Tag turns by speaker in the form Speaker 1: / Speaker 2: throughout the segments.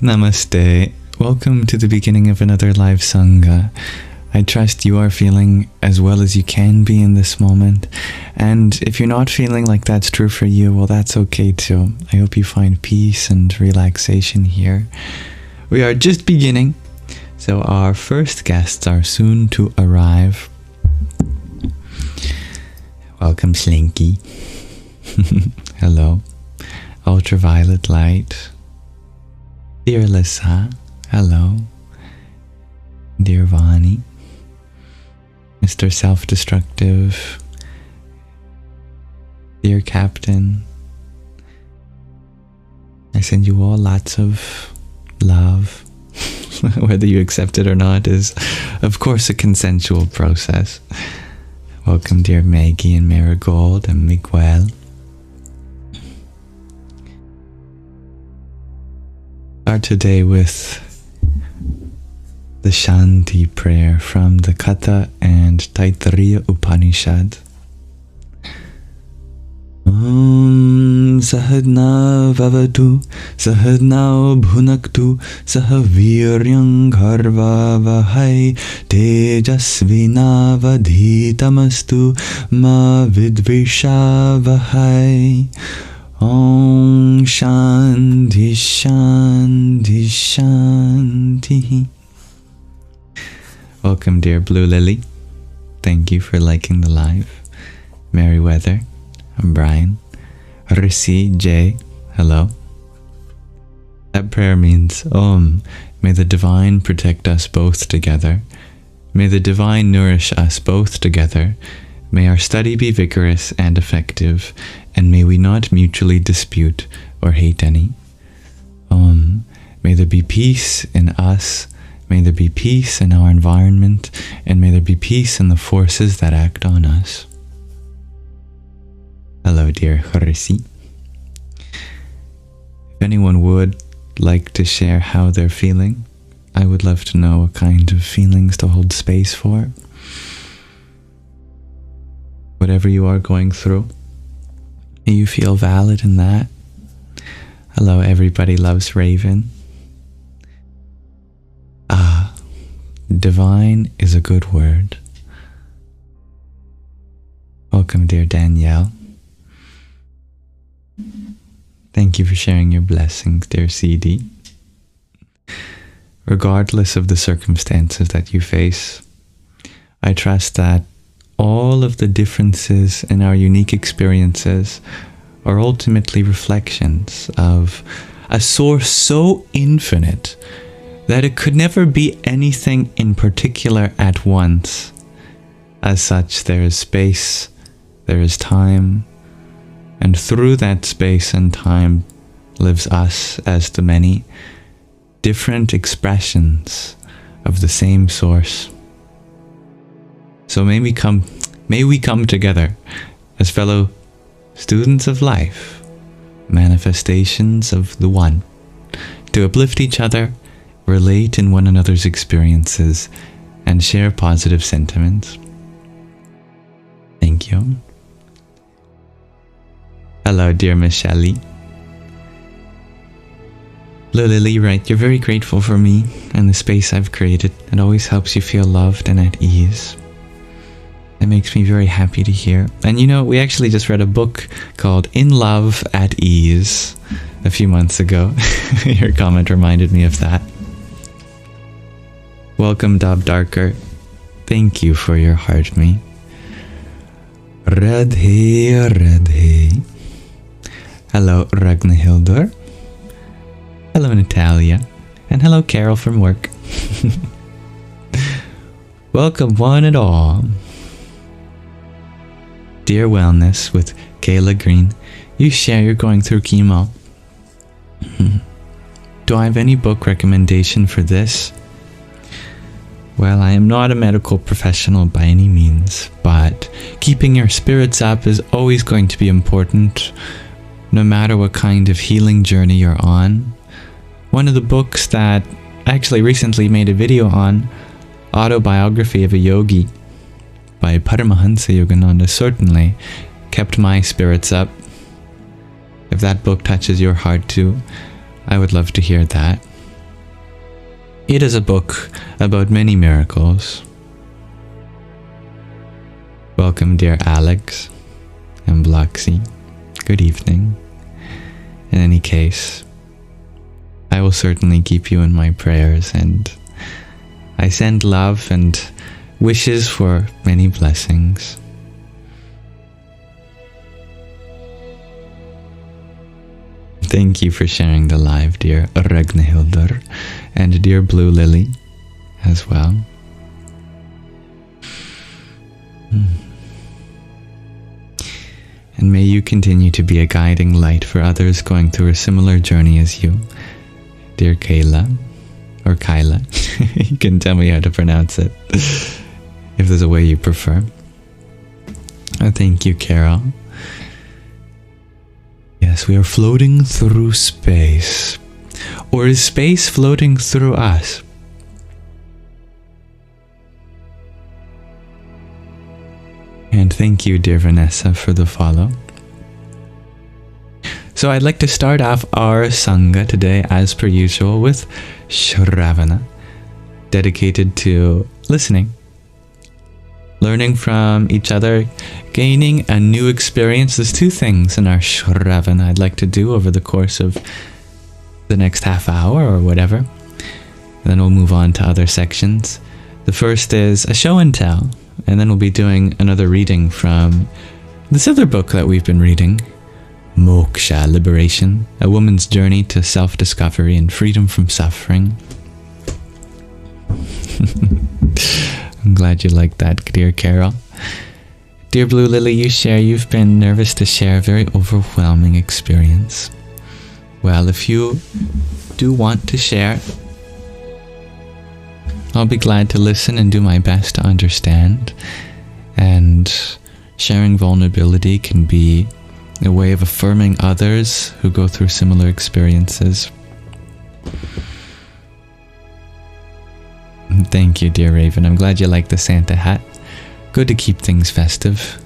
Speaker 1: Namaste. Welcome to the beginning of another live Sangha. I trust you are feeling as well as you can be in this moment. And if you're not feeling like that's true for you, well, that's okay too. I hope you find peace and relaxation here. We are just beginning, so our first guests are soon to arrive. Welcome, Slinky. Hello. Ultraviolet light. Dear Lisa, hello. Dear Vani, Mr. Self-Destructive, dear Captain, I send you all lots of love. Whether you accept it or not is, of course, a consensual process. Welcome, dear Maggie and Marigold and Miguel. Start today with the Shanti prayer from the Katha and Taittiriya Upanishad. Om Sahadna Vavatu Sahadna Bhunaktu Sahaviryang Harva Vahai Tejasvina Vadhitamastu Ma Vidvisha Vahai. Om Shanti Shanti Shanti. Welcome, dear Blue Lily. Thank you for liking the live. Merryweather, I'm Brian. Risi J, hello. That prayer means, may the divine protect us both together. May the divine nourish us both together. May our study be vigorous and effective, and may we not mutually dispute or hate any. May there be peace in us, may there be peace in our environment, and may there be peace in the forces that act on us. Hello, dear Harisi. If anyone would like to share how they're feeling, I would love to know what kind of feelings to hold space for. Whatever you are going through, may you feel valid in that. Hello, everybody loves Raven. Divine is a good word. Welcome, dear Danielle. Thank you for sharing your blessings, dear CD. Regardless of the circumstances that you face, I trust that all of the differences in our unique experiences are ultimately reflections of a source so infinite that it could never be anything in particular at once. As such, there is space, there is time, and through that space and time lives us as the many, different expressions of the same source. So may we come together as fellow students of life, manifestations of the One, to uplift each other, relate in one another's experiences, and share positive sentiments. Thank you. Hello, dear Miss Shelley. Blue Lily, right, you're very grateful for me and the space I've created. It always helps you feel loved and at ease. It makes me very happy to hear. And you know, we actually just read a book called In Love at Ease a few months ago. Your comment reminded me of that. Welcome, Dob Darker. Thank you for your heart, me. Radhe, Radhe. Hello, Ragnhildur. Hello, Natalia. And hello, Carol from work. Welcome, one and all. Dear Wellness with Kayla Green, you share you're going through chemo. Do I have any book recommendation for this? Well, I am not a medical professional by any means, but keeping your spirits up is always going to be important, no matter what kind of healing journey you're on. One of the books that I actually recently made a video on, Autobiography of a Yogi, by Paramahansa Yogananda, certainly kept my spirits up. If that book touches your heart too, I would love to hear that. It is a book about many miracles. Welcome, dear Alex and Bloxy. Good evening. In any case, I will certainly keep you in my prayers, and I send love and wishes for many blessings. Thank you for sharing the live, dear Ragnhildur, and dear Blue Lily as well. And may you continue to be a guiding light for others going through a similar journey as you, dear Kayla, or Kyla. You can tell me how to pronounce it, if there's a way you prefer. Thank you, Carol. Yes, we are floating through space. Or is space floating through us? And thank you, dear Vanessa, for the follow. So I'd like to start off our Sangha today, as per usual, with Śrāvaṇa, dedicated to listening, learning from each other, gaining a new experience. There's two things in our Śrāvaṇa I'd like to do over the course of the next half hour or whatever. And then we'll move on to other sections. The first is a show and tell, and then we'll be doing another reading from this other book that we've been reading, Mokṣa, Liberation, a woman's journey to self-discovery and freedom from suffering. I'm glad you liked that, dear Carol. Dear Blue Lily, you've been nervous to share a very overwhelming experience. Well, if you do want to share, I'll be glad to listen and do my best to understand. And sharing vulnerability can be a way of affirming others who go through similar experiences. Thank you, dear Raven. I'm glad you like the Santa hat. Good to keep things festive.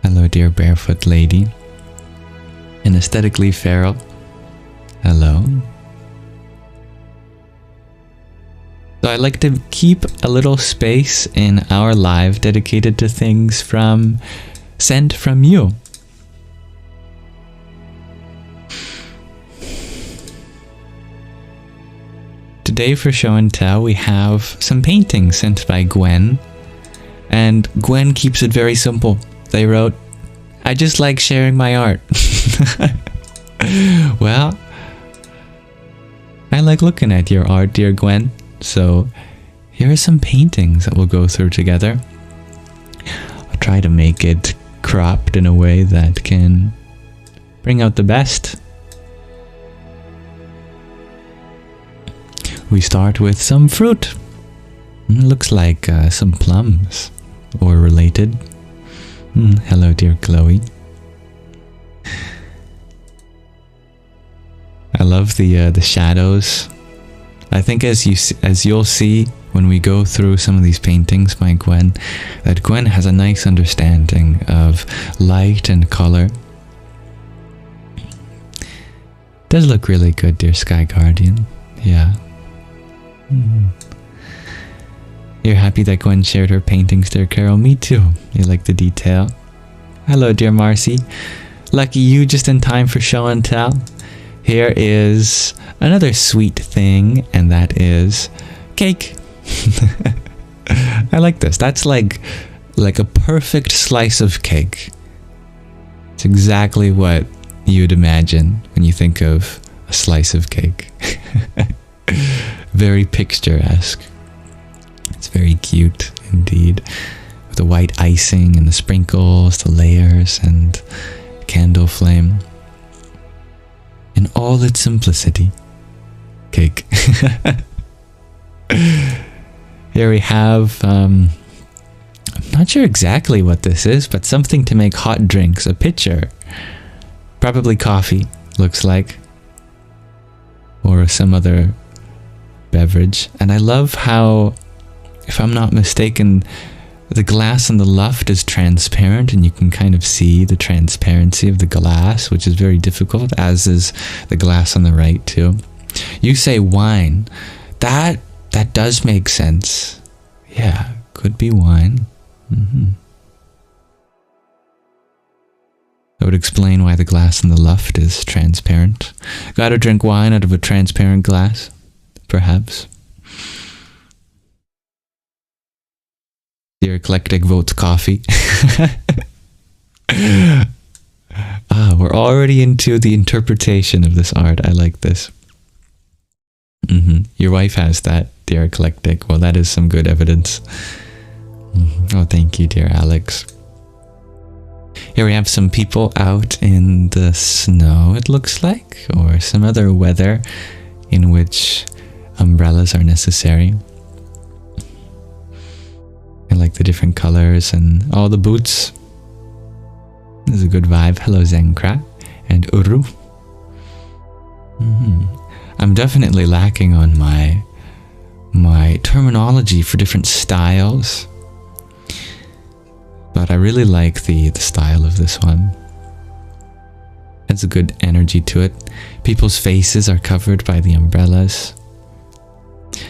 Speaker 1: Hello, dear Barefoot Lady. And Aesthetically Feral. Hello. So I like to keep a little space in our live dedicated to things sent from you. Today for show and tell we have some paintings sent by Gwen, and Gwen keeps it very simple. They wrote, "I just like sharing my art." Well, I like looking at your art, dear Gwen, so here are some paintings that we'll go through together. I'll try to make it cropped in a way that can bring out the best. We start with some fruit. Looks like some plums or related. Hello, dear Chloe. I love the shadows. I think as you'll see when we go through some of these paintings by Gwen, that Gwen has a nice understanding of light and color. Does look really good, dear Sky Guardian. Yeah. You're happy that Gwen shared her paintings, dear Carol? Me too. You like the detail. Hello, dear Marcy. Lucky you, just in time for show and tell. Here is another sweet thing, and that is cake. I like this. That's like a perfect slice of cake. It's exactly what you'd imagine when you think of a slice of cake. Very picturesque. It's very cute indeed, with the white icing and the sprinkles, the layers, and candle flame. In all its simplicity. Cake. Here we have, I'm not sure exactly what this is, but something to make hot drinks. A pitcher. Probably coffee, looks like. Or some other beverage. And I love how, if I'm not mistaken, the glass on the left is transparent, and you can kind of see the transparency of the glass, which is very difficult, as is the glass on the right too. You say wine. That does make sense. Yeah, could be wine. That would explain why the glass in the loft is transparent. Gotta drink wine out of a transparent glass, perhaps. Dear Eclectic votes coffee. We're already into the interpretation of this art. I like this. Your wife has that, dear Eclectic. Well, that is some good evidence. Oh, thank you, dear Alex. Here we have some people out in the snow, it looks like, or some other weather in which umbrellas are necessary. I like the different colors and all the boots. This is a good vibe. Hello, Zenkra and Uru. I'm definitely lacking on my terminology for different styles, but I really like the style of this one. It's a good energy to it. People's faces are covered by the umbrellas.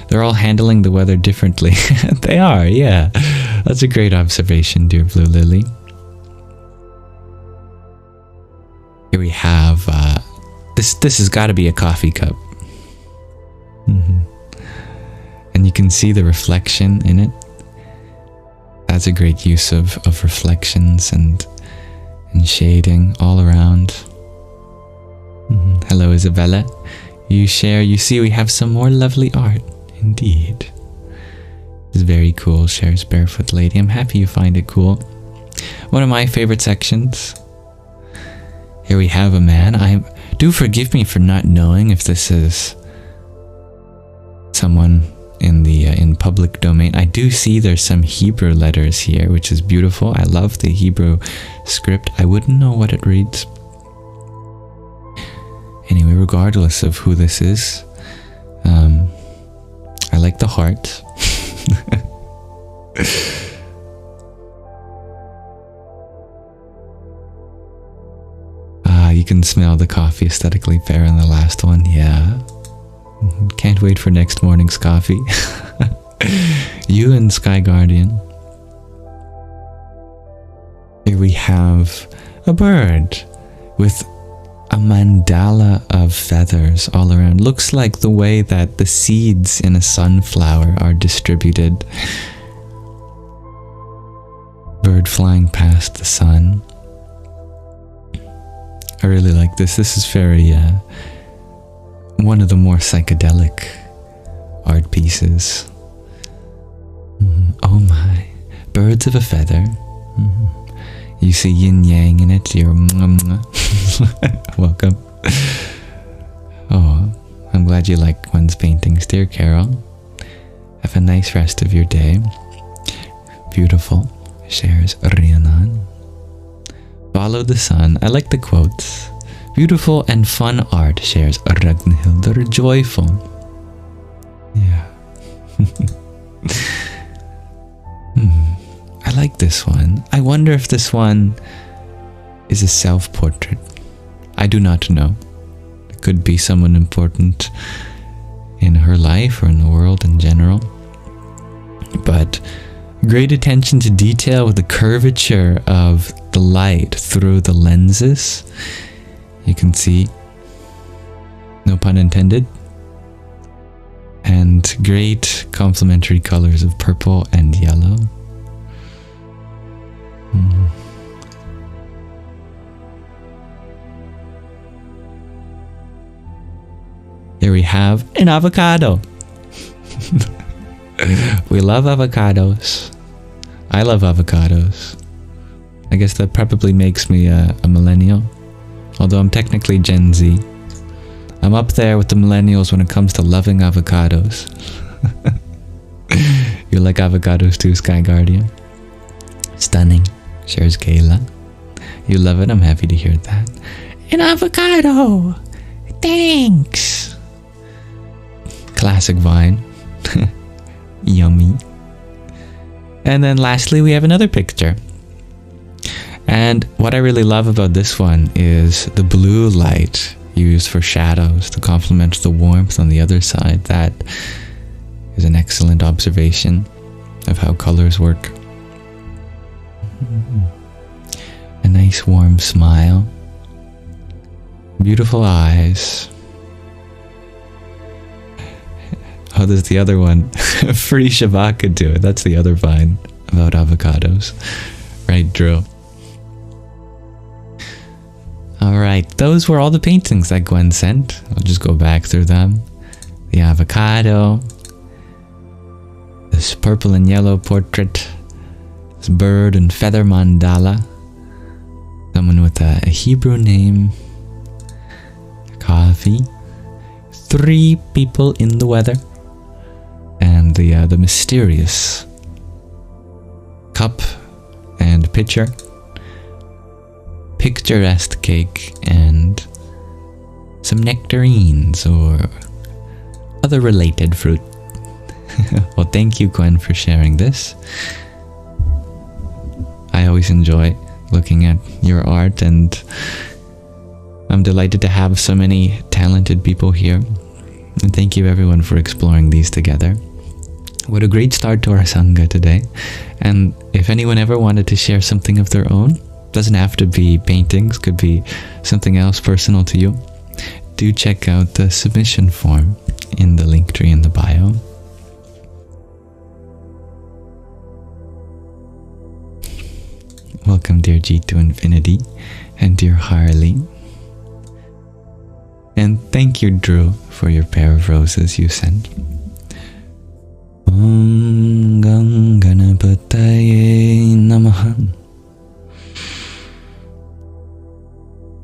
Speaker 1: They're all handling the weather differently. They are, yeah. That's a great observation, dear Blue Lily. Here we have, this has got to be a coffee cup. And you can see the reflection in it. That's a great use of reflections and shading all around. Hello, Isabella. You see we have some more lovely art. Indeed. It's very cool, shares Barefoot Lady. I'm happy you find it cool. One of my favorite sections. Here we have a man. Do forgive me for not knowing if this is someone in public domain. I do see there's some Hebrew letters here, which is beautiful. I love the Hebrew script. I wouldn't know what it reads. Anyway, regardless of who this is, I like the heart. You can smell the coffee aesthetically fair in the last one. Yeah. Can't wait for next morning's coffee. You and Sky Guardian. Here we have a bird with a mandala of feathers all around. Looks like the way that the seeds in a sunflower are distributed. Bird flying past the sun. I really like this. This is very one of the more psychedelic art pieces. Oh my. Birds of a feather. You see yin yang in it. You're welcome. Oh, I'm glad you like one's paintings, dear Carol. Have a nice rest of your day. Beautiful, shares Rhiannon. Follow the sun. I like the quotes. Beautiful and fun art, shares Ragnhildur. Joyful. Yeah. I like this one. I wonder if this one is a self-portrait. I do not know. It could be someone important in her life or in the world in general. But great attention to detail with the curvature of the light through the lenses. You can see, no pun intended, and great complementary colors of purple and yellow. Here we have an avocado. We love avocados. I love avocados. I guess that probably makes me a millennial. Although I'm technically Gen Z. I'm up there with the millennials when it comes to loving avocados. You like avocados too, Sky Guardian? Stunning, shares Kayla. You love it? I'm happy to hear that. An avocado! Thanks! Classic Vine. Yummy. And then lastly, we have another picture. And what I really love about this one is the blue light used for shadows to complement the warmth on the other side. That is an excellent observation of how colors work. A nice warm smile. Beautiful eyes. Oh, there's the other one. Free Shabaka do it. That's the other vine about avocados. Right, Drew? Alright, those were all the paintings that Gwen sent. I'll just go back through them. The avocado. This purple and yellow portrait. This bird and feather mandala. Someone with a Hebrew name. Coffee. 3 people in the weather. And the mysterious cup and pitcher. Picturesque cake and some nectarines or other related fruit. Well, thank you, Gwen, for sharing this. I always enjoy looking at your art, and I'm delighted to have so many talented people here. And thank you, everyone, for exploring these together. What a great start to our Sangha today. And if anyone ever wanted to share something of their own, doesn't have to be paintings, could be something else personal to you, do check out the submission form in the link tree in the bio. Welcome, dear G to Infinity, and dear Harley. And thank you, Drew, for your pair of roses you sent. Om Ganganapataye Namaha.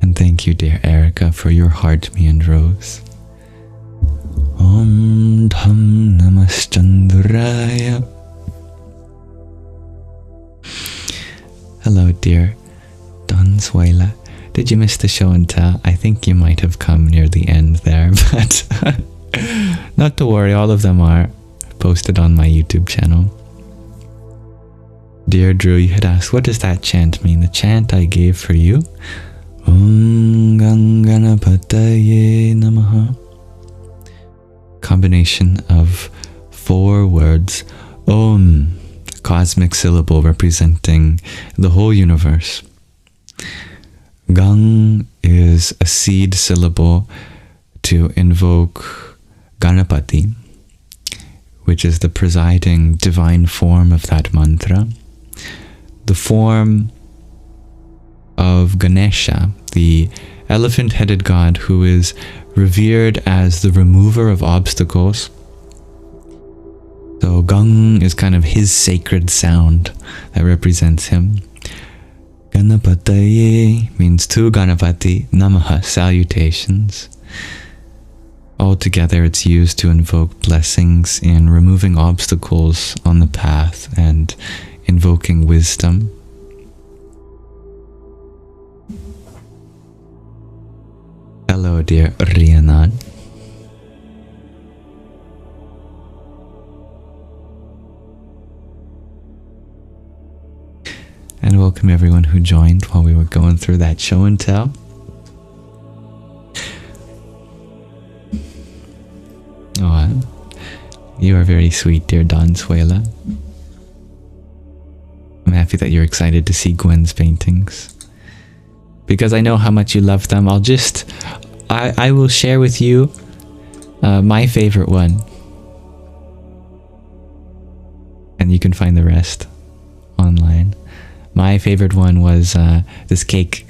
Speaker 1: And thank you, dear Erica, for your heart, me and rose. Om Dham Namaschandraya. Hello, dear Donsuela. Did you miss the show and tell? I think you might have come near the end there, but not to worry, all of them are posted on my YouTube channel. Dear Drew, you had asked, what does that chant mean? The chant I gave for you? Om Ganganapataye Namaha. Combination of 4 words. Om, cosmic syllable representing the whole universe. Gang is a seed syllable to invoke Ganapati, which is the presiding divine form of that mantra. The form of Ganesha, the elephant-headed god who is revered as the remover of obstacles. So Gang is kind of his sacred sound that represents him. Ganapataye means to Ganapati, Namaha, salutations. Altogether, it's used to invoke blessings in removing obstacles on the path and invoking wisdom. Hello, dear Rianan. And welcome everyone who joined while we were going through that show and tell. Oh, you are very sweet, dear Donsuela. I'm happy that you're excited to see Gwen's paintings, because I know how much you love them. I will share with you my favorite one, and you can find the rest online. My favorite one was this cake.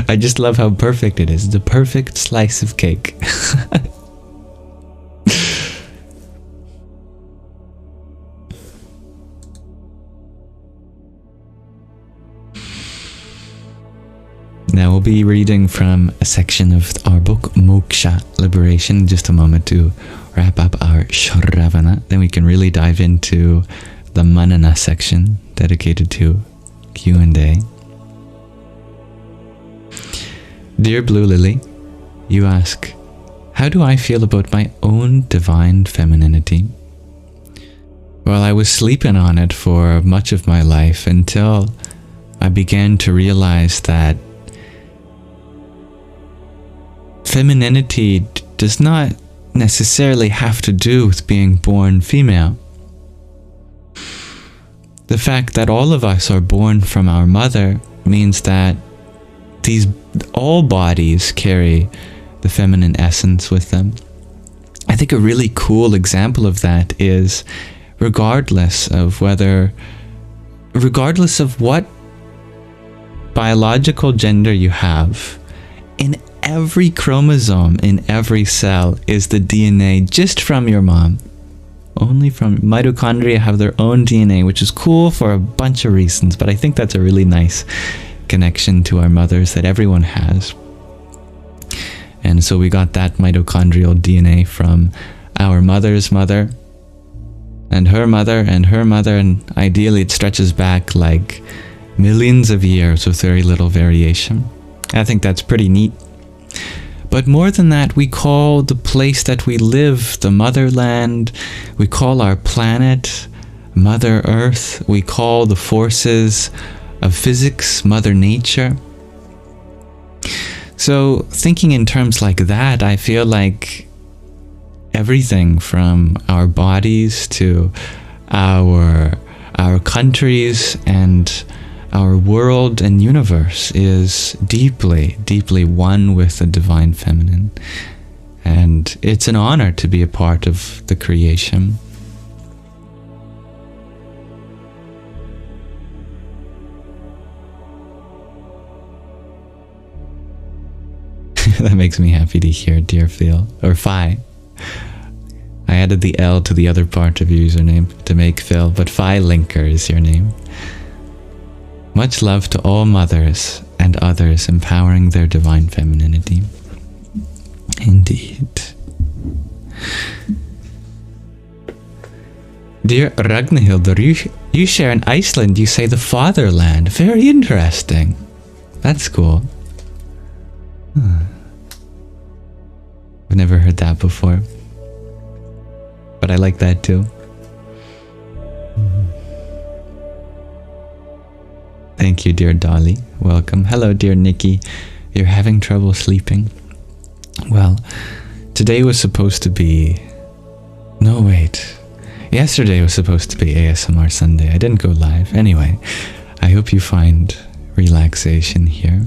Speaker 1: I just love how perfect it is. The perfect slice of cake. Now we'll be reading from a section of our book, Mokṣa, Liberation, in just a moment to wrap up our Śrāvaṇa. Then we can really dive into the Manana section, dedicated to Q&A. Dear Blue Lily, you ask, how do I feel about my own divine femininity? Well, I was sleeping on it for much of my life until I began to realize that femininity does not necessarily have to do with being born female. The fact that all of us are born from our mother means that all bodies carry the feminine essence with them. I think a really cool example of that is regardless of what biological gender you have, in every chromosome, in every cell is the DNA just from your mom. Only from mitochondria have their own DNA, which is cool for a bunch of reasons, but I think that's a really nice connection to our mothers that everyone has. And so we got that mitochondrial DNA from our mother's mother, and her mother, and her mother, and ideally it stretches back like millions of years with very little variation. I think that's pretty neat. But more than that, we call the place that we live the motherland. We call our planet Mother Earth. We call the forces of physics Mother Nature. So thinking in terms like that, I feel like everything from our bodies to our countries and our world and universe is deeply, deeply one with the divine feminine. And it's an honor to be a part of the creation. That makes me happy to hear, dear Phil, or Phi. I added the L to the other part of your username to make Phil, but Phi Linker is your name. Much love to all mothers and others empowering their divine femininity. Indeed. Dear Ragnhildur, you share in Iceland, you say the fatherland. Very interesting. That's cool. I've never heard that before. But I like that too. Thank you, dear Dolly. Welcome. Hello, dear Nikki. You're having trouble sleeping? Well, today was supposed to be... No, wait. Yesterday was supposed to be ASMR Sunday. I didn't go live. Anyway, I hope you find relaxation here.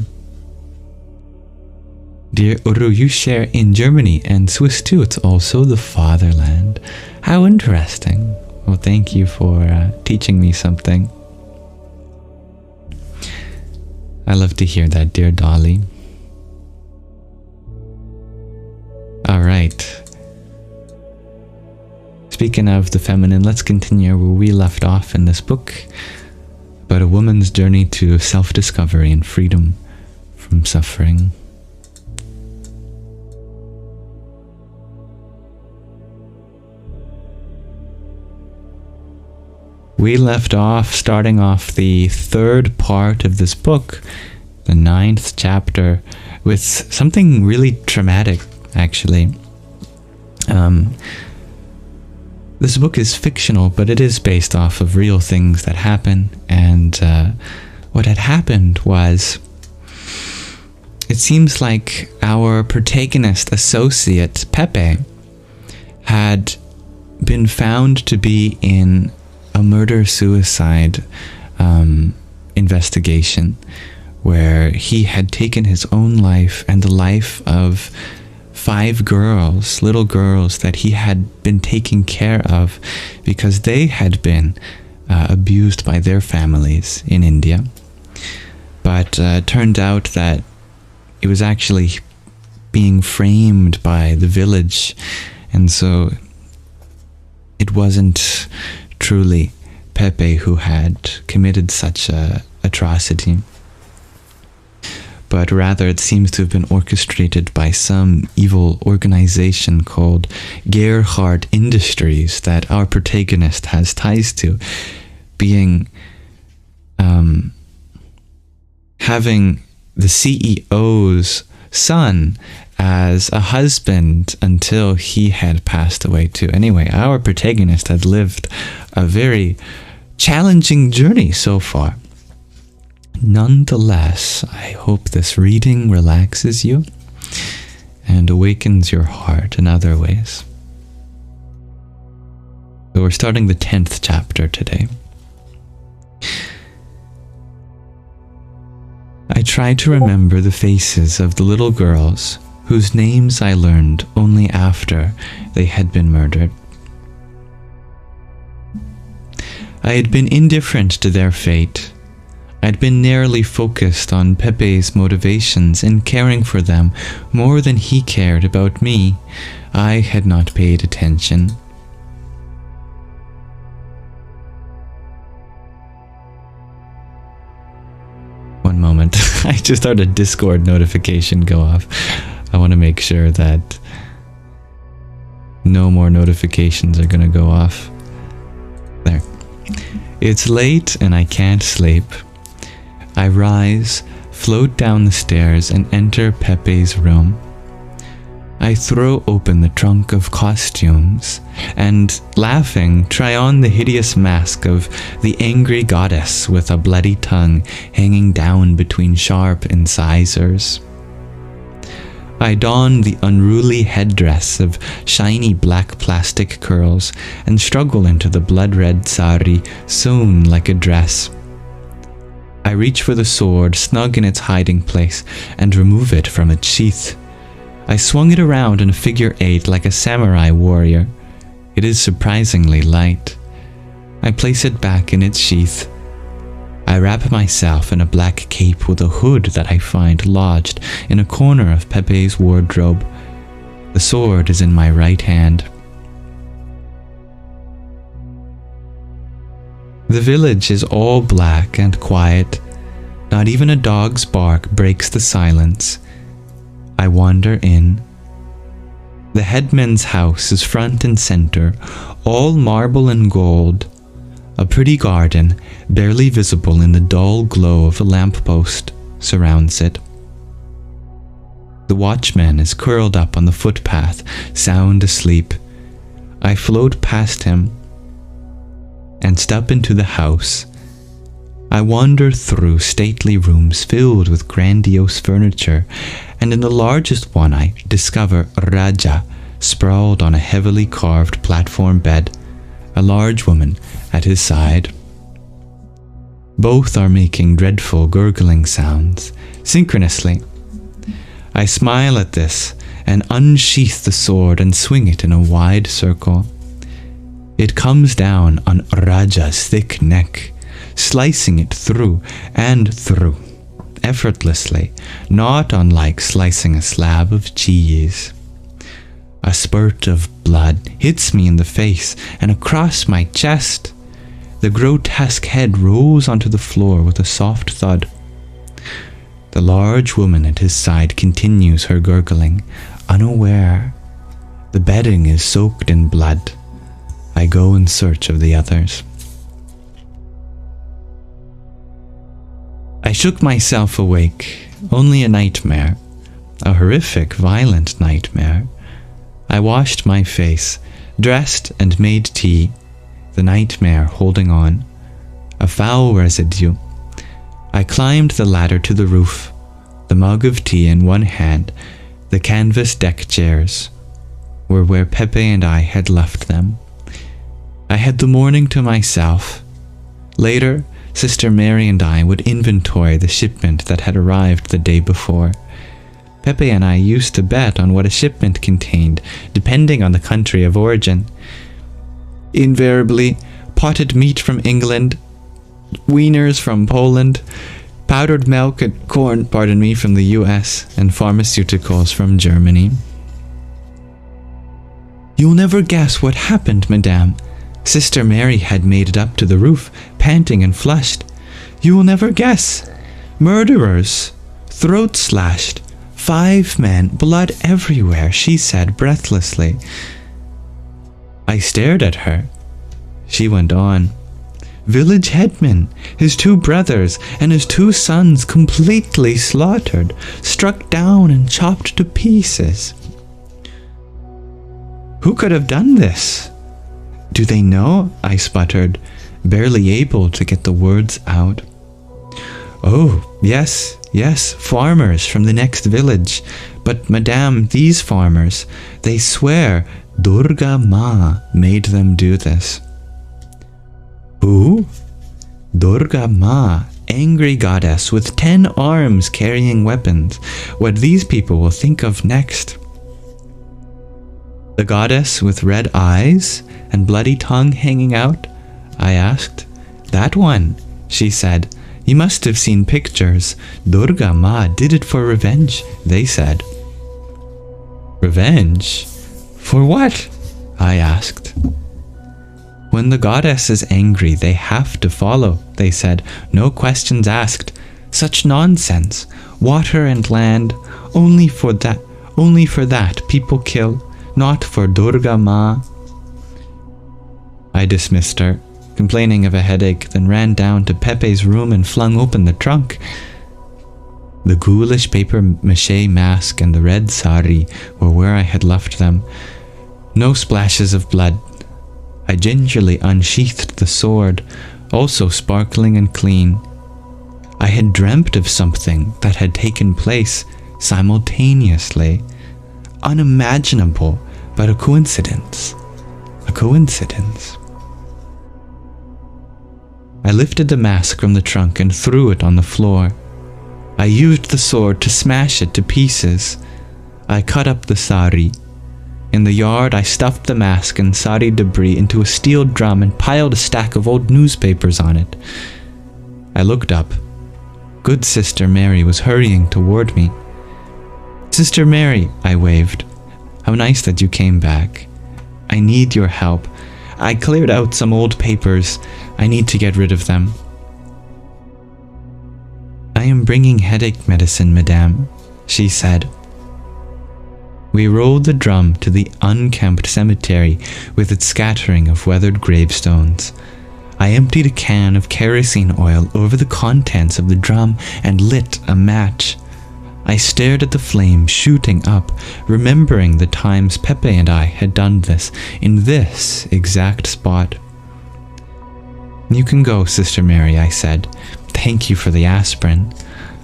Speaker 1: Dear Uru, you share in Germany and Swiss too. It's also the fatherland. How interesting. Well, thank you for teaching me something. I love to hear that, dear Dolly. All right. Speaking of the feminine, let's continue where we left off in this book about a woman's journey to self-discovery and freedom from suffering. We left off starting off the third part of this book, the 9th chapter, with something really traumatic, actually. This book is fictional, but it is based off of real things that happen. And what had happened was, it seems like our protagonist associate, Pepe, had been found to be in a murder-suicide investigation where he had taken his own life and the life of 5 girls, little girls that he had been taking care of because they had been abused by their families in India. But turned out that it was actually being framed by the village, and so it wasn't truly Pepe who had committed such a atrocity, but rather it seems to have been orchestrated by some evil organization called Gerhardt Industries that our protagonist has ties to, being having the CEO's son as a husband until he had passed away too. Anyway, our protagonist had lived a very challenging journey so far. Nonetheless, I hope this reading relaxes you and awakens your heart in other ways. So we're starting the 10th chapter today. I tried to remember the faces of the little girls whose names I learned only after they had been murdered. I had been indifferent to their fate. I'd been narrowly focused on Pepe's motivations in caring for them more than he cared about me. I had not paid attention. One moment. I just heard a Discord notification go off. I want to make sure that no more notifications are going to go off. There. It's late and I can't sleep. I rise, float down the stairs and enter Pepe's room. I throw open the trunk of costumes and, laughing, try on the hideous mask of the angry goddess with a bloody tongue hanging down between sharp incisors. I don the unruly headdress of shiny black plastic curls and struggle into the blood-red sari sewn like a dress. I reach for the sword snug in its hiding place and remove it from its sheath. I swung it around in a figure 8 like a samurai warrior. It is surprisingly light. I place it back in its sheath. I wrap myself in a black cape with a hood that I find lodged in a corner of Pepe's wardrobe. The sword is in my right hand. The village is all black and quiet. Not even a dog's bark breaks the silence. I wander in. The headman's house is front and center, all marble and gold. A pretty garden, barely visible in the dull glow of a lamppost, surrounds it. The watchman is curled up on the footpath, sound asleep. I float past him and step into the house. I wander through stately rooms filled with grandiose furniture, and in the largest one I discover Raja sprawled on a heavily carved platform bed, a large woman at his side. Both are making dreadful gurgling sounds, synchronously. I smile at this and unsheath the sword and swing it in a wide circle. It comes down on Raja's thick neck, slicing it through and through, effortlessly, not unlike slicing a slab of cheese. A spurt of blood hits me in the face and across my chest. The grotesque head rolls onto the floor with a soft thud. The large woman at his side continues her gurgling, unaware. The bedding is soaked in blood. I go in search of the others. I shook myself awake. Only a nightmare. A horrific, violent nightmare. I washed my face, dressed and made tea, the nightmare holding on. A foul residue. I climbed the ladder to the roof, the mug of tea in one hand. The canvas deck chairs were where Pepe and I had left them. I had the morning to myself. Later, Sister Mary and I would inventory the shipment that had arrived the day before. Pepe and I used to bet on what a shipment contained, depending on the country of origin. Invariably, potted meat from England, wieners from Poland, powdered milk and corn, from the US, and pharmaceuticals from Germany. "You'll never guess what happened, Madame. Sister Mary had made it up to the roof, panting and flushed. You will never guess. Murderers, throat slashed, 5 men, blood everywhere," she said breathlessly. I stared at her. She went on. "Village headman, his 2 brothers, and his 2 sons completely slaughtered, struck down and chopped to pieces." "Who could have done this?" "Do they know?" I sputtered, barely able to get the words out. "Oh, yes, farmers from the next village. But madame, these farmers, they swear Durga Ma made them do this." "Who?" "Durga Ma, angry goddess with 10 arms carrying weapons. What these people will think of next." "The goddess with red eyes and bloody tongue hanging out?" I asked. "That one," she said. "You must have seen pictures. Durga Ma did it for revenge," they said. "Revenge? For what?" I asked. "When the goddess is angry, they have to follow," they said. "No questions asked. Such nonsense. Water and land, only for that people kill, not for Durga Ma." I dismissed her, complaining of a headache, then ran down to Pepe's room and flung open the trunk. The ghoulish papier-mâché mask and the red sari were where I had left them. No splashes of blood. I gingerly unsheathed the sword, also sparkling and clean. I had dreamt of something that had taken place simultaneously. Unimaginable, but a coincidence. A coincidence. I lifted the mask from the trunk and threw it on the floor. I used the sword to smash it to pieces. I cut up the sari. In the yard, I stuffed the mask and sari debris into a steel drum and piled a stack of old newspapers on it. I looked up. Good Sister Mary was hurrying toward me. "Sister Mary," I waved. "How nice that you came back. I need your help. I cleared out some old papers. I need to get rid of them." "I am bringing headache medicine, madame," she said. We rolled the drum to the unkempt cemetery with its scattering of weathered gravestones. I emptied a can of kerosene oil over the contents of the drum and lit a match. I stared at the flame shooting up, remembering the times Pepe and I had done this in this exact spot. "You can go, Sister Mary," I said. "Thank you for the aspirin.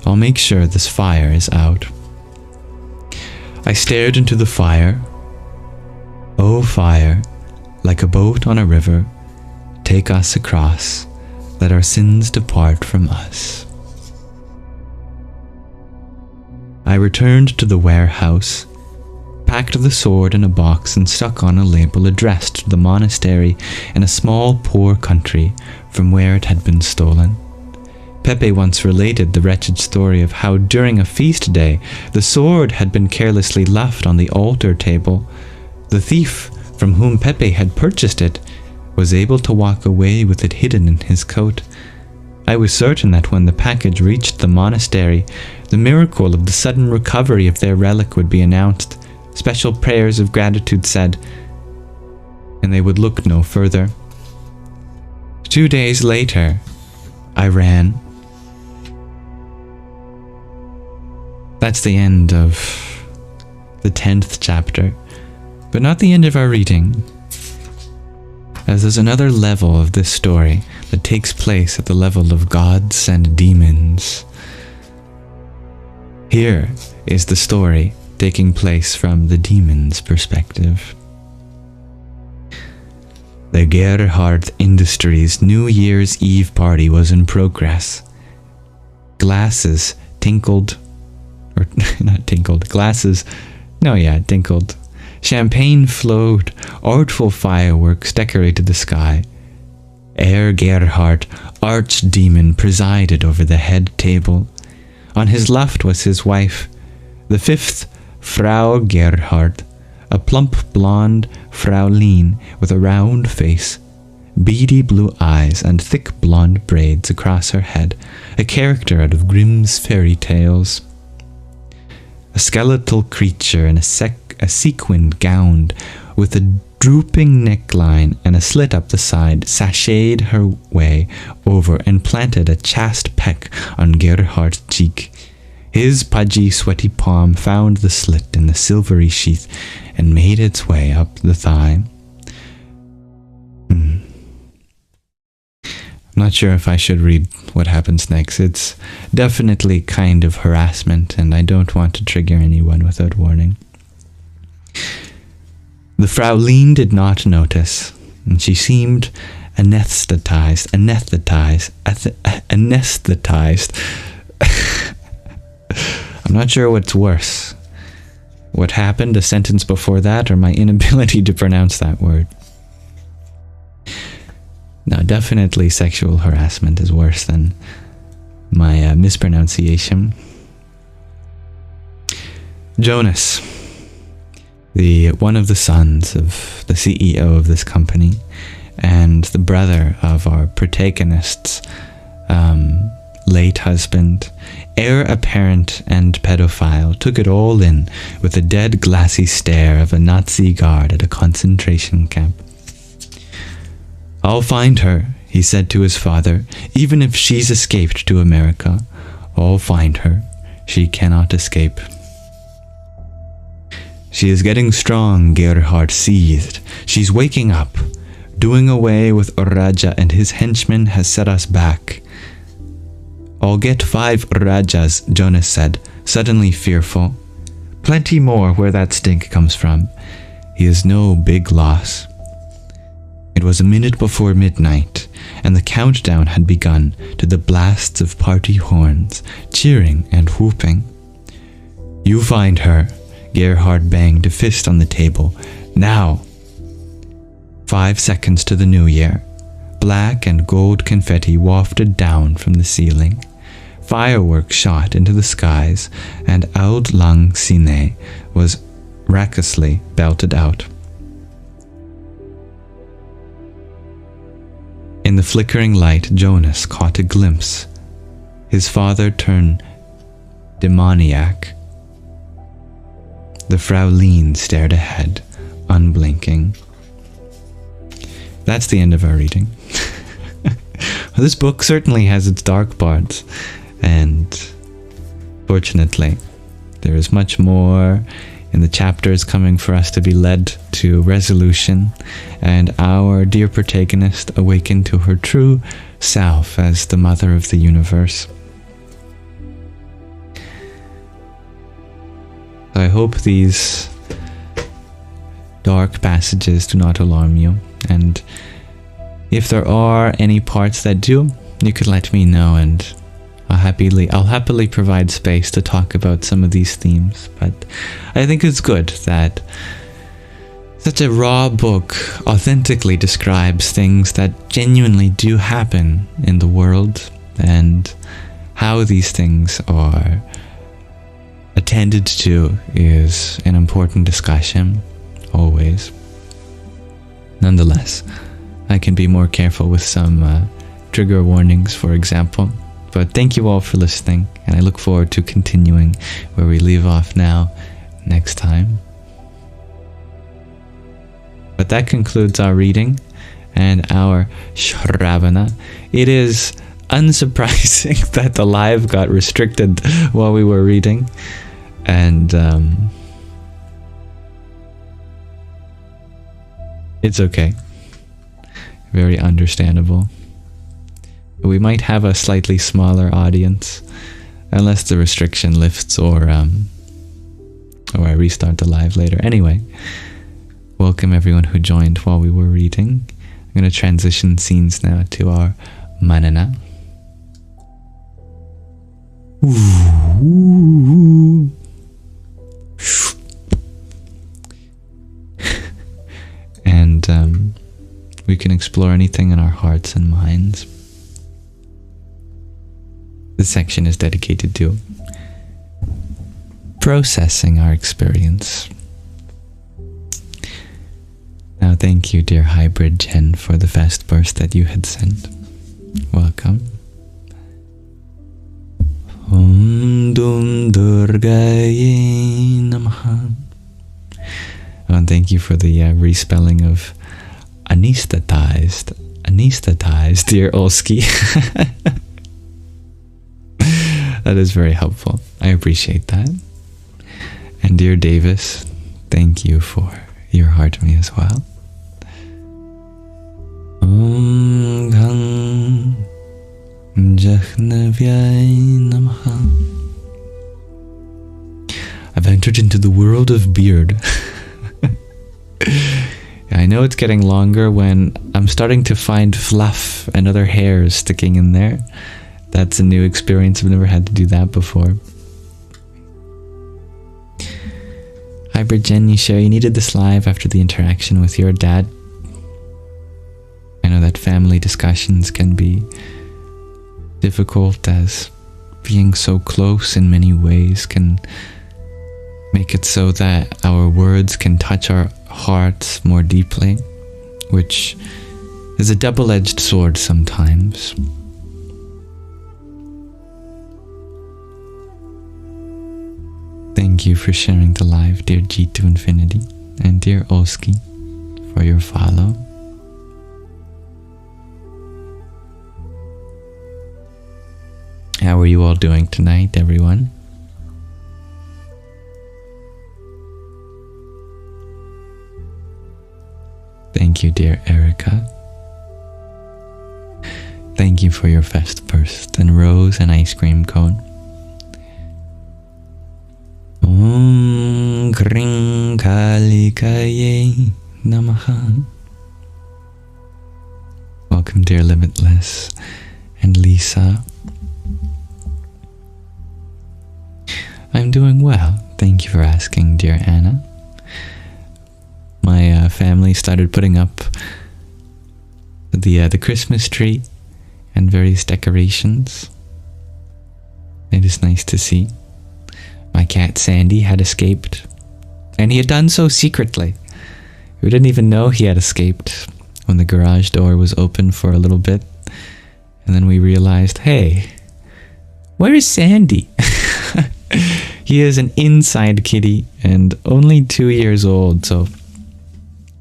Speaker 1: I'll make sure this fire is out." I stared into the fire. "Oh, fire, like a boat on a river, take us across. Let our sins depart from us." I returned to the warehouse, packed the sword in a box and stuck on a label addressed to the monastery in a small, poor country from where it had been stolen. Pepe once related the wretched story of how during a feast day the sword had been carelessly left on the altar table. The thief, from whom Pepe had purchased it, was able to walk away with it hidden in his coat. I was certain that when the package reached the monastery, the miracle of the sudden recovery of their relic would be announced, special prayers of gratitude said, and they would look no further. 2 days later, I ran. That's the end of the 10th chapter, but not the end of our reading, as there's another level of this story that takes place at the level of gods and demons. Here is the story taking place from the demon's perspective. The Gerhardt Industries New Year's Eve party was in progress. Glasses tinkled. Tinkled. Champagne flowed, artful fireworks decorated the sky. Herr Gerhardt, archdemon, presided over the head table. On his left was his wife, the 5th Frau Gerhardt, a plump blonde Fraulein with a round face, beady blue eyes and thick blonde braids across her head, a character out of Grimm's fairy tales. A skeletal creature in a sequined gown with a drooping neckline and a slit up the side sashayed her way over and planted a chaste peck on Gerhardt's cheek. His pudgy, sweaty palm found the slit in the silvery sheath and made its way up the thigh. I'm not sure if I should read what happens next. It's definitely kind of harassment, and I don't want to trigger anyone without warning. The Fraulein did not notice, and she seemed anesthetized. I'm not sure what's worse. What happened, a sentence before that, or my inability to pronounce that word. Now, definitely sexual harassment is worse than my mispronunciation. Jonas, one of the sons of the CEO of this company, and the brother of our protagonist's late husband, heir apparent and pedophile, took it all in with the dead glassy stare of a Nazi guard at a concentration camp. "I'll find her," he said to his father, "even if she's escaped to America. I'll find her. She cannot escape." "She is getting strong," Gerhard seethed. "She's waking up. Doing away with Raja and his henchmen has set us back." "I'll get 5 Rajas," Jonas said, suddenly fearful. "Plenty more where that stink comes from. He is no big loss." It was a minute before midnight, and the countdown had begun to the blasts of party horns, cheering and whooping. "You find her," Gerhard banged a fist on the table. "Now!" 5 seconds to the new year. Black and gold confetti wafted down from the ceiling. Fireworks shot into the skies, and Auld Lang Syne was raucously belted out. In the flickering light, Jonas caught a glimpse. His father turned demoniac. The Fraulein stared ahead, unblinking. That's the end of our reading. This book certainly has its dark parts, and fortunately, there is much more in the chapters coming for us to be led to resolution, and our dear protagonist awakened to her true self as the mother of the universe. I hope these dark passages do not alarm you, and if there are any parts that do, you could let me know, and I'll happily provide space to talk about some of these themes. But I think it's good that such a raw book authentically describes things that genuinely do happen in the world, and how these things are attended to is an important discussion, always. Nonetheless, I can be more careful with some trigger warnings, for example. But thank you all for listening, and I look forward to continuing where we leave off now next time. But that concludes our reading and our Śrāvaṇa. It is unsurprising that the live got restricted while we were reading, and it's okay. Very understandable. We might have a slightly smaller audience, unless the restriction lifts or I restart the live later. Anyway, welcome everyone who joined while we were reading. I'm going to transition scenes now to our manana. And we can explore anything in our hearts and minds. This section is dedicated to processing our experience. Now, thank you, dear Hybrid Jen, for the fast burst that you had sent. Welcome. Om Dum Durgaye Namaha. Oh, and thank you for the respelling of anesthetized, dear Olski. That is very helpful. I appreciate that. And dear Davis, thank you for your heart to me as well. Om Gang Vaishnavyai Namaha. I've entered into the world of beard. I know it's getting longer when I'm starting to find fluff and other hairs sticking in there. That's a new experience. I've never had to do that before. Hi, Bridgen, you share you needed this live after the interaction with your dad. I know that family discussions can be difficult, as being so close in many ways can make it so that our words can touch our hearts more deeply, which is a double-edged sword sometimes. Thank you for sharing the live, dear G to Infinity, and dear Oski for your follow. How are you all doing tonight, everyone? Thank you, dear Erica. Thank you for your fest burst and rose and ice cream cone. Om Kring Kalikaye Namaha. Welcome, dear Limitless and Lisa. I'm doing well. Thank you for asking, dear Anna. My family started putting up the Christmas tree and various decorations. It is nice to see. My cat Sandy had escaped, and he had done so secretly. We didn't even know he had escaped when the garage door was open for a little bit, and then we realized, hey, where is Sandy? He is an inside kitty and only 2 years old, so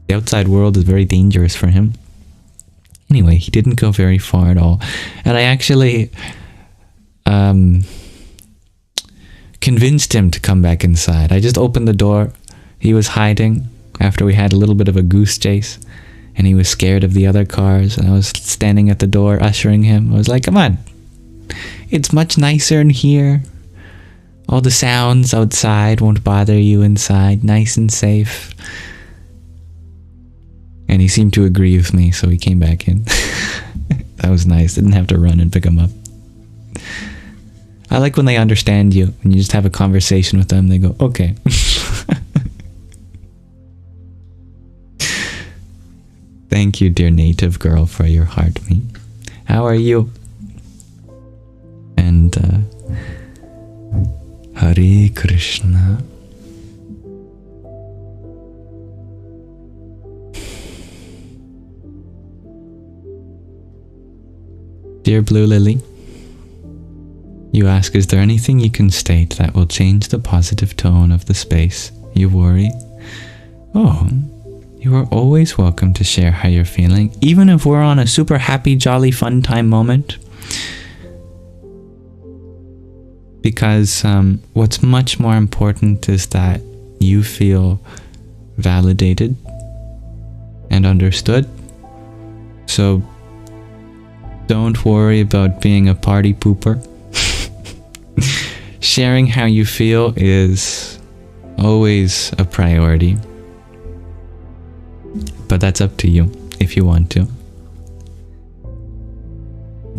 Speaker 1: the outside world is very dangerous for him. Anyway, he didn't go very far at all. And I actually convinced him to come back inside. I just opened the door. He was hiding after we had a little bit of a goose chase. And he was scared of the other cars. And I was standing at the door ushering him. I was like, come on. It's much nicer in here. All the sounds outside won't bother you inside. Nice and safe. And he seemed to agree with me, so he came back in. That was nice. Didn't have to run and pick him up. I like when they understand you, and you just have a conversation with them. They go, okay. Thank you, dear native girl, for your heart me. How are you? And Hare Krishna. Dear Blue Lily, you ask, is there anything you can state that will change the positive tone of the space? You worry? Oh, you are always welcome to share how you're feeling, even if we're on a super happy, jolly, fun time moment. Because what's much more important is that you feel validated and understood. So don't worry about being a party pooper. Sharing how you feel is always a priority. But that's up to you if you want to.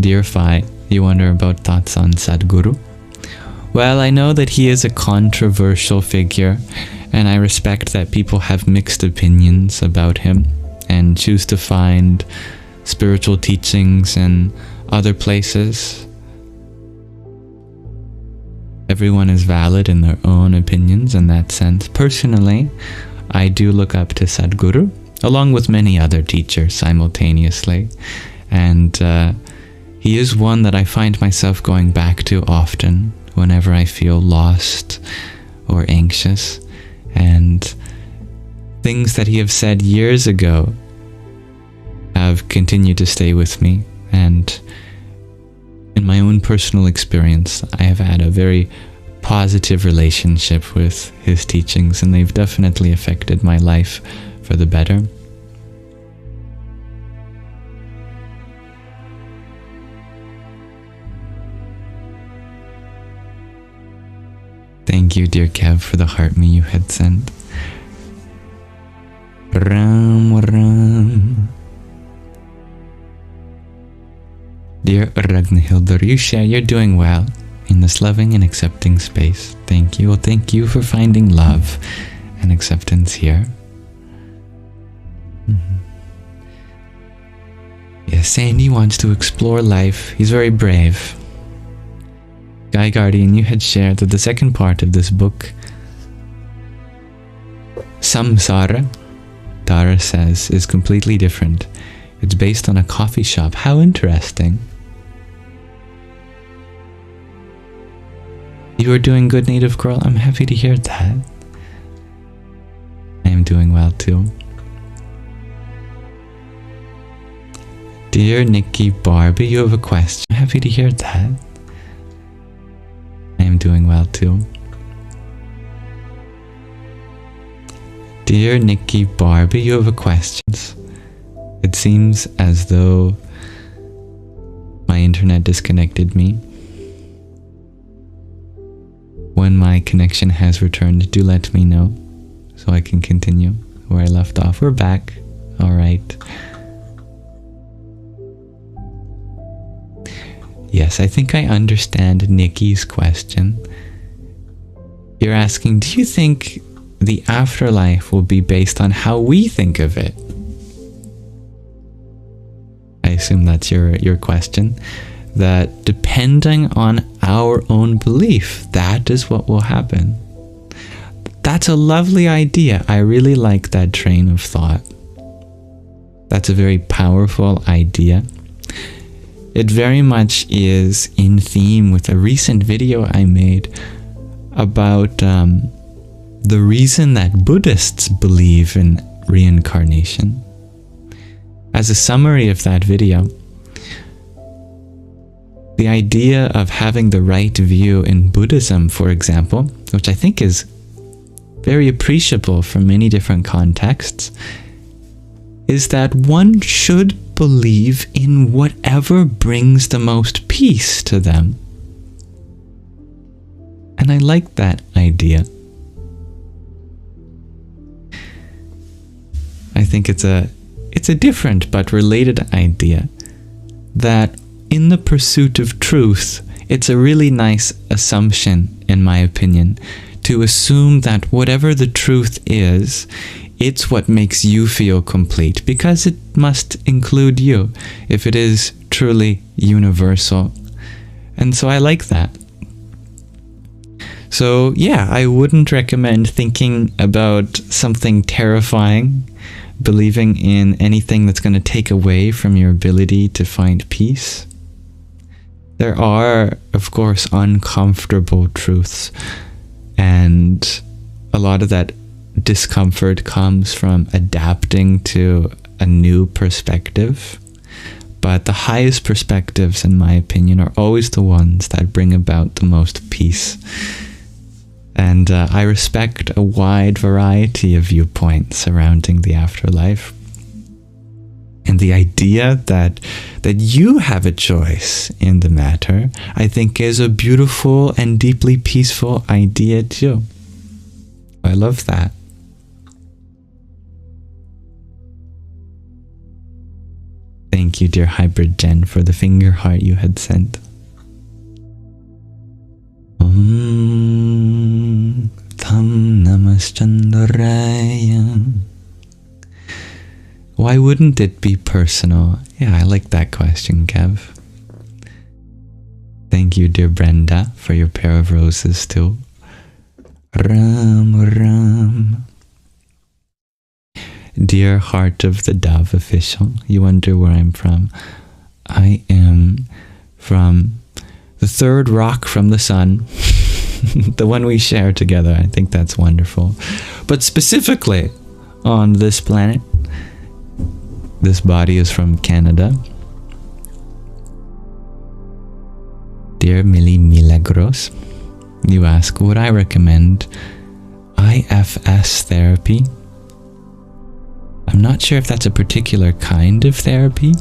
Speaker 1: Dear Phi, you wonder about thoughts on Sadhguru? Well, I know that he is a controversial figure, and I respect that people have mixed opinions about him and choose to find spiritual teachings in other places. Everyone is valid in their own opinions in that sense. Personally, I do look up to Sadhguru, along with many other teachers simultaneously. And he is one that I find myself going back to often whenever I feel lost or anxious. And things that he have said years ago have continued to stay with me. And in my own personal experience, I have had a very positive relationship with his teachings, and they've definitely affected my life for the better. Thank you, dear Kev, for the heart me you had sent. Ram Ram. Dear Ragnhildur, you share you're doing well in this loving and accepting space. Thank you. Well, thank you for finding love and acceptance here. Yes, Sandy wants to explore life. He's very brave. Guy Guardian, you had shared that the second part of this book, Samsara, Tara says, is completely different. It's based on a coffee shop. How interesting. You are doing good, native girl. I'm happy to hear that. I am doing well too. Dear Nikki Barbie, you have a question. I'm happy to hear that. I am doing well too. Dear Nikki Barbie, you have a question. It seems as though my internet disconnected me. When my connection has returned, do let me know so I can continue where I left off. We're back. All right. Yes, I think I understand Nikki's question. You're asking, do you think the afterlife will be based on how we think of it? I assume that's your question. That depending on our own belief, that is what will happen. That's a lovely idea. I really like that train of thought. That's a very powerful idea. It very much is in theme with a recent video I made about the reason that Buddhists believe in reincarnation. As a summary of that video, the idea of having the right view in Buddhism, for example, which I think is very appreciable from many different contexts, is that one should believe in whatever brings the most peace to them. And I like that idea. I think it's a different but related idea that in the pursuit of truth, it's a really nice assumption, in my opinion, to assume that whatever the truth is, it's what makes you feel complete, because it must include you if it is truly universal. And so I like that. So yeah, I wouldn't recommend thinking about something terrifying, believing in anything that's going to take away from your ability to find peace. There are, of course, uncomfortable truths, and a lot of that discomfort comes from adapting to a new perspective. But the highest perspectives, in my opinion, are always the ones that bring about the most peace. And I respect a wide variety of viewpoints surrounding the afterlife. And the idea that you have a choice in the matter, I think, is a beautiful and deeply peaceful idea too. I love that. Thank you, dear Hybrid Jen, for the finger heart you had sent. Tam Namaschandaraya. Why wouldn't it be personal? Yeah, I like that question, Kev. Thank you, dear Brenda, for your pair of roses too. Ram Ram. Dear Heart of the Dove official, you wonder where I'm from. I am from the third rock from the sun, the one we share together. I think that's wonderful. But specifically on this planet, this body is from Canada. Dear Millie Milagros, you ask, would I recommend IFS therapy? I'm not sure if that's a particular kind of therapy.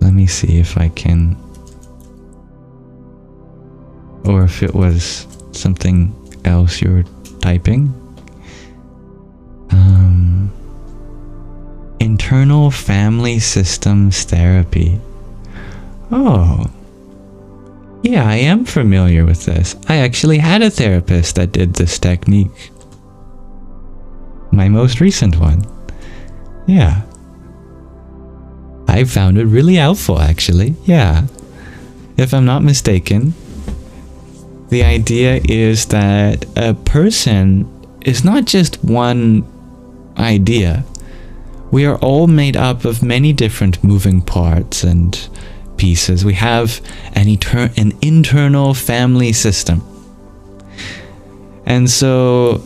Speaker 1: Let me see if I can or if it was something else you were typing. Internal family systems therapy. Oh, yeah, I am familiar with this. I actually had a therapist that did this technique. My most recent one. Yeah. I found it really helpful, actually. Yeah. If I'm not mistaken, the idea is that a person is not just one idea. We are all made up of many different moving parts and pieces. We have an internal family system. And so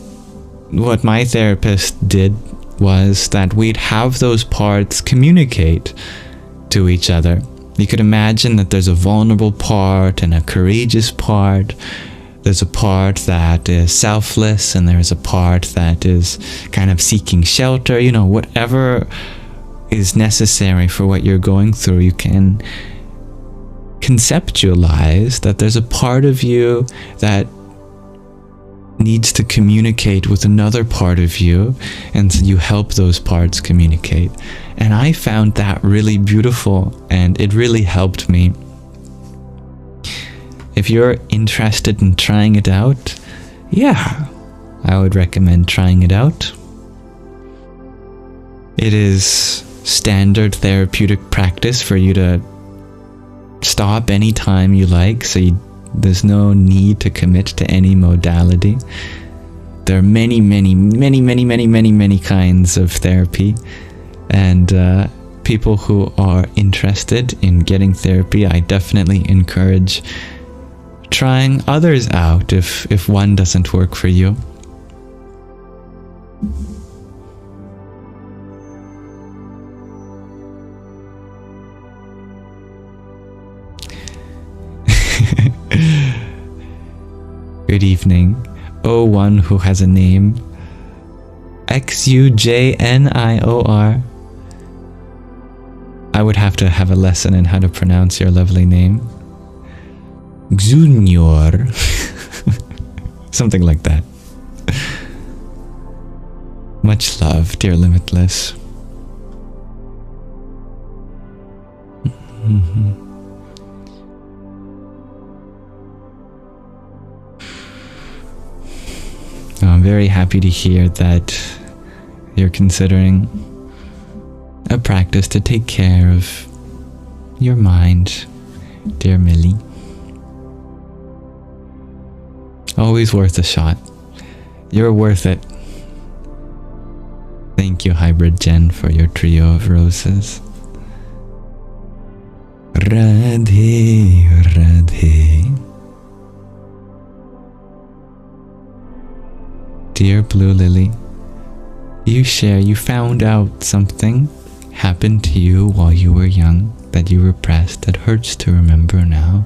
Speaker 1: what my therapist did was that we'd have those parts communicate to each other. You could imagine that there's a vulnerable part and a courageous part. There's a part that is selfless, and there's a part that is kind of seeking shelter. You know, whatever is necessary for what you're going through, you can conceptualize that there's a part of you that needs to communicate with another part of you, and so you help those parts communicate. And I found that really beautiful, and it really helped me. If you're interested in trying it out, yeah, I would recommend trying it out. It is standard therapeutic practice for you to stop anytime you like, so there's no need to commit to any modality. There are many kinds of therapy, and people who are interested in getting therapy, I definitely encourage trying others out if one doesn't work for you. Good evening. Oh, one who has a name. Xujnior. I would have to have a lesson in how to pronounce your lovely name. Junior. Something like that. Much love, dear Limitless. I'm very happy to hear that you're considering a practice to take care of your mind, dear Millie. Always worth a shot. You're worth it. Thank you, Hybrid Jen, for your trio of roses. Radhe, Radhe. Dear Blue Lily, you found out something happened to you while you were young that you repressed that hurts to remember now.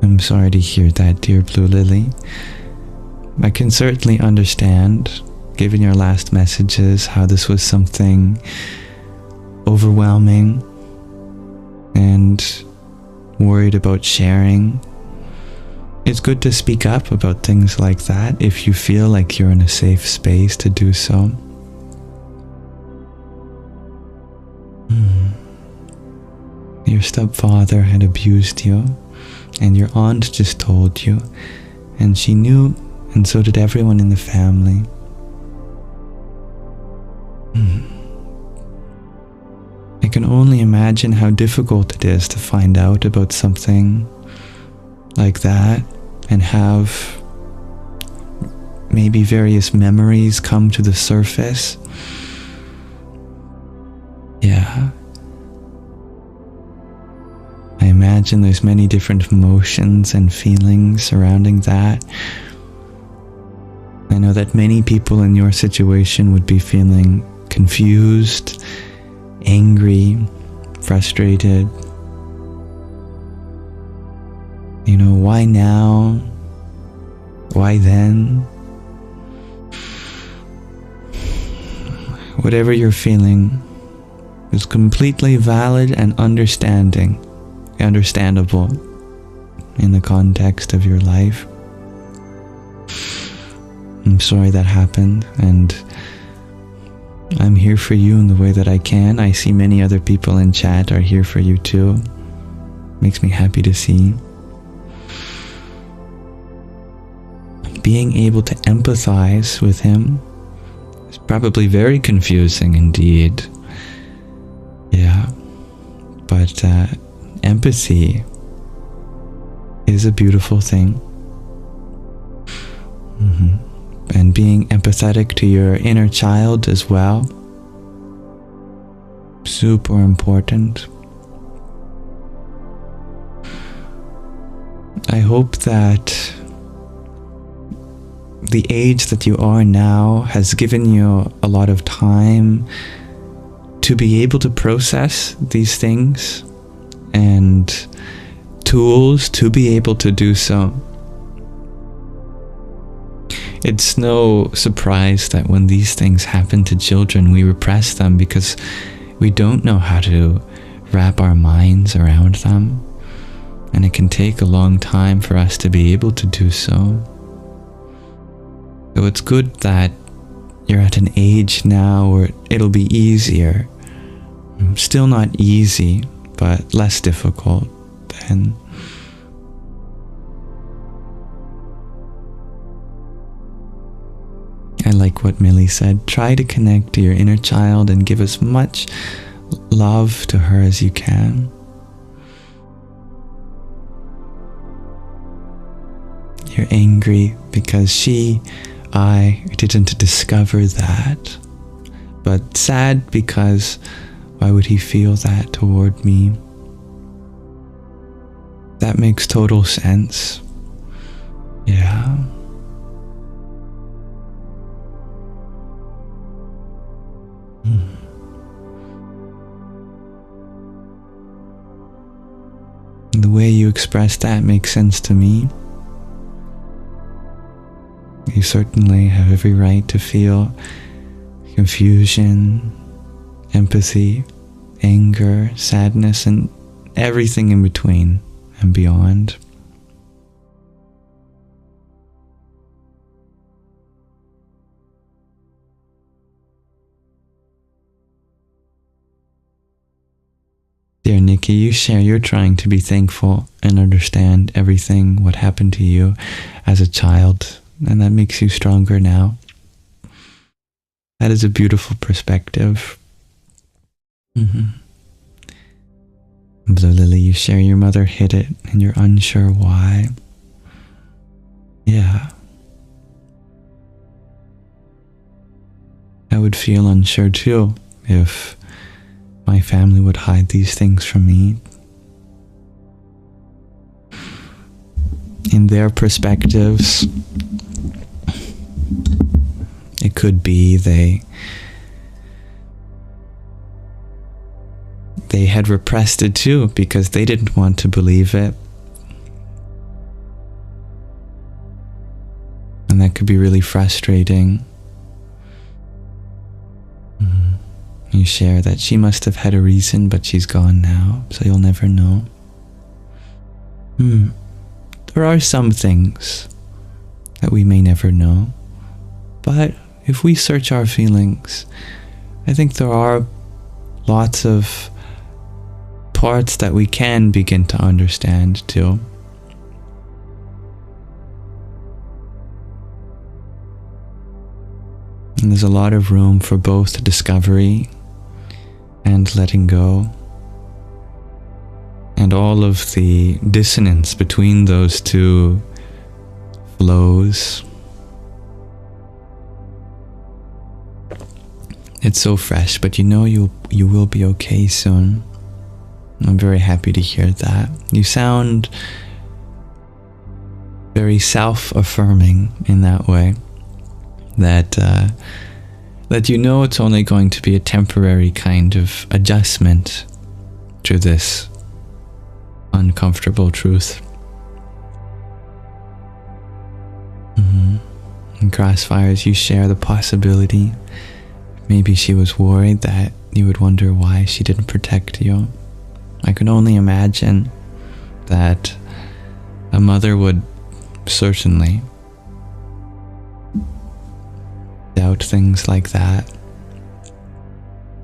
Speaker 1: I'm sorry to hear that, dear Blue Lily. I can certainly understand, given your last messages, how this was something overwhelming and worried about sharing. It's good to speak up about things like that if you feel like you're in a safe space to do so. Your stepfather had abused you, and your aunt just told you, and she knew, and so did everyone in the family. I can only imagine how difficult it is to find out about something like that and have maybe various memories come to the surface. Yeah. I imagine there's many different emotions and feelings surrounding that. I know that many people in your situation would be feeling confused, angry, frustrated. You know, why now? Why then? Whatever you're feeling, is completely valid and understandable in the context of your life. I'm sorry that happened, and I'm here for you in the way that I can. I see many other people in chat are here for you too. Makes me happy to see. Being able to empathize with him is probably very confusing indeed. Yeah, but empathy is a beautiful thing. And being empathetic to your inner child as well, super important. I hope that the age that you are now has given you a lot of time to be able to process these things and tools to be able to do so. It's no surprise that when these things happen to children, we repress them because we don't know how to wrap our minds around them. And it can take a long time for us to be able to do so. So it's good that you're at an age now where it'll be easier. Still not easy, but less difficult than. I like what Millie said. Try to connect to your inner child and give as much love to her as you can. You're angry because I didn't discover that. But sad because why would he feel that toward me? That makes total sense. Yeah. The way you express that makes sense to me. You certainly have every right to feel confusion, empathy, anger, sadness, and everything in between and beyond. Dear Nikki, you share you're trying to be thankful and understand everything, what happened to you as a child, and that makes you stronger now. That is a beautiful perspective. Blue Lily, you share your mother hid it and you're unsure why. Yeah. I would feel unsure too if my family would hide these things from me. In their perspectives, it could be they had repressed it too because they didn't want to believe it. And that could be really frustrating. You share that she must have had a reason, but she's gone now, so you'll never know. There are some things that we may never know, but if we search our feelings, I think there are lots of parts that we can begin to understand too. And there's a lot of room for both discovery and letting go, and all of the dissonance between those two flows. It's so fresh, but you know you will be okay soon. I'm very happy to hear that. You sound very self-affirming in that way, that you know it's only going to be a temporary kind of adjustment to this uncomfortable truth. In Crossfires, you share the possibility. Maybe she was worried that you would wonder why she didn't protect you. I can only imagine that a mother would certainly doubt things like that.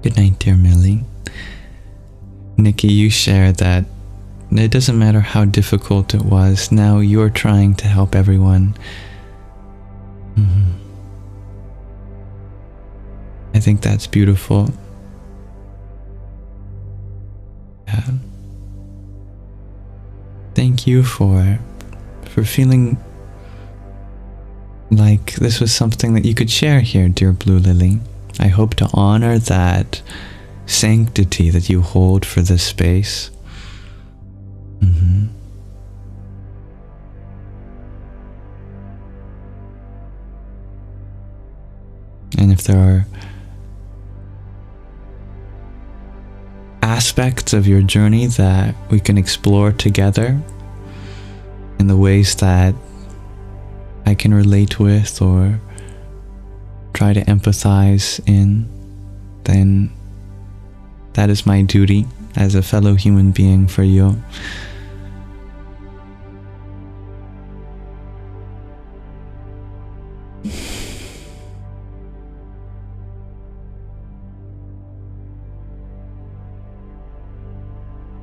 Speaker 1: Good night, dear Millie. Nikki, you shared that it doesn't matter how difficult it was, now you're trying to help everyone. I think that's beautiful. Yeah. Thank you for feeling like this was something that you could share here, dear Blue Lily. I hope to honor that sanctity that you hold for this space. And if there are aspects of your journey that we can explore together in the ways that I can relate with or try to empathize in, then that is my duty as a fellow human being for you.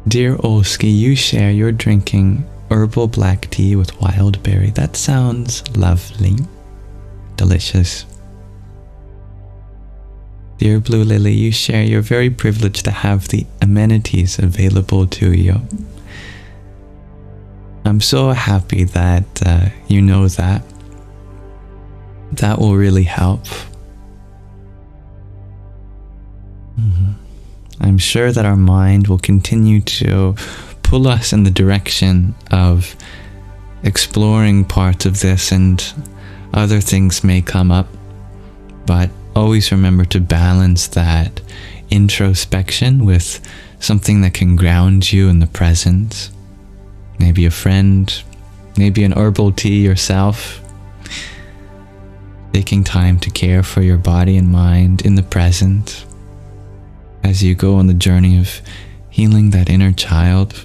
Speaker 1: Dear Olski, you share you're drinking herbal black tea with wild berry. That sounds lovely. Delicious. Dear Blue Lily, you share you're very privileged to have the amenities available to you. I'm so happy that you know that. That will really help. I'm sure that our mind will continue to pull us in the direction of exploring parts of this, and other things may come up, but always remember to balance that introspection with something that can ground you in the present. Maybe a friend, maybe an herbal tea yourself. Taking time to care for your body and mind in the present as you go on the journey of healing that inner child.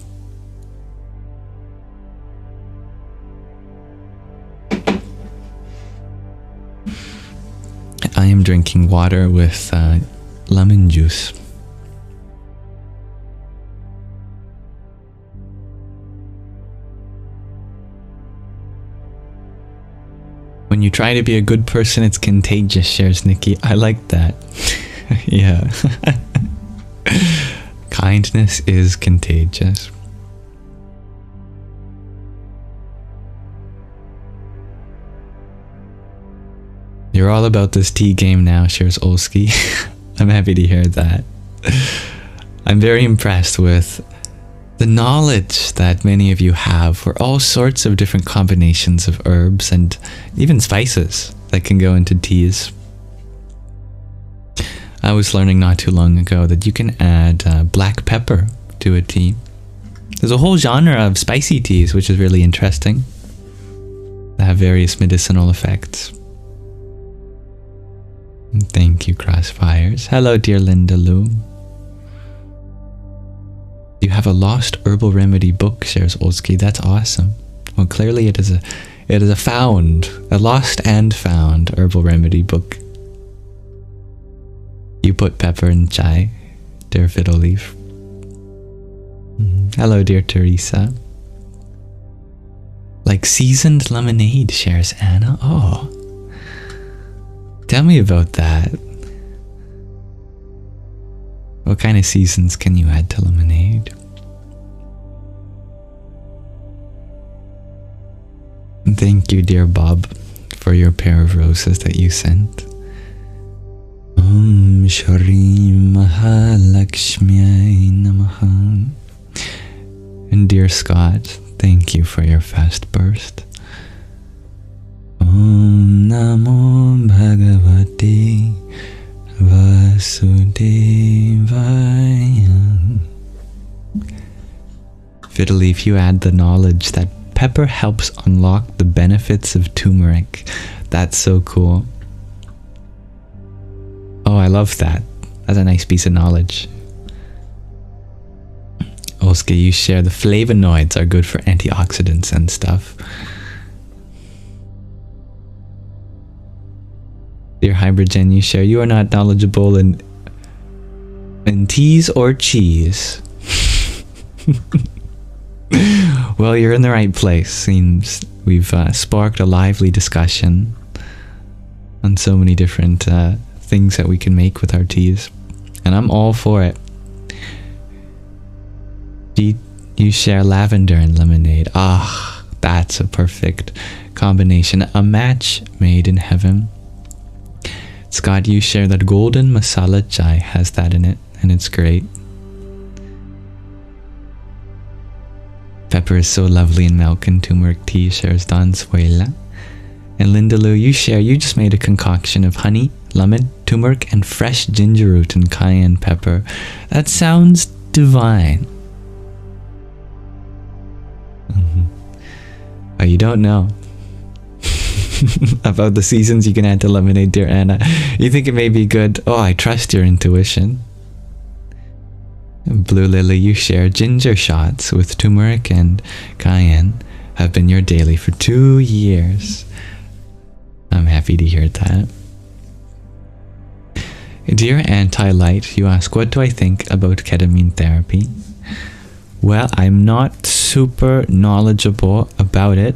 Speaker 1: I am drinking water with lemon juice. When you try to be a good person, it's contagious, shares Nikki. I like that. Yeah. Kindness is contagious. You're all about this tea game now, shares Olski. I'm happy to hear that. I'm very impressed with the knowledge that many of you have for all sorts of different combinations of herbs and even spices that can go into teas. I was learning not too long ago that you can add black pepper to a tea. There's a whole genre of spicy teas, which is really interesting. They have various medicinal effects. Thank you, Crossfires. Hello, dear Linda Lou. You have a lost herbal remedy book, shares Olski. That's awesome. Well, clearly it is a lost and found herbal remedy book. You put pepper in chai, dear Fiddle Leaf. Hello, dear Teresa. Like seasoned lemonade, shares Anna. Oh, tell me about that. What kind of seasons can you add to lemonade? Thank you, dear Bob, for your pair of roses that you sent. Om Shri Mahalakshmi Namaha. And dear Scott, thank you for your fast burst. Om Namo Bhagavate Vasudevaya. Fiddly, if you add the knowledge that pepper helps unlock the benefits of turmeric. That's so cool. Oh, I love that. That's a nice piece of knowledge. Oskar, you share the flavonoids are good for antioxidants and stuff. Dear Hybrigen, you share you are not knowledgeable in teas or cheese. Well, you're in the right place. Seems we've sparked a lively discussion on so many different things that we can make with our teas, and I'm all for it. You share lavender and lemonade. Ah, that's a perfect combination. A match made in heaven. Scott, you share that golden masala chai has that in it, and it's great. Pepper is so lovely in milk and turmeric tea, shares Don Suela. And Linda Lou, you share you just made a concoction of honey, lemon, turmeric, and fresh ginger root and cayenne pepper. That sounds divine. Oh, you don't know about the seasons you can add to lemonade, dear Anna. You think it may be good? Oh, I trust your intuition. Blue Lily, you share ginger shots with turmeric and cayenne have been your daily for 2 years. I'm happy to hear that. Dear Anti-Light, you ask, what do I think about ketamine therapy? Well, I'm not super knowledgeable about it,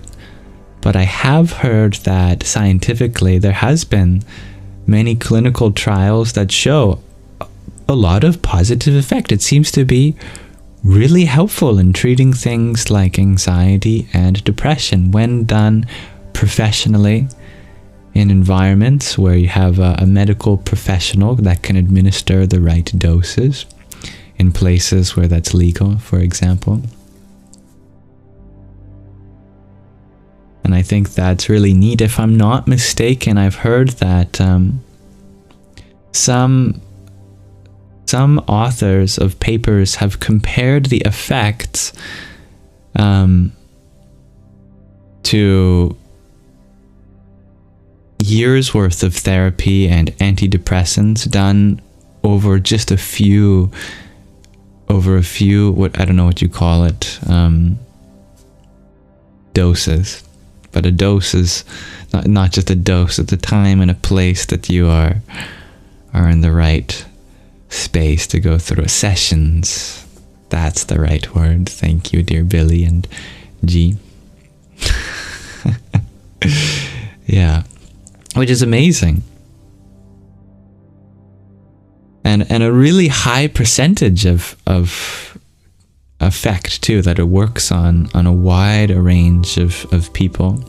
Speaker 1: but I have heard that scientifically there has been many clinical trials that show a lot of positive effect. It seems to be really helpful in treating things like anxiety and depression when done professionally in environments where you have a medical professional that can administer the right doses in places where that's legal, for example. And I think that's really neat. If I'm not mistaken, I've heard that some authors of papers have compared the effects to years worth of therapy and antidepressants done over just a few, what I don't know what you call it, doses. But a dose is not just a dose, at the time and a place that you are in the right space to go through sessions. That's the right word. Thank you, dear Billy and G. Yeah, which is amazing. And a really high percentage of effect too, that it works on a wide range of people.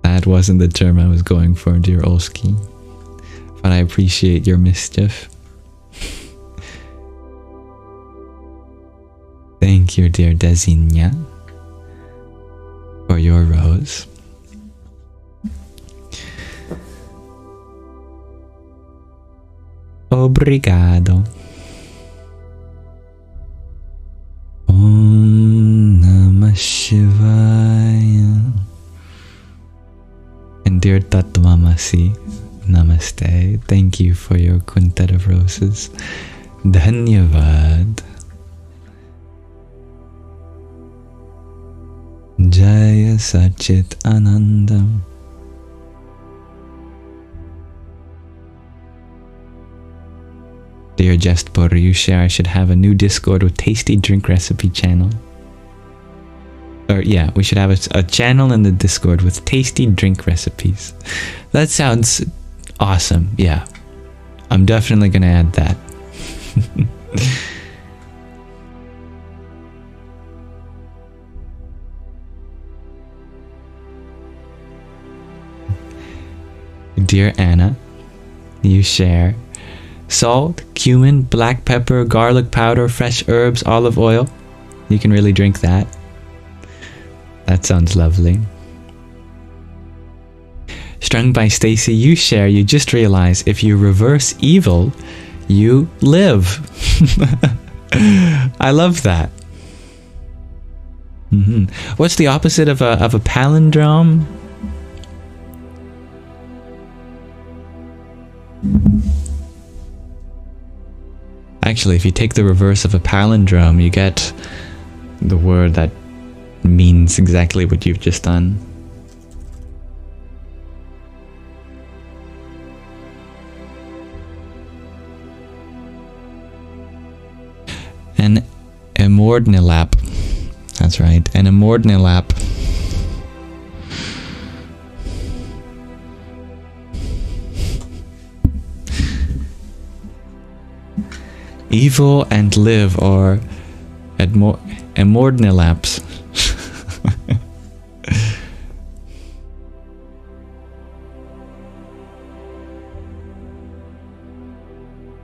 Speaker 1: That wasn't the term I was going for, dear Olski, but I appreciate your mischief. Thank you, dear Desinya, for your rose. Obrigado. Om Namah Shivaya. And dear Tatvamasi, namaste. Thank you for your quintet of roses. Dhanyavad. Jaya Sachit Anandam. Dear Jestpur, you share I should have a new Discord with tasty drink recipe channel. Or yeah, we should have a channel in the Discord with tasty drink recipes. That sounds awesome. Yeah, I'm definitely gonna add that. Dear Anna, you share salt, cumin, black pepper, garlic powder, fresh herbs, olive oil. You can really drink that. That sounds lovely. Strung by Stacy, you share, you just realize if you reverse evil, you live. I love that. What's the opposite of a palindrome? Actually, if you take the reverse of a palindrome, you get the word that means exactly what you've just done. An amordnilap. That's right, an amordnilap. Evil and live are amordnilaps.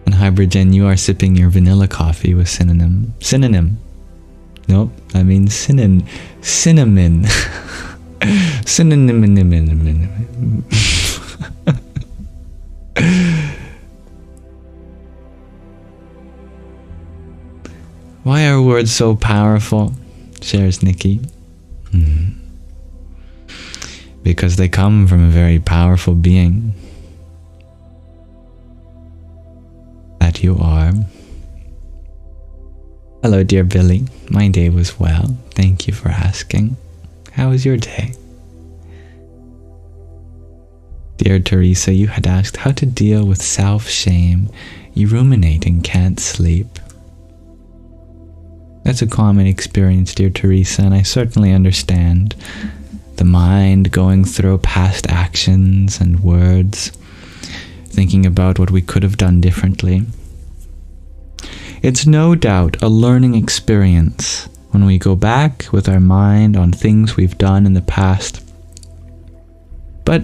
Speaker 1: And Hybridgen, you are sipping your vanilla coffee with synonym. Nope, I mean cinnamon. Synonym. Why are words so powerful? Shares Nikki. Because they come from a very powerful being. That you are. Hello, dear Billy. My day was well. Thank you for asking. How was your day? Dear Teresa, you had asked how to deal with self-shame. You ruminate and can't sleep. That's a common experience, dear Teresa, and I certainly understand the mind going through past actions and words, thinking about what we could have done differently. It's no doubt a learning experience when we go back with our mind on things we've done in the past. But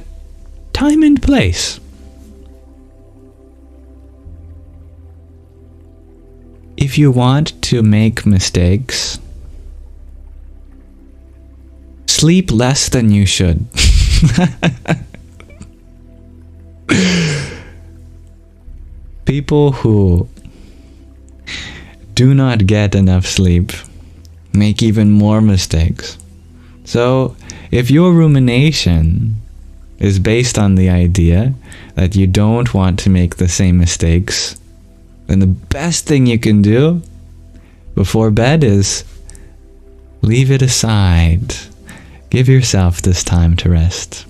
Speaker 1: time and place. If you want to make mistakes, sleep less than you should. People who do not get enough sleep make even more mistakes. So, if your rumination is based on the idea that you don't want to make the same mistakes, then the best thing you can do before bed is leave it aside. Give yourself this time to rest.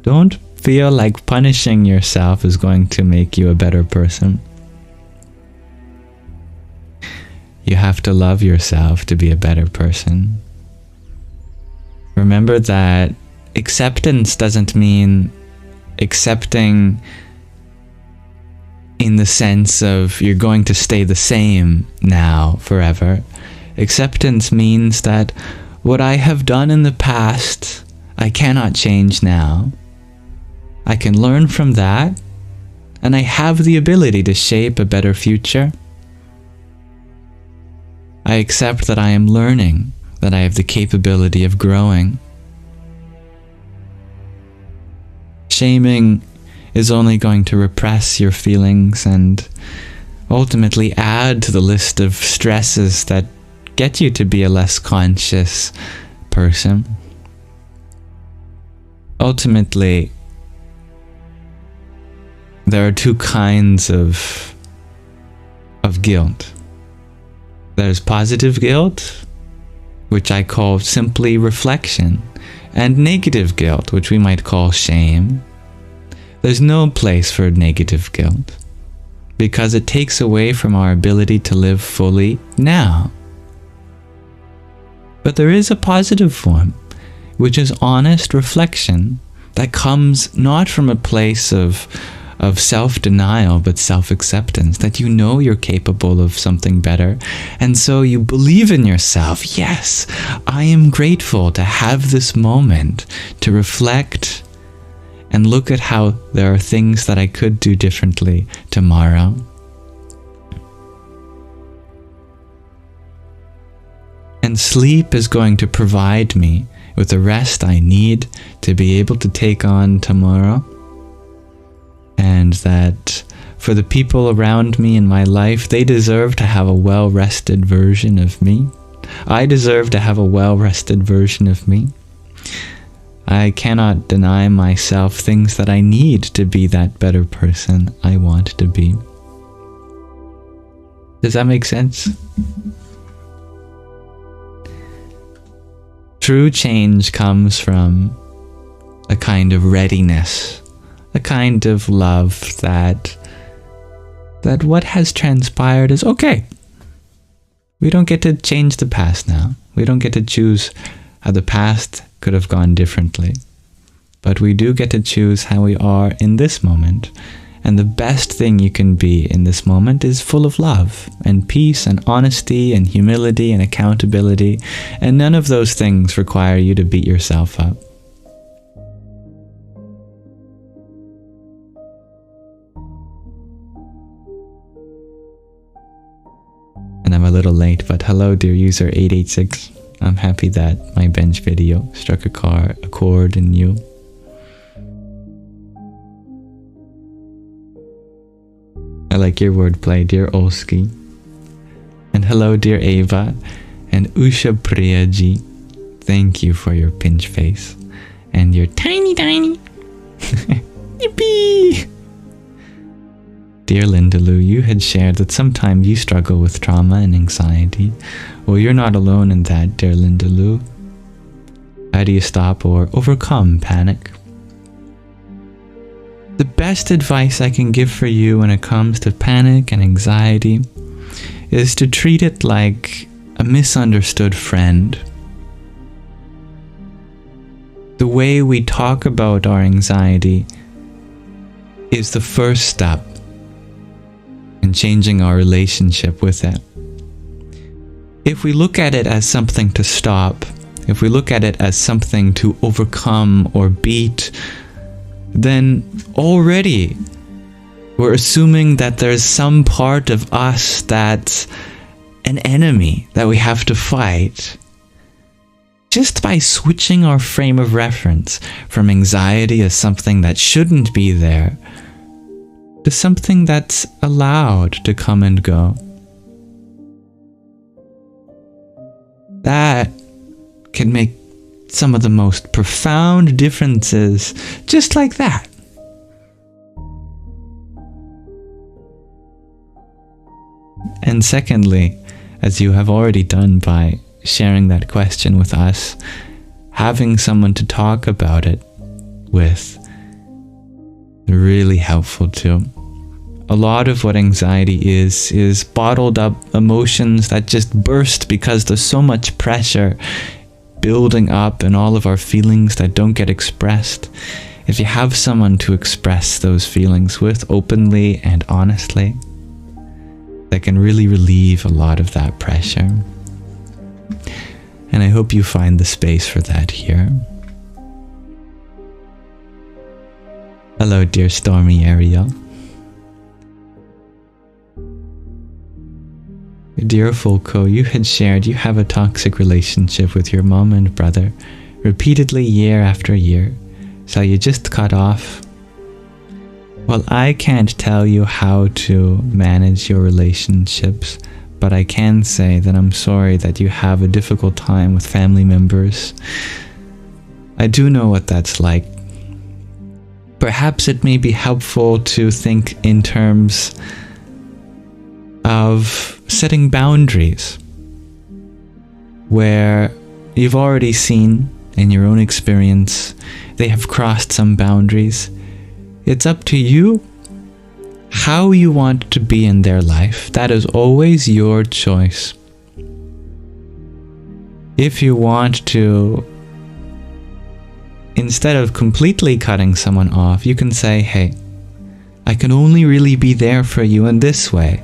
Speaker 1: Don't feel like punishing yourself is going to make you a better person. You have to love yourself to be a better person. Remember that acceptance doesn't mean accepting in the sense of you're going to stay the same now forever. Acceptance means that what I have done in the past, I cannot change now. I can learn from that, and I have the ability to shape a better future. I accept that I am learning, that I have the capability of growing. Shaming is only going to repress your feelings and ultimately add to the list of stresses that get you to be a less conscious person. Ultimately, there are two kinds of guilt. There's positive guilt, which I call simply reflection, and negative guilt, which we might call shame. There's no place for negative guilt, because it takes away from our ability to live fully now. But there is a positive form, which is honest reflection that comes not from a place of self-denial, but self-acceptance, that you know you're capable of something better, and so you believe in yourself. Yes, I am grateful to have this moment to reflect and look at how there are things that I could do differently tomorrow. And sleep is going to provide me with the rest I need to be able to take on tomorrow. And that for the people around me in my life, they deserve to have a well-rested version of me. I deserve to have a well-rested version of me. I cannot deny myself things that I need to be that better person I want to be. Does that make sense? True change comes from a kind of readiness, a kind of love that what has transpired is okay. We don't get to change the past now. We don't get to choose how the past could have gone differently. But we do get to choose how we are in this moment. And the best thing you can be in this moment is full of love and peace and honesty and humility and accountability. And none of those things require you to beat yourself up. And I'm a little late, but hello dear user 886. I'm happy that my bench video struck a chord in you. I like your wordplay, dear Olski. And hello dear Ava and Usha Priyaji. Thank you for your pinch face and your tiny yippee. Dear Linda Lou, you had shared that sometimes you struggle with trauma and anxiety. Well, you're not alone in that, dear Linda Lou. How do you stop or overcome panic? The best advice I can give for you when it comes to panic and anxiety is to treat it like a misunderstood friend. The way we talk about our anxiety is the first step in changing our relationship with it. If we look at it as something to stop, if we look at it as something to overcome or beat, then already we're assuming that there's some part of us that's an enemy that we have to fight. Just by switching our frame of reference from anxiety as something that shouldn't be there to something that's allowed to come and go. That can make some of the most profound differences just like that. And secondly, as you have already done by sharing that question with us, having someone to talk about it with, really helpful too. A lot of what anxiety is bottled up emotions that just burst because there's so much pressure building up and all of our feelings that don't get expressed. If you have someone to express those feelings with openly and honestly, that can really relieve a lot of that pressure. And I hope you find the space for that here. Hello, dear Stormy Ariel. Dear Fulco, you had shared you have a toxic relationship with your mom and brother repeatedly year after year. So you just cut off? Well, I can't tell you how to manage your relationships, but I can say that I'm sorry that you have a difficult time with family members. I do know what that's like. Perhaps it may be helpful to think in terms of setting boundaries where you've already seen in your own experience they have crossed some boundaries. It's up to you how you want to be in their life. That is always your choice. If you want to, instead of completely cutting someone off, you can say, hey, I can only really be there for you in this way.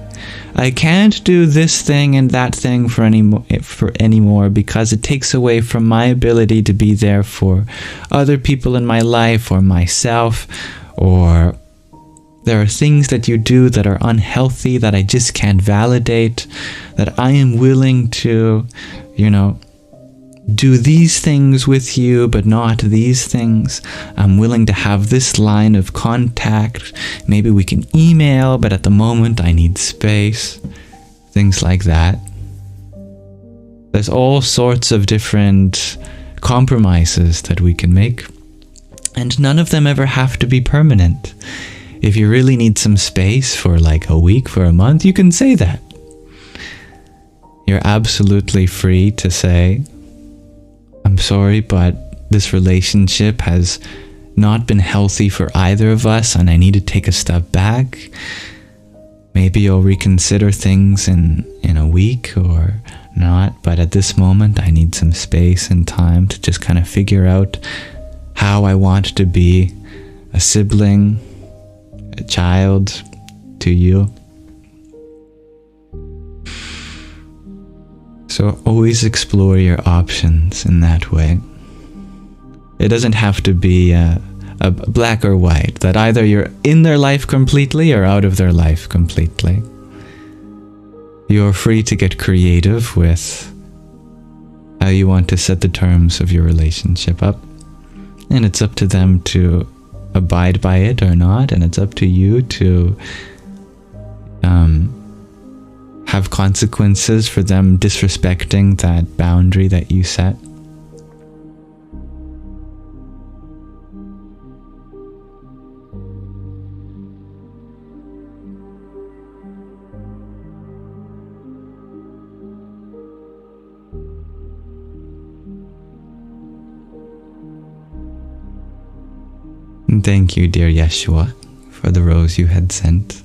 Speaker 1: I can't do this thing and that thing for anymore because it takes away from my ability to be there for other people in my life or myself, or there are things that you do that are unhealthy that I just can't validate, that I am willing to, do these things with you, but not these things. I'm willing to have this line of contact. Maybe we can email, but at the moment I need space. Things like that. There's all sorts of different compromises that we can make, and none of them ever have to be permanent. If you really need some space for like a week, for a month, you can say that. You're absolutely free to say, I'm sorry, but this relationship has not been healthy for either of us and I need to take a step back. Maybe you'll reconsider things in a week or not, but at this moment I need some space and time to just kind of figure out how I want to be a sibling, a child to you. So always explore your options in that way. It doesn't have to be a black or white, that either you're in their life completely or out of their life completely. You're free to get creative with how you want to set the terms of your relationship up. And it's up to them to abide by it or not, and it's up to you to have consequences for them disrespecting that boundary that you set. And thank you, dear Yeshua, for the rose you had sent.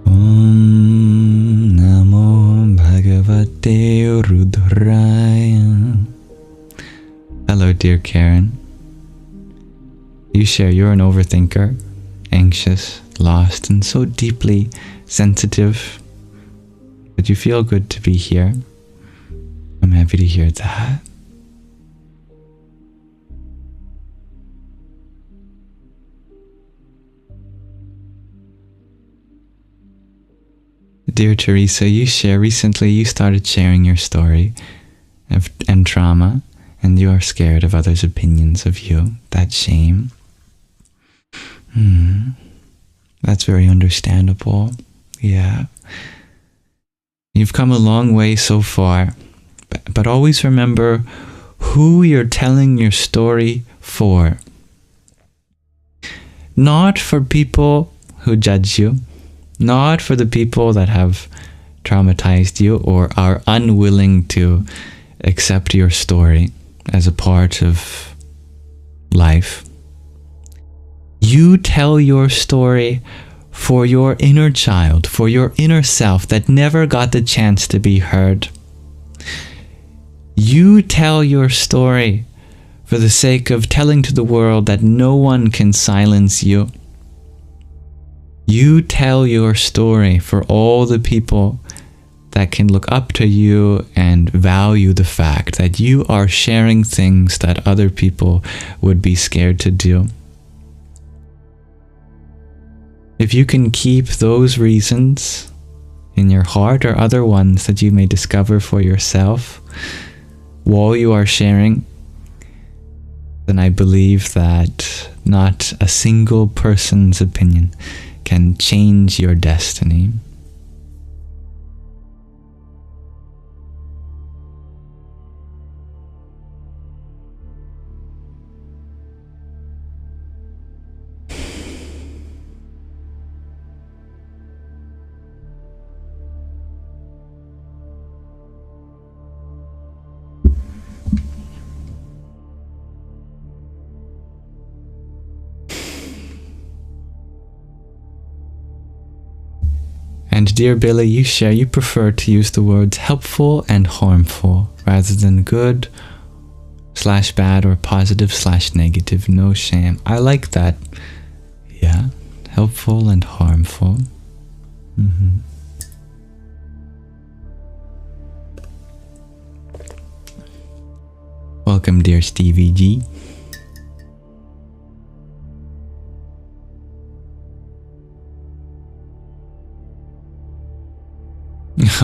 Speaker 1: Om Namo Bhagavate Rudraya. Hello, dear Karen. You share you're an overthinker, anxious, lost, and so deeply sensitive, but you feel good to be here. I'm happy to hear that. Dear Teresa, you recently you started sharing your story and trauma, and you are scared of others' opinions of you. That shame. That's very understandable. Yeah. You've come a long way so far, but always remember who you're telling your story for. Not for people who judge you. Not for the people that have traumatized you or are unwilling to accept your story as a part of life. You tell your story for your inner child, for your inner self that never got the chance to be heard. You tell your story for the sake of telling to the world that no one can silence you. You tell your story for all the people that can look up to you and value the fact that you are sharing things that other people would be scared to do. If you can keep those reasons in your heart or other ones that you may discover for yourself while you are sharing, then I believe that not a single person's opinion can change your destiny. And dear Billy, you prefer to use the words helpful and harmful rather than good/bad or positive/negative. No shame. I like that. Yeah, helpful and harmful. Welcome, dear Stevie G.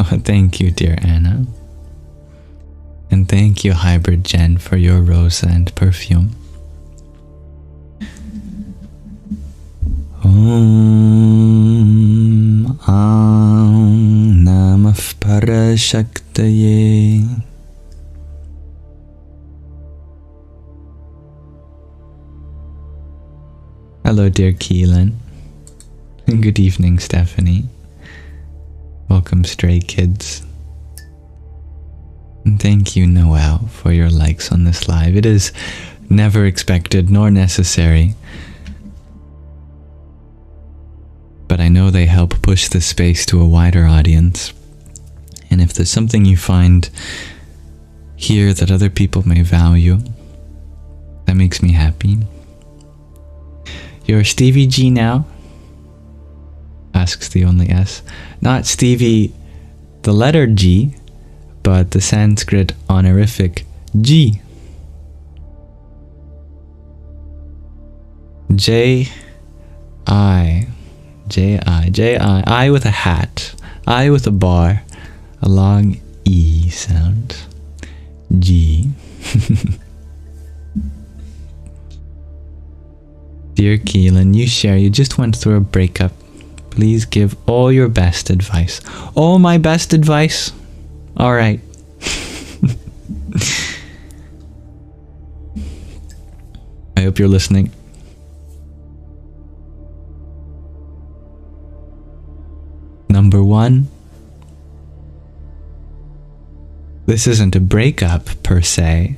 Speaker 1: Oh, thank you, dear Anna. And thank you, Hybrid Jen, for your rose and perfume. Om Namah Parashaktaye. Hello, dear Keelan. And good evening, Stephanie. Welcome, stray kids. And thank you, Noel, for your likes on this live. It is never expected nor necessary, but I know they help push the space to a wider audience. And if there's something you find here that other people may value, that makes me happy. You're Stevie G now? Asks the only S. Not Stevie, the letter G, but the Sanskrit honorific G. J-I. I with a hat. I with a bar. A long E sound. G. Dear Keelan, you just went through a breakup. Please give all your best advice. All my best advice? Alright. I hope you're listening. Number 1. This isn't a breakup per se.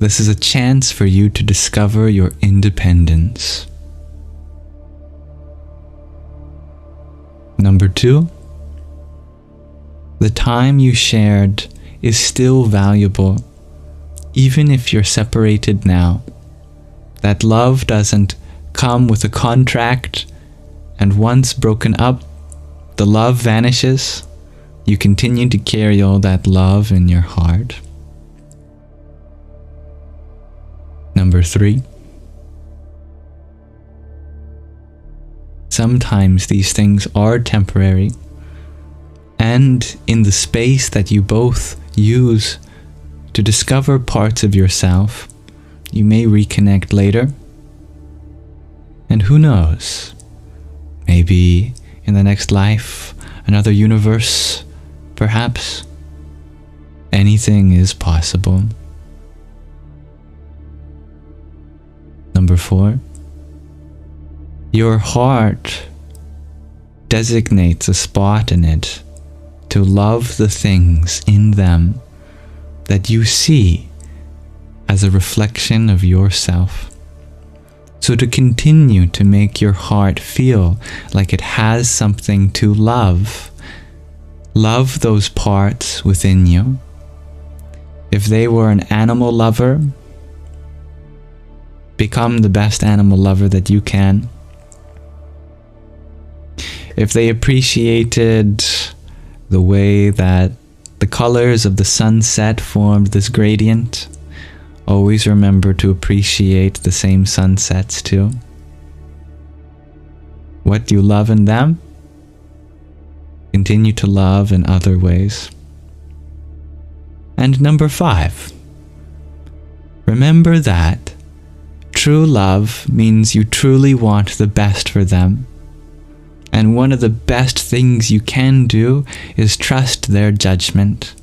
Speaker 1: This is a chance for you to discover your independence. Number 2. The time you shared is still valuable, even if you're separated now. That love doesn't come with a contract, and once broken up, the love vanishes. You continue to carry all that love in your heart. Number 3. Sometimes these things are temporary, and in the space that you both use to discover parts of yourself, you may reconnect later. And who knows, maybe in the next life, another universe, perhaps. Anything is possible. Number 4. Your heart designates a spot in it to love the things in them that you see as a reflection of yourself. So to continue to make your heart feel like it has something to love, love those parts within you. If they were an animal lover, become the best animal lover that you can. If they appreciated the way that the colors of the sunset formed this gradient, always remember to appreciate the same sunsets too. What you love in them, continue to love in other ways. And number 5, remember that true love means you truly want the best for them. And one of the best things you can do is trust their judgment,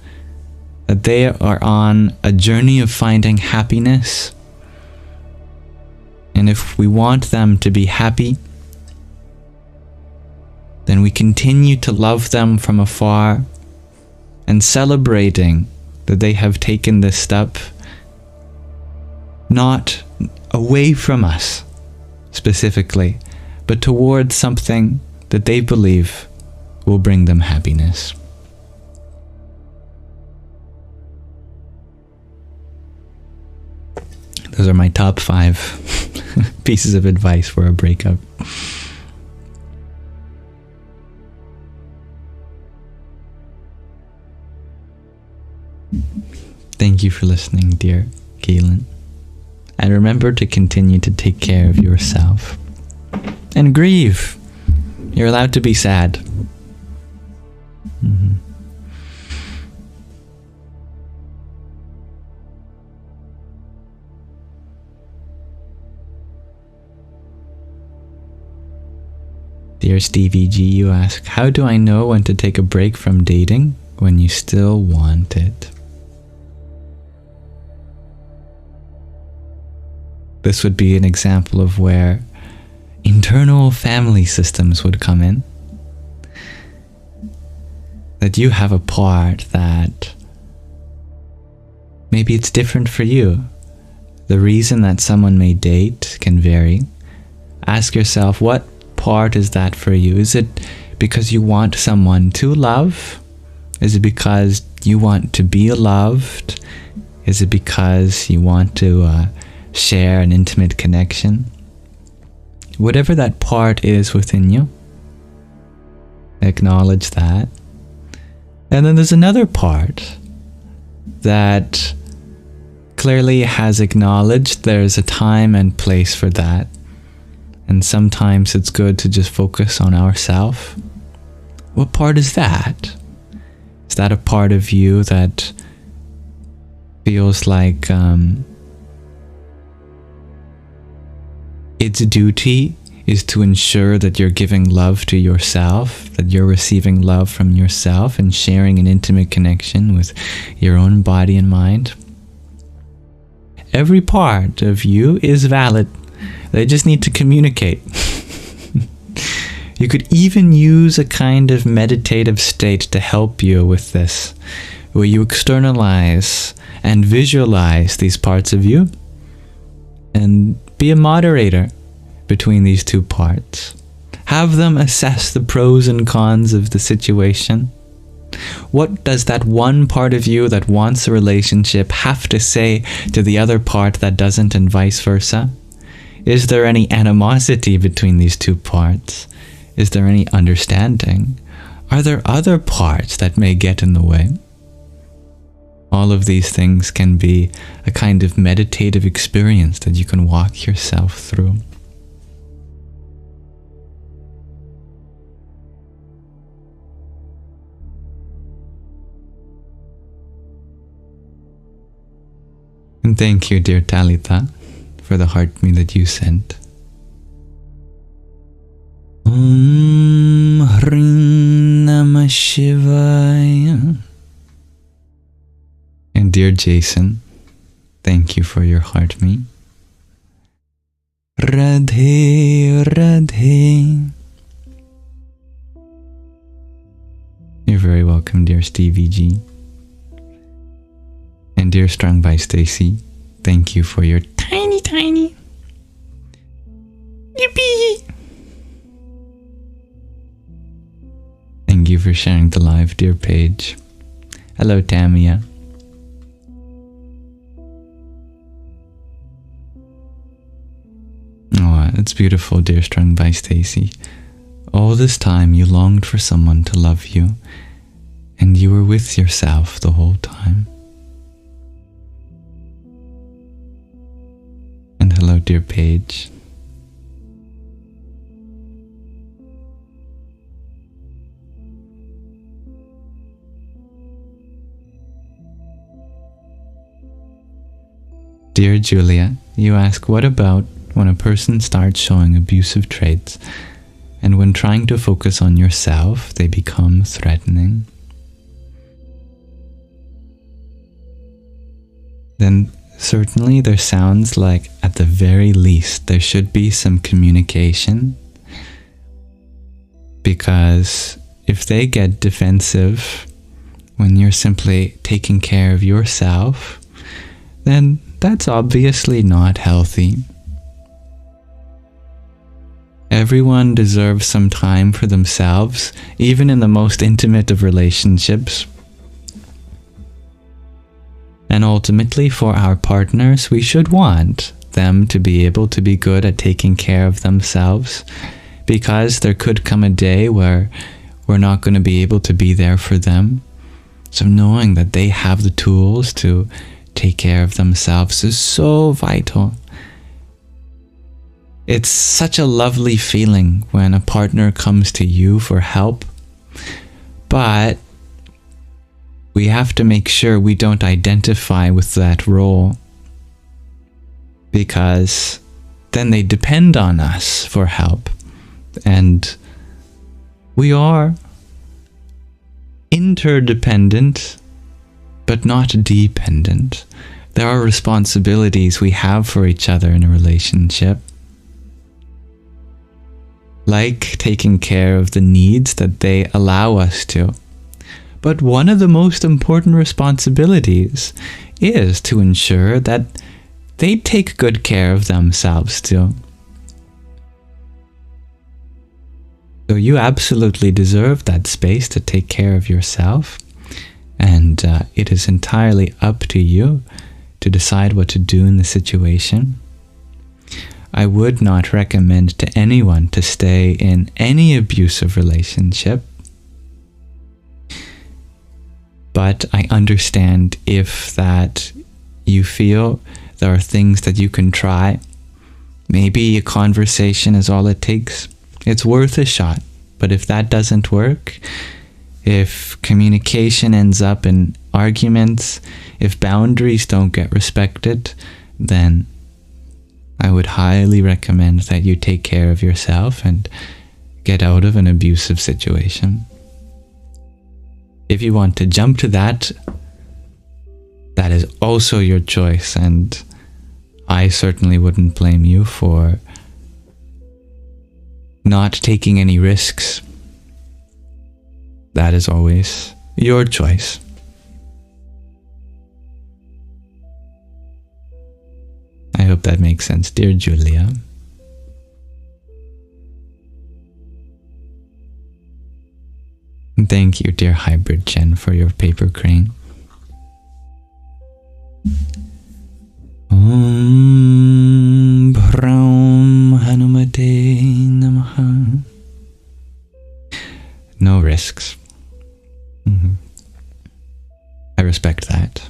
Speaker 1: that they are on a journey of finding happiness. And if we want them to be happy, then we continue to love them from afar and celebrating that they have taken this step, not away from us specifically, but towards something that they believe will bring them happiness. Those are my top 5 pieces of advice for a breakup. Thank you for listening, dear Keelan. And remember to continue to take care of yourself. And grieve. You're allowed to be sad. Mm-hmm. Dear Stevie G, you ask, how do I know when to take a break from dating when you still want it? This would be an example of where internal family systems would come in. That you have a part that maybe it's different for you. The reason that someone may date can vary. Ask yourself, what part is that for you? Is it because you want someone to love? Is it because you want to be loved? Is it because you want to share an intimate connection? Whatever that part is within you, acknowledge that. And then there's another part that clearly has acknowledged there's a time and place for that. And sometimes it's good to just focus on ourself. What part is that? Is that a part of you that feels like its duty is to ensure that you're giving love to yourself, that you're receiving love from yourself and sharing an intimate connection with your own body and mind? Every part of you is valid. They just need to communicate. You could even use a kind of meditative state to help you with this, where you externalize and visualize these parts of you and be a moderator between these two parts. Have them assess the pros and cons of the situation. What does that one part of you that wants a relationship have to say to the other part that doesn't, and vice versa? Is there any animosity between these two parts? Is there any understanding? Are there other parts that may get in the way? All of these things can be a kind of meditative experience that you can walk yourself through. And thank you, dear Talitha, for the heart me that you sent. Om Hrim Namah Shivaya. And dear Jason, thank you for your heart me. Radhe Radhe. You're very welcome, dear Stevie G. And dear Strung by Stacy, thank you for your tiny yippee. Thank you for sharing the live, dear Paige. Hello, Tamia. Oh, it's beautiful, dear Strung by Stacy. All this time you longed for someone to love you, and you were with yourself the whole time. And hello, dear Paige. Dear Julia, you ask, what about when a person starts showing abusive traits, and when trying to focus on yourself, they become threatening? Then certainly there sounds like, at the very least, there should be some communication. Because if they get defensive when you're simply taking care of yourself, then that's obviously not healthy. Everyone deserves some time for themselves, even in the most intimate of relationships. And ultimately, for our partners, we should want them to be able to be good at taking care of themselves, because there could come a day where we're not going to be able to be there for them. So knowing that they have the tools to take care of themselves is so vital. It's such a lovely feeling when a partner comes to you for help, but we have to make sure we don't identify with that role, because then they depend on us for help, and We are interdependent, but not dependent. There are responsibilities we have for each other in a relationship, like taking care of the needs that they allow us to. But one of the most important responsibilities is to ensure that they take good care of themselves too. So you absolutely deserve that space to take care of yourself, and it is entirely up to you to decide what to do in the situation. I would not recommend to anyone to stay in any abusive relationship, but I understand if that you feel there are things that you can try. Maybe a conversation is all it takes. It's worth a shot. But if that doesn't work, if communication ends up in arguments, if boundaries don't get respected, then I would highly recommend that you take care of yourself and get out of an abusive situation. If you want to jump to that, that is also your choice, and I certainly wouldn't blame you for not taking any risks. That is always your choice. I hope that makes sense, dear Julia. And thank you, dear Hybrid Jen, for your paper crane. Om Braum Hanumate Namaha. No risks. I respect that.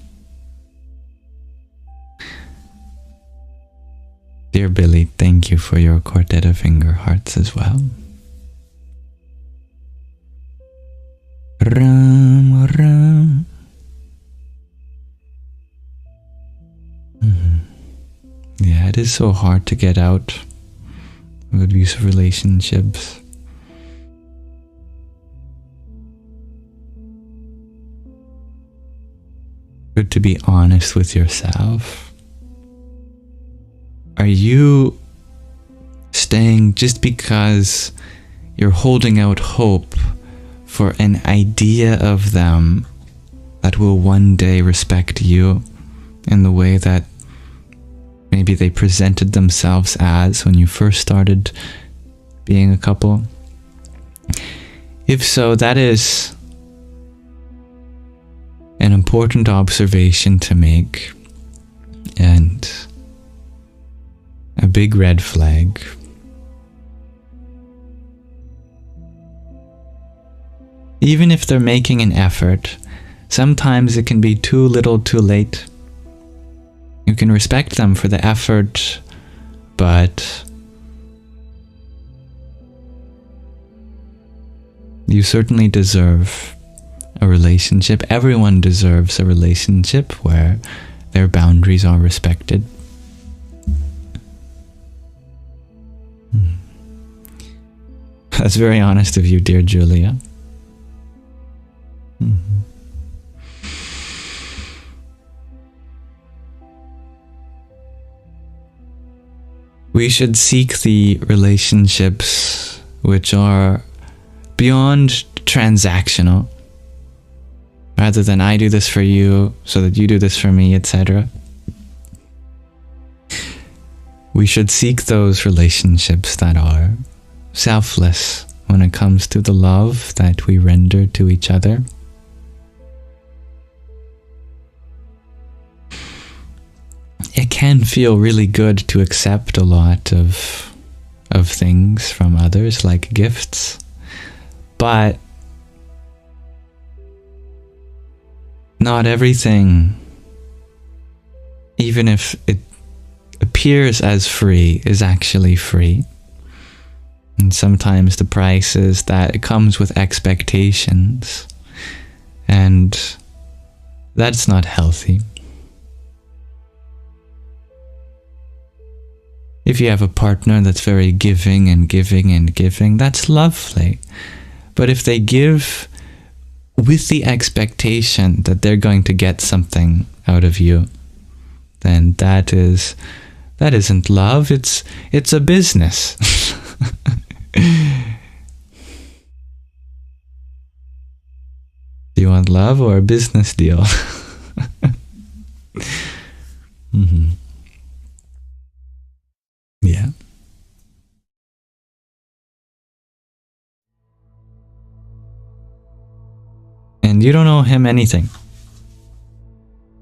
Speaker 1: Dear Billy, thank you for your quartet of finger hearts as well. Ram, ram. Yeah, it is so hard to get out of abusive relationships. Good to be honest with yourself. Are you staying just because you're holding out hope for an idea of them that will one day respect you in the way that maybe they presented themselves as when you first started being a couple? If so, that is an important observation to make, and a big red flag. Even if they're making an effort, sometimes it can be too little too late. You can respect them for the effort, but you certainly deserve a relationship. Everyone deserves a relationship where their boundaries are respected. That's very honest of you, dear Julia. We should seek the relationships which are beyond transactional, rather than I do this for you so that you do this for me, etc. We should seek those relationships that are selfless when it comes to the love that we render to each other. It can feel really good to accept a lot of things from others, like gifts, but not everything, even if it appears as free, is actually free. And sometimes the price is that it comes with expectations, and that's not healthy. If you have a partner that's very giving and giving and giving, that's lovely. But if they give with the expectation that they're going to get something out of you, then that isn't love, it's a business. Do you want love or a business deal? Yeah. And you don't owe him anything.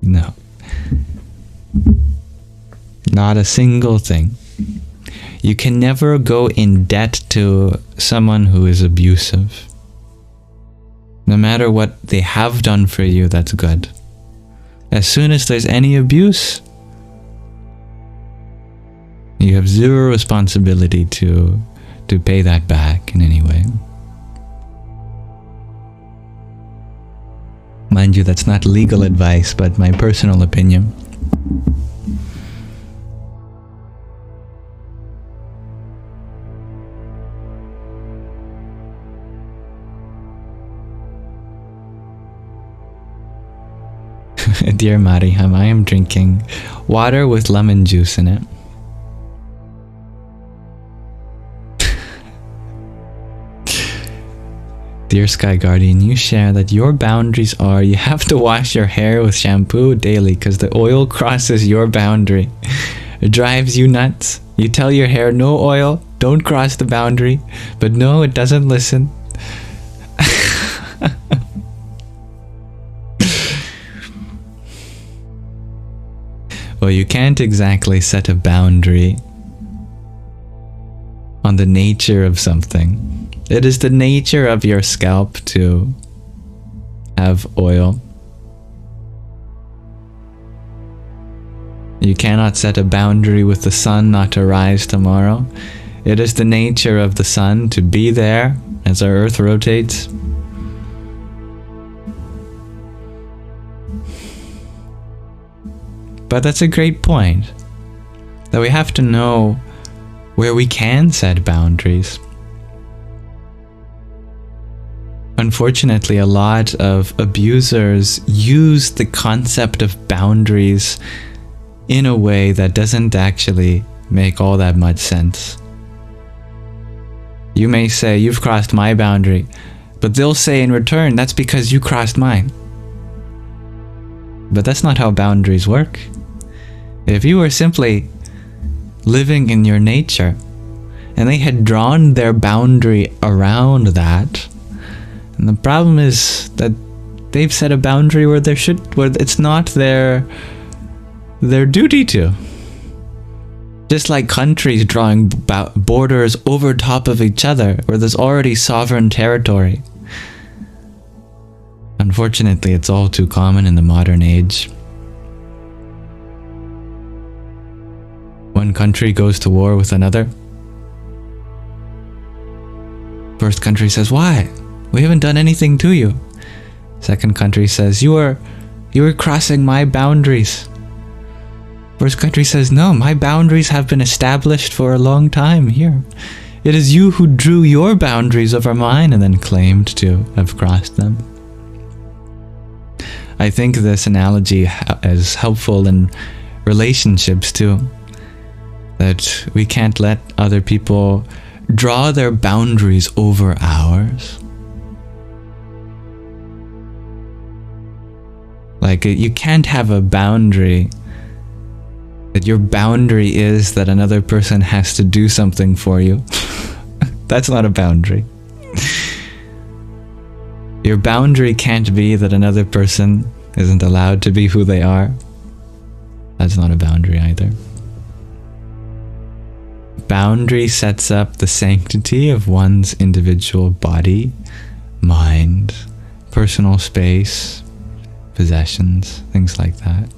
Speaker 1: No. Not a single thing. You can never go in debt to someone who is abusive. No matter what they have done for you, that's good. As soon as there's any abuse, you have zero responsibility to pay that back in any way. Mind you, that's not legal advice, but my personal opinion. Dear Mariham, I am drinking water with lemon juice in it. Dear Sky Guardian, you share that your boundaries are you have to wash your hair with shampoo daily because the oil crosses your boundary. It drives you nuts. You tell your hair no oil, don't cross the boundary, but no, it doesn't listen. Well, you can't exactly set a boundary on the nature of something. It is the nature of your scalp to have oil. You cannot set a boundary with the sun not to rise tomorrow. It is the nature of the sun to be there as our earth rotates. But that's a great point, that we have to know where we can set boundaries. Unfortunately, a lot of abusers use the concept of boundaries in a way that doesn't actually make all that much sense. You may say, you've crossed my boundary, but they'll say in return, that's because you crossed mine. But that's not how boundaries work. If you were simply living in your nature, and they had drawn their boundary around that, and the problem is that they've set a boundary where it's not their duty to. Just like countries drawing borders over top of each other, where there's already sovereign territory. Unfortunately, it's all too common in the modern age. One country goes to war with another. First country says, why? We haven't done anything to you. Second country says, you were crossing my boundaries. First country says, no, my boundaries have been established for a long time here. It is you who drew your boundaries over mine and then claimed to have crossed them. I think this analogy is helpful in relationships too. That we can't let other people draw their boundaries over ours. Like, you can't have a boundary that your boundary is that another person has to do something for you. That's not a boundary. Your boundary can't be that another person isn't allowed to be who they are. That's not a boundary either. Boundary sets up the sanctity of one's individual body, mind, personal space, possessions, things like that.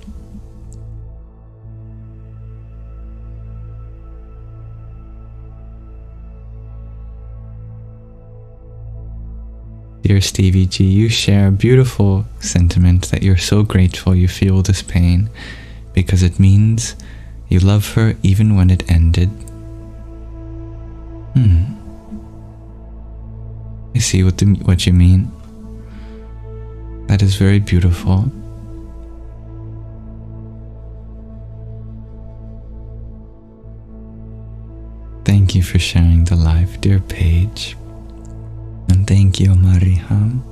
Speaker 1: Dear Stevie G, you share a beautiful sentiment that you're so grateful you feel this pain because it means you love her even when it ended. I see what you mean. That is very beautiful. Thank you for sharing the live, dear Paige. And thank you, Mariham.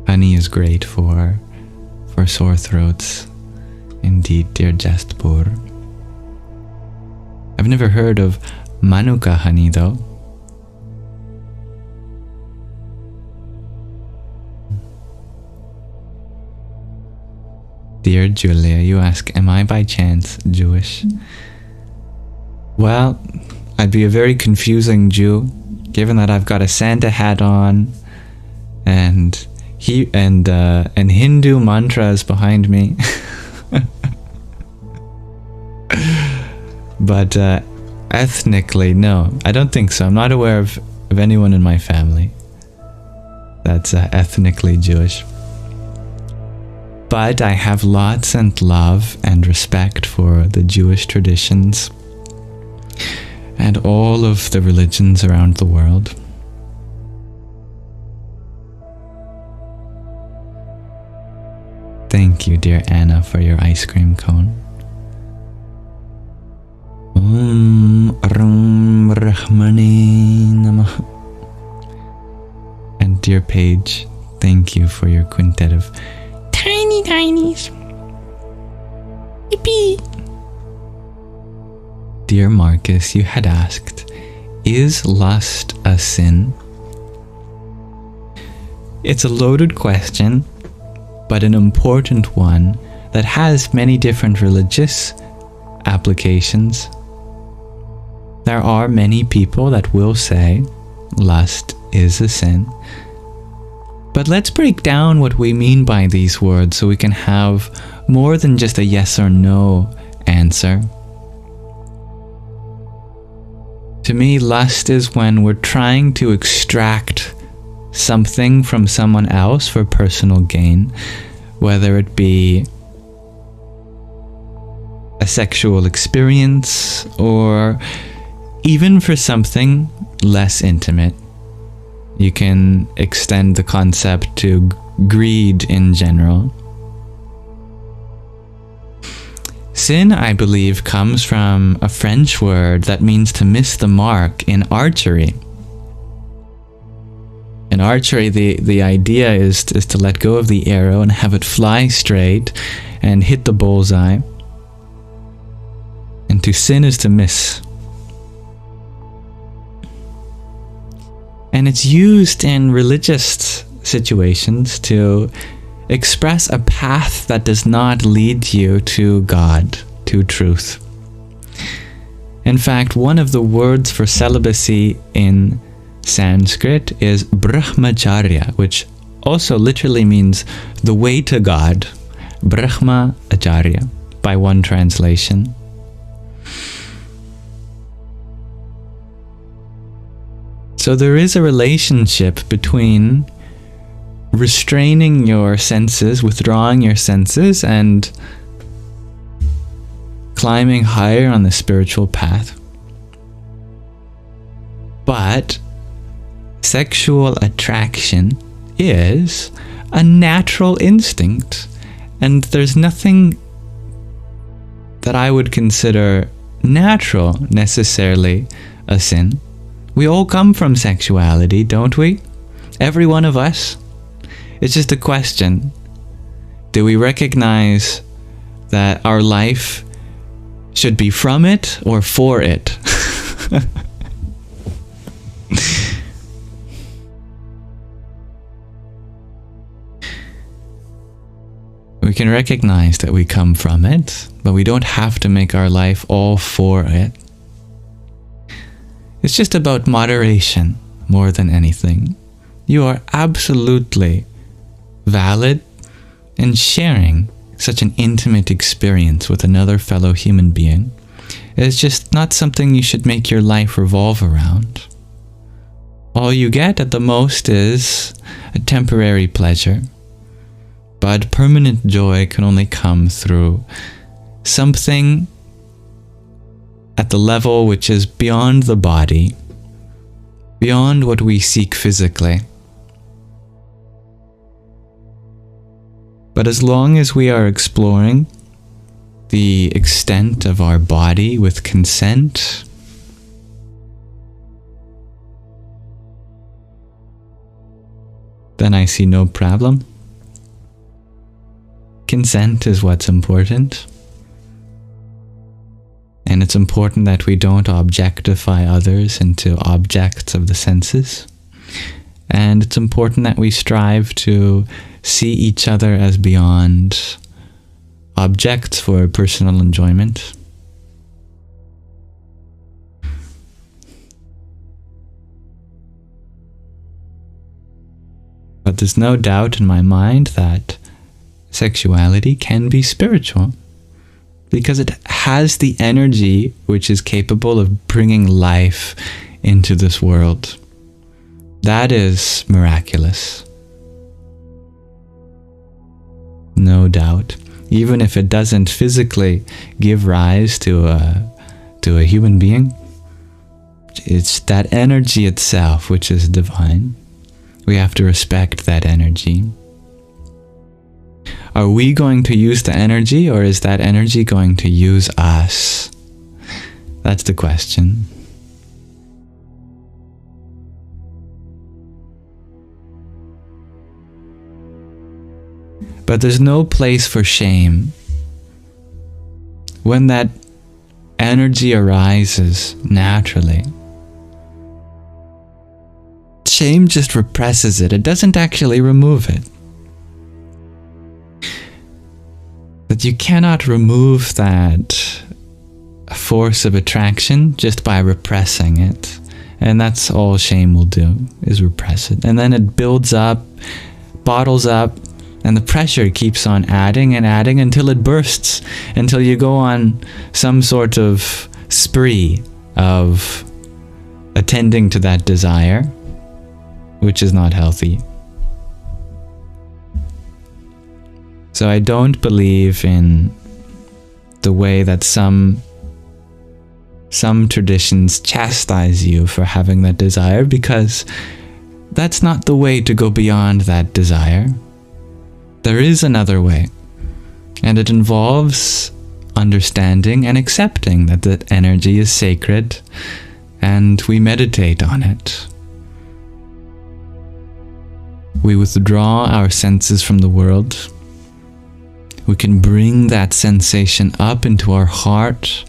Speaker 1: Honey is great for sore throats. Indeed, dear Jestpur. I've never heard of Manuka honey though. Dear Julia, you ask, am I by chance Jewish? Well, I'd be a very confusing Jew, given that I've got a Santa hat on and Hindu mantras behind me. But ethnically, no, I don't think so. I'm not aware of anyone in my family that's ethnically Jewish. But I have lots and love and respect for the Jewish traditions and all of the religions around the world. Thank you, dear Anna, for your ice cream cone. Ram Rahmani Namah. And dear Paige, thank you for your quintet of tiny tinies. Yippee! Dear Marcus, you had asked, is lust a sin? It's a loaded question, but an important one that has many different religious applications. There are many people that will say lust is a sin. But let's break down what we mean by these words so we can have more than just a yes or no answer. To me, lust is when we're trying to extract something from someone else for personal gain, whether it be a sexual experience or even for something less intimate. You can extend the concept to greed in general. Sin, I believe, comes from a French word that means to miss the mark in archery. In archery, the idea is to let go of the arrow and have it fly straight and hit the bullseye. And to sin is to miss. And it's used in religious situations to express a path that does not lead you to God, to truth. In fact, one of the words for celibacy in Sanskrit is brahmacharya, which also literally means the way to God. Brahmacharya, by one translation. So there is a relationship between restraining your senses, withdrawing your senses, and climbing higher on the spiritual path. But sexual attraction is a natural instinct, and there's nothing that I would consider natural necessarily a sin. We all come from sexuality, don't we? Every one of us. It's just a question. Do we recognize that our life should be from it or for it? We can recognize that we come from it, but we don't have to make our life all for it. It's just about moderation more than anything. You are absolutely valid in sharing such an intimate experience with another fellow human being. It's just not something you should make your life revolve around. All you get at the most is a temporary pleasure, but permanent joy can only come through something at the level which is beyond the body, beyond what we seek physically. But as long as we are exploring the extent of our body with consent, then I see no problem. Consent is what's important. And it's important that we don't objectify others into objects of the senses. And it's important that we strive to see each other as beyond objects for personal enjoyment. But there's no doubt in my mind that sexuality can be spiritual, because it has the energy which is capable of bringing life into this world. That is miraculous. No doubt. Even if it doesn't physically give rise to a human being, it's that energy itself which is divine. We have to respect that energy. Are we going to use the energy, or is that energy going to use us? That's the question. But there's no place for shame. When that energy arises naturally, shame just represses it. It doesn't actually remove it. But you cannot remove that force of attraction just by repressing it. And that's all shame will do, is repress it. And then it builds up, bottles up, and the pressure keeps on adding and adding until it bursts, until you go on some sort of spree of attending to that desire, which is not healthy. So I don't believe in the way that some traditions chastise you for having that desire, because that's not the way to go beyond that desire. There is another way, and it involves understanding and accepting that the energy is sacred, and we meditate on it. We withdraw our senses from the world. We can bring that sensation up into our heart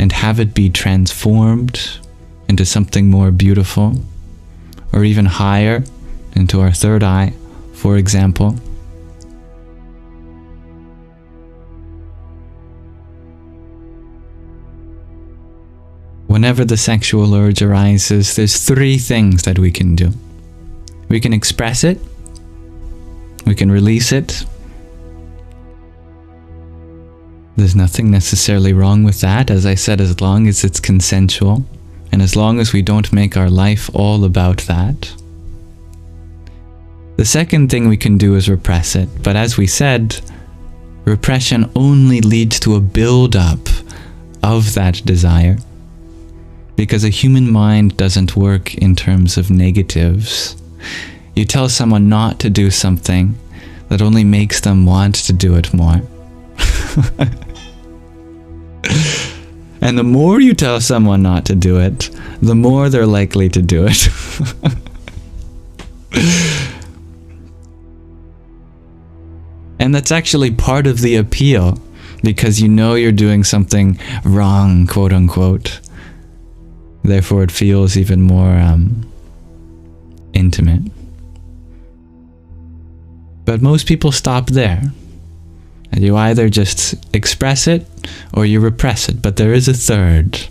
Speaker 1: and have it be transformed into something more beautiful, or even higher, into our third eye, for example. Whenever the sexual urge arises, there's three things that we can do. We can express it, we can release it. There's nothing necessarily wrong with that, as I said, as long as it's consensual, and as long as we don't make our life all about that. The second thing we can do is repress it, but as we said, repression only leads to a build-up of that desire, because a human mind doesn't work in terms of negatives. You tell someone not to do something, that only makes them want to do it more. And the more you tell someone not to do it, the more they're likely to do it. And that's actually part of the appeal, because you know you're doing something wrong, quote unquote. Therefore it feels even more intimate. But most people stop there. And you either just express it or you repress it. But there is a third.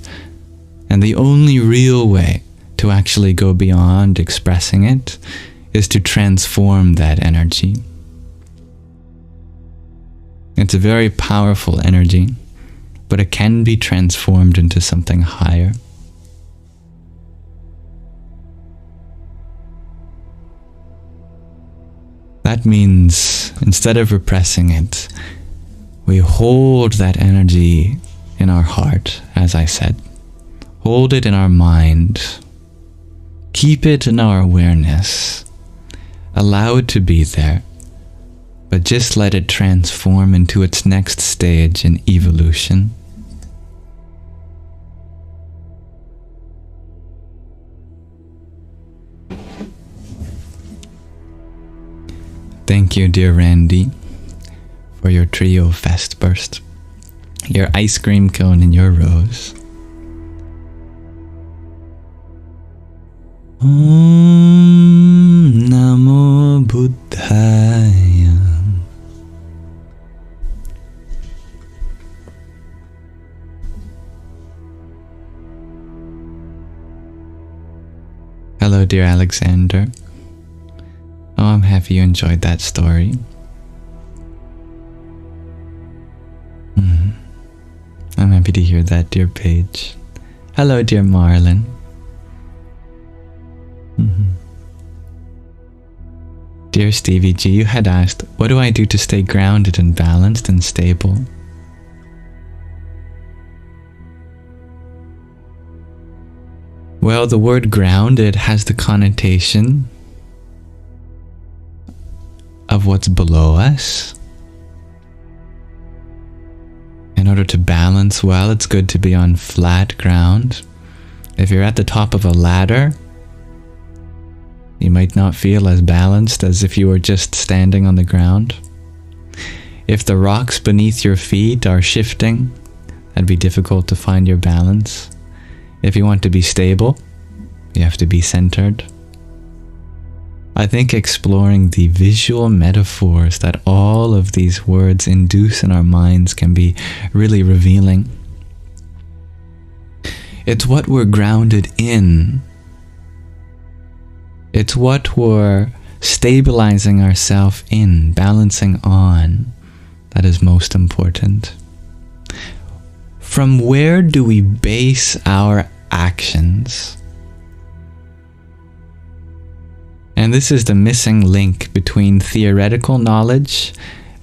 Speaker 1: And the only real way to actually go beyond expressing it is to transform that energy. It's a very powerful energy, but it can be transformed into something higher. That means, instead of repressing it, we hold that energy in our heart, as I said. Hold it in our mind. Keep it in our awareness. Allow it to be there, but just let it transform into its next stage in evolution. Thank you, dear Randy, for your trio fest burst, your ice cream cone and your rose. Om Namo Buddhaya. Hello, dear Alexander. Oh, I'm happy you enjoyed that story. I'm happy to hear that, dear Paige. Hello, dear Marlon. Dear Stevie G, you had asked, what do I do to stay grounded and balanced and stable? Well, the word grounded has the connotation of what's below us. In order to balance well, it's good to be on flat ground. If you're at the top of a ladder, you might not feel as balanced as if you were just standing on the ground. If the rocks beneath your feet are shifting, that'd be difficult to find your balance. If you want to be stable, you have to be centered. I think exploring the visual metaphors that all of these words induce in our minds can be really revealing. It's what we're grounded in. It's what we're stabilizing ourselves in, balancing on, that is most important. From where do we base our actions? And this is the missing link between theoretical knowledge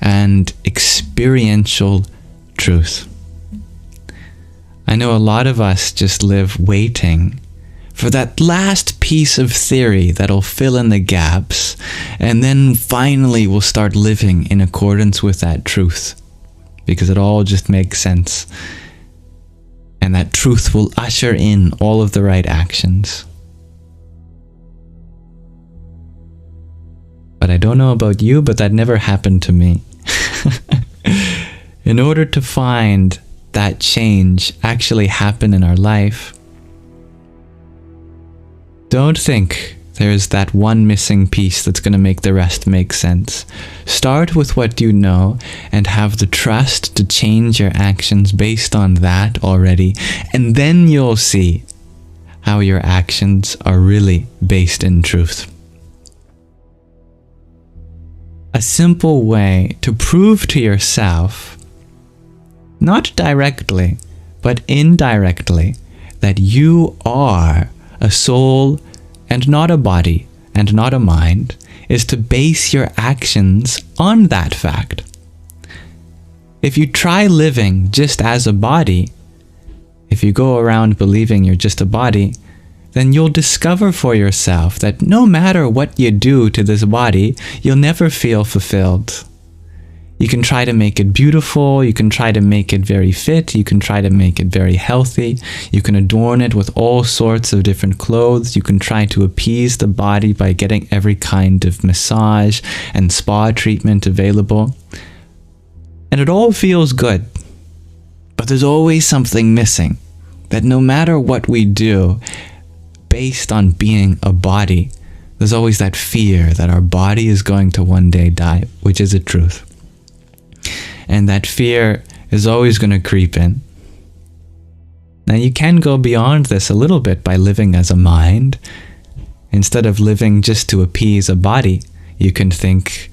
Speaker 1: and experiential truth. I know a lot of us just live waiting for that last piece of theory that'll fill in the gaps, and then finally we'll start living in accordance with that truth, because it all just makes sense. And that truth will usher in all of the right actions. But I don't know about you, but that never happened to me. In order to find that change actually happen in our life, don't think there's that one missing piece that's going to make the rest make sense. Start with what you know and have the trust to change your actions based on that already, and then you'll see how your actions are really based in truth. A simple way to prove to yourself, not directly, but indirectly, that you are a soul and not a body and not a mind, is to base your actions on that fact. If you try living just as a body, if you go around believing you're just a body, then you'll discover for yourself that no matter what you do to this body, you'll never feel fulfilled. You can try to make it beautiful, you can try to make it very fit, you can try to make it very healthy, you can adorn it with all sorts of different clothes, you can try to appease the body by getting every kind of massage and spa treatment available. And it all feels good, but there's always something missing, that no matter what we do, based on being a body, there's always that fear that our body is going to one day die, which is a truth. And that fear is always going to creep in. Now you can go beyond this a little bit by living as a mind. Instead of living just to appease a body, you can think,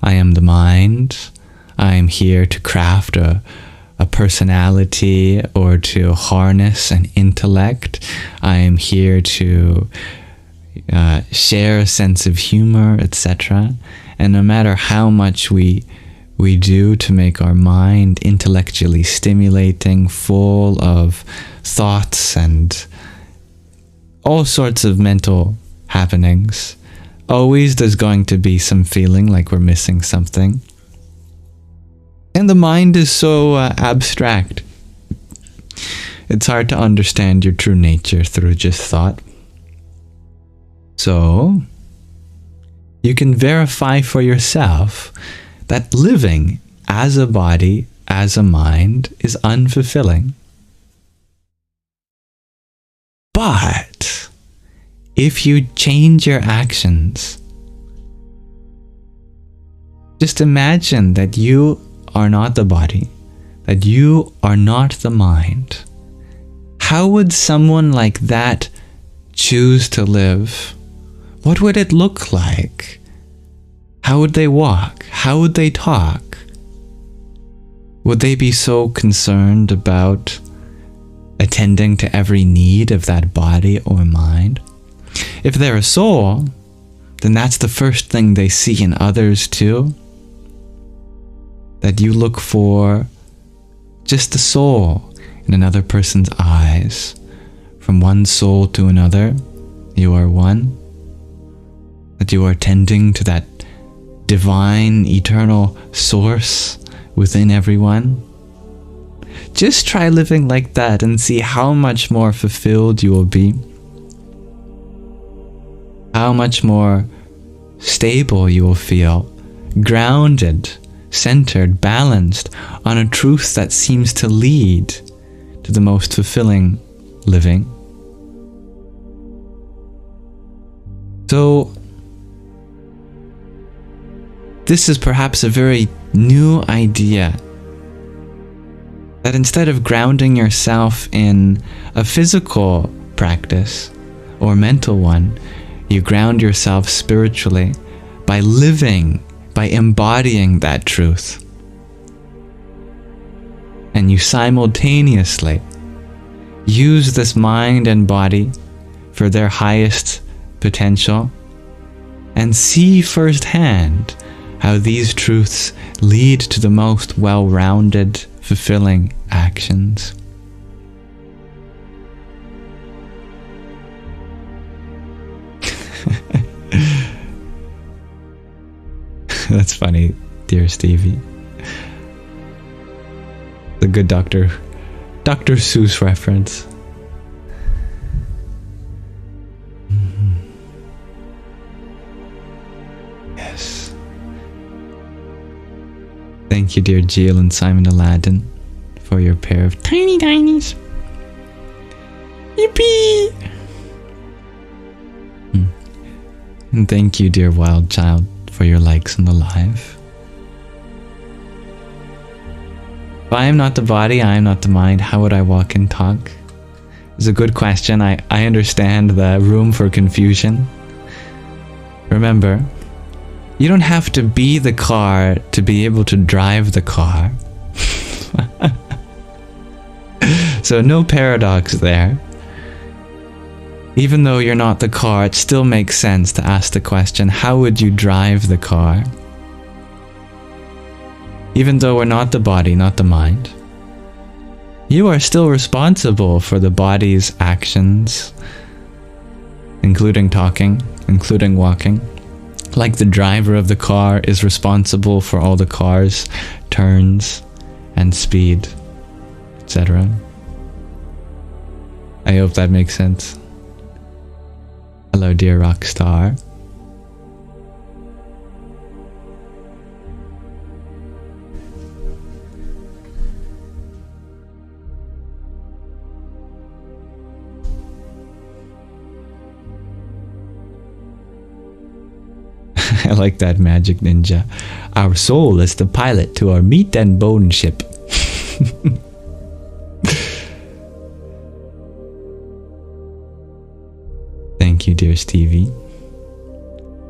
Speaker 1: I am the mind, I am here to craft a personality or to harness an intellect. I am here to share a sense of humor, etc. And no matter how much we we do to make our mind intellectually stimulating, full of thoughts and all sorts of mental happenings. Always there's going to be some feeling like we're missing something. And the mind is so abstract. It's hard to understand your true nature through just thought. So, you can verify for yourself that living as a body, as a mind, is unfulfilling. But if you change your actions, just imagine that you are not the body, that you are not the mind. How would someone like that choose to live? What would it look like? How would they walk? How would they talk? Would they be so concerned about attending to every need of that body or mind? If they're a soul, then that's the first thing they see in others too. That you look for just the soul in another person's eyes. From one soul to another, you are one. That you are tending to that divine, eternal source within everyone. Just try living like that and see how much more fulfilled you will be. How much more stable you will feel. Grounded, centered, balanced on a truth that seems to lead to the most fulfilling living. So, this is perhaps a very new idea. That instead of grounding yourself in a physical practice or mental one, you ground yourself spiritually by living, by embodying that truth. And you simultaneously use this mind and body for their highest potential and see firsthand how these truths lead to the most well-rounded, fulfilling actions. That's funny, dear Stevie. The good Dr. Seuss reference. Yes. Thank you, dear Jill and Simon Aladdin, for your pair of tiny tinies. Yippee! And thank you, dear Wild Child, for your likes on the live. If I am not the body, I am not the mind, how would I walk and talk? It's a good question. I understand the room for confusion. Remember, you don't have to be the car to be able to drive the car. So no paradox there. Even though you're not the car, it still makes sense to ask the question, how would you drive the car? Even though we're not the body, not the mind, you are still responsible for the body's actions, including talking, including walking. Like the driver of the car is responsible for all the car's turns and speed, etc. I hope that makes sense. Hello, dear rock star. I like that, Magic Ninja. Our soul is the pilot to our meat and bone ship. Thank you, dear Stevie.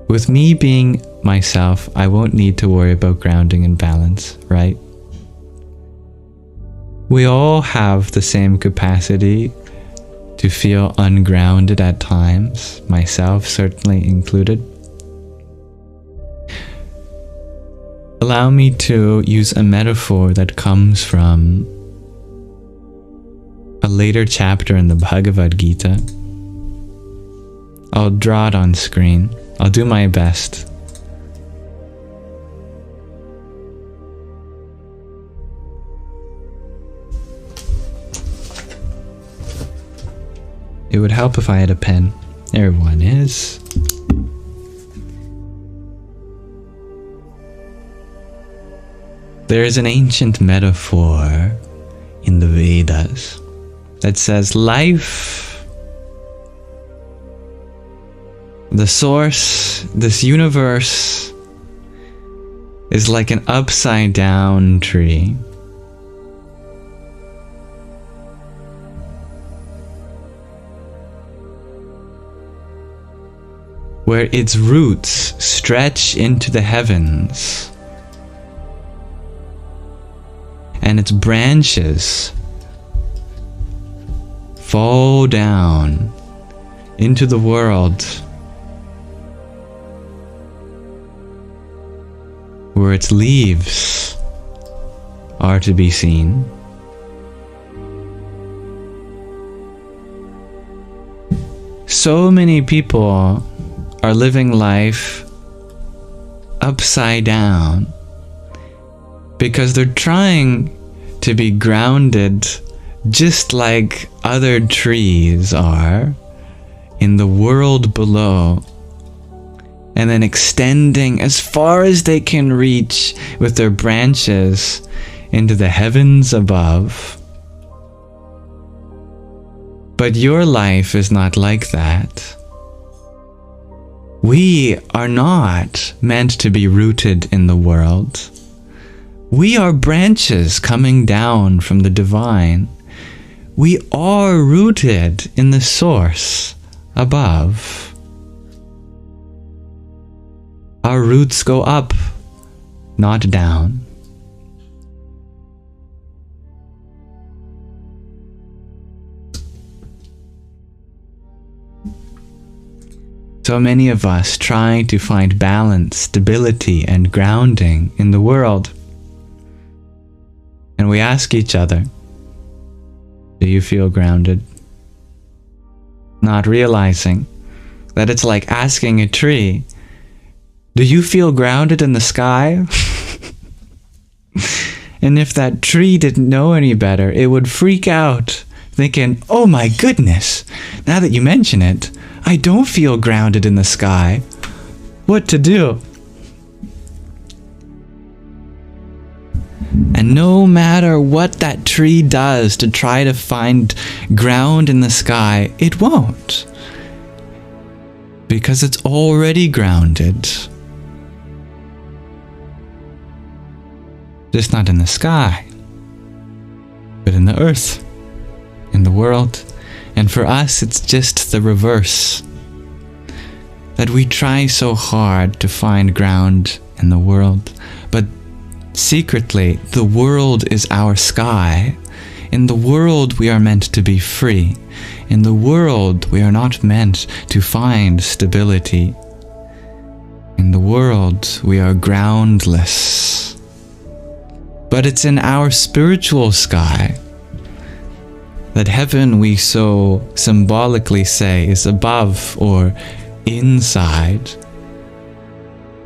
Speaker 1: With me being myself, I won't need to worry about grounding and balance, right? We all have the same capacity to feel ungrounded at times, myself certainly included. allow me to use a metaphor that comes from a later chapter in the Bhagavad Gita. I'll draw it on screen. I'll do my best. It would help if I had a pen. There one is. There is an ancient metaphor in the Vedas that says life, the source, this universe, is like an upside down tree. Where its roots stretch into the heavens and its branches fall down into the world where its leaves are to be seen. So many people are living life upside down because they're trying to be grounded just like other trees are in the world below, and then extending as far as they can reach with their branches into the heavens above. But your life is not like that. We are not meant to be rooted in the world. We are branches coming down from the divine. We are rooted in the source above. Our roots go up, not down. So many of us try to find balance, stability, and grounding in the world. And we ask each other, do you feel grounded? Not realizing that it's like asking a tree, do you feel grounded in the sky? And if that tree didn't know any better, it would freak out, thinking, oh my goodness, now that you mention it, I don't feel grounded in the sky. What to do? And no matter what that tree does to try to find ground in the sky, it won't. Because it's already grounded. Just not in the sky, but in the earth, in the world. And for us, it's just the reverse. That we try so hard to find ground in the world, but secretly, the world is our sky. In the world, we are meant to be free. In the world, we are not meant to find stability. In the world, we are groundless. But it's in our spiritual sky that heaven, we so symbolically say, is above or inside.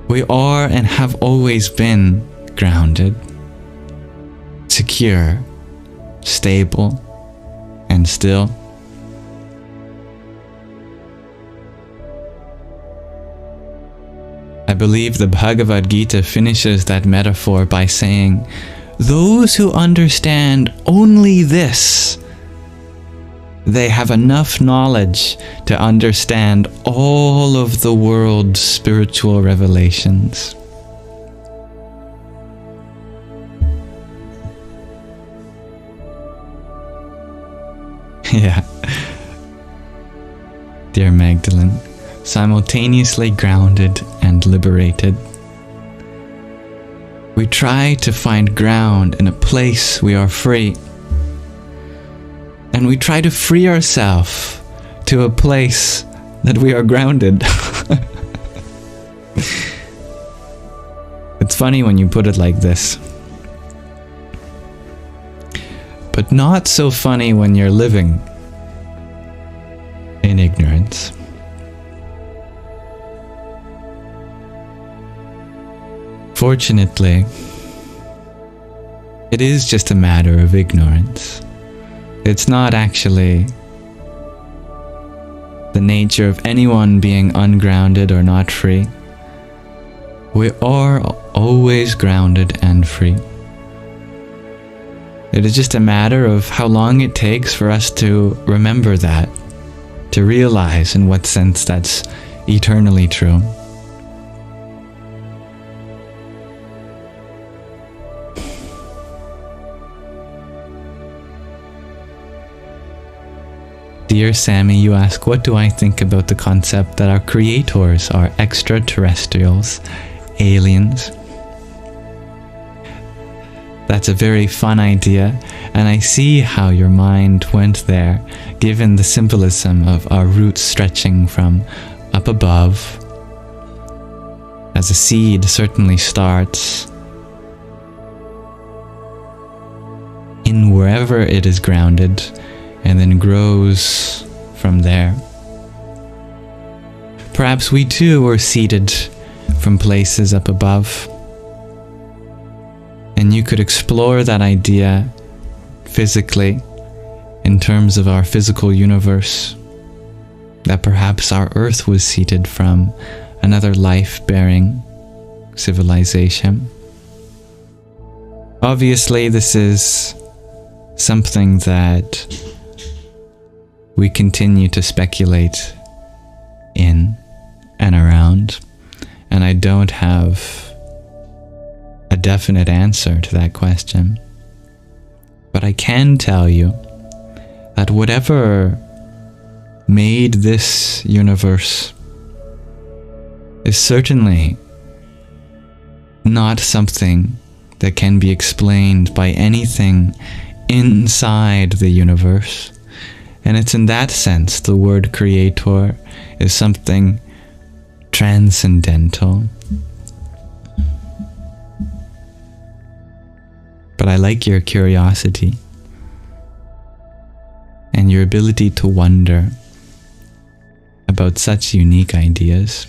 Speaker 1: We are and have always been grounded, secure, stable, and still. I believe the Bhagavad Gita finishes that metaphor by saying, those who understand only this, they have enough knowledge to understand all of the world's spiritual revelations. Yeah. Dear Magdalene, simultaneously grounded and liberated. We try to find ground in a place we are free. And we try to free ourselves to a place that we are grounded. But It's funny when you put it like this, but not so funny when you're living in ignorance. Fortunately, it is just a matter of ignorance. It's not actually the nature of anyone being ungrounded or not free. We are always grounded and free. It is just a matter of how long it takes for us to remember that, to realize in what sense that's eternally true. Dear Sammy, you ask, what do I think about the concept that our creators are extraterrestrials, aliens? That's a very fun idea, and I see how your mind went there, given the symbolism of our roots stretching from up above, as a seed certainly starts in wherever it is grounded, and then grows from there. Perhaps we too were seeded from places up above, and you could explore that idea physically in terms of our physical universe, that perhaps our Earth was seeded from another life-bearing civilization. Obviously, this is something that we continue to speculate in and around, and I don't have a definite answer to that question. But I can tell you that whatever made this universe is certainly not something that can be explained by anything inside the universe. And it's in that sense the word creator is something transcendental. But I like your curiosity and your ability to wonder about such unique ideas.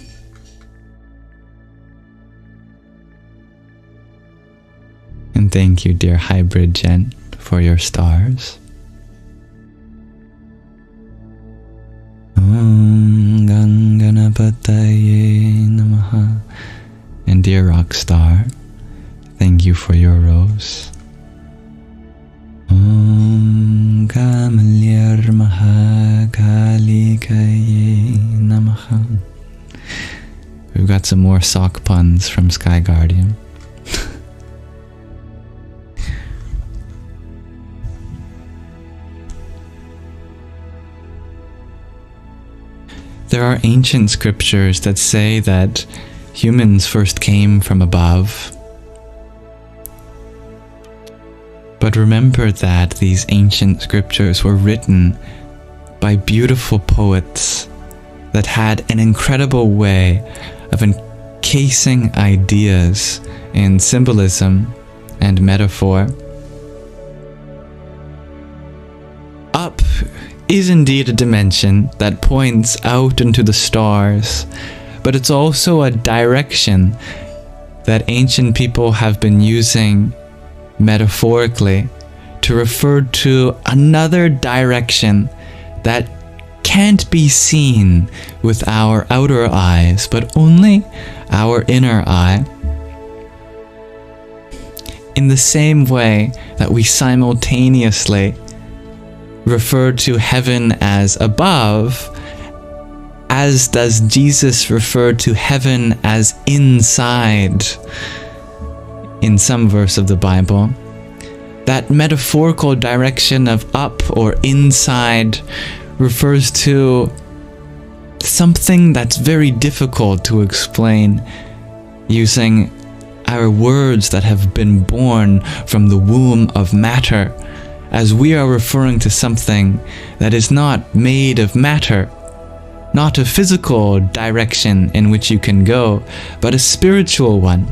Speaker 1: And thank you, dear Hybrid Jen, for your stars. Om Ganganapataye Namaha. And dear Rockstar, thank you for your rose. Om Kamalyar Mahakalikaye Namaha. We've got some more sock puns from Sky Guardian. There are ancient scriptures that say that humans first came from above. But remember that these ancient scriptures were written by beautiful poets that had an incredible way of encasing ideas in symbolism and metaphor. Up is indeed a dimension that points out into the stars, but it's also a direction that ancient people have been using metaphorically to refer to another direction that can't be seen with our outer eyes, but only our inner eye. In the same way that we simultaneously refer to heaven as above, as does Jesus refer to heaven as inside in some verse of the Bible. That metaphorical direction of up or inside refers to something that's very difficult to explain using our words that have been born from the womb of matter, as we are referring to something that is not made of matter, not a physical direction in which you can go, but a spiritual one.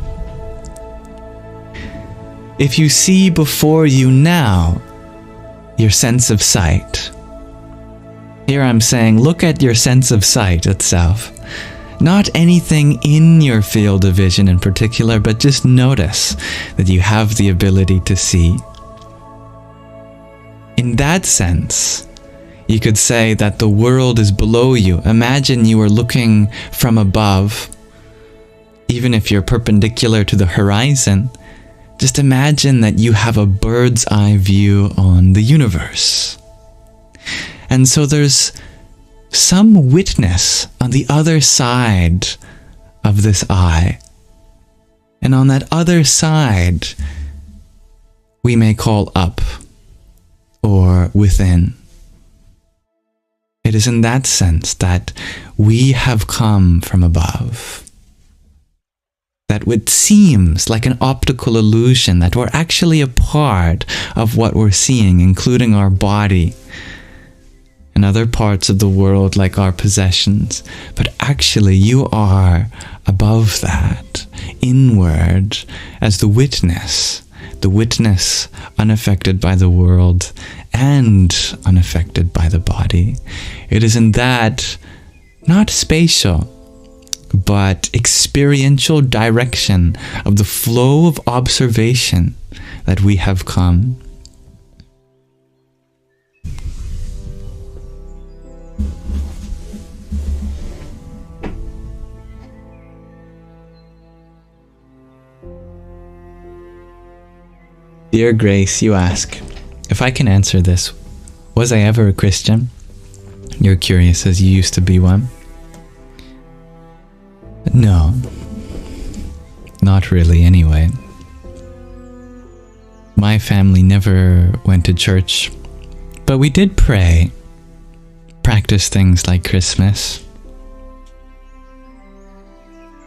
Speaker 1: if you see before you now your sense of sight, here I'm saying look at your sense of sight itself. Not anything in your field of vision in particular, but just notice that you have the ability to see. In that sense, you could say that the world is below you. Imagine you are looking from above. Even if you're perpendicular to the horizon, just imagine that you have a bird's eye view on the universe. And so there's some witness on the other side of this eye. And on that other side, we may call up or within. It is in that sense that we have come from above. That it seems like an optical illusion that we're actually a part of what we're seeing, including our body and other parts of the world like our possessions. But actually you are above that, inward, as the witness unaffected by the world and unaffected by the body. It is in that, not spatial, but experiential direction of the flow of observation that we have come. Dear Grace, you ask, if I can answer this, was I ever a Christian? You're curious as you used to be one. No, not really anyway. My family never went to church, but we did pray, practice things like Christmas.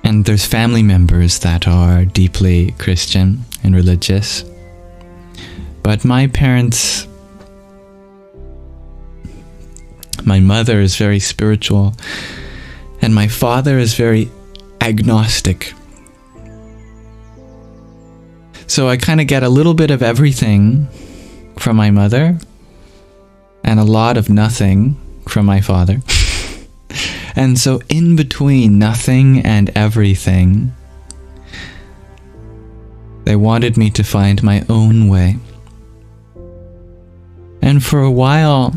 Speaker 1: And there's family members that are deeply Christian and religious. But my parents, my mother is very spiritual, and my father is very agnostic. So I kind of get a little bit of everything from my mother, and a lot of nothing from my father. And so in between nothing and everything, they wanted me to find my own way. And for a while,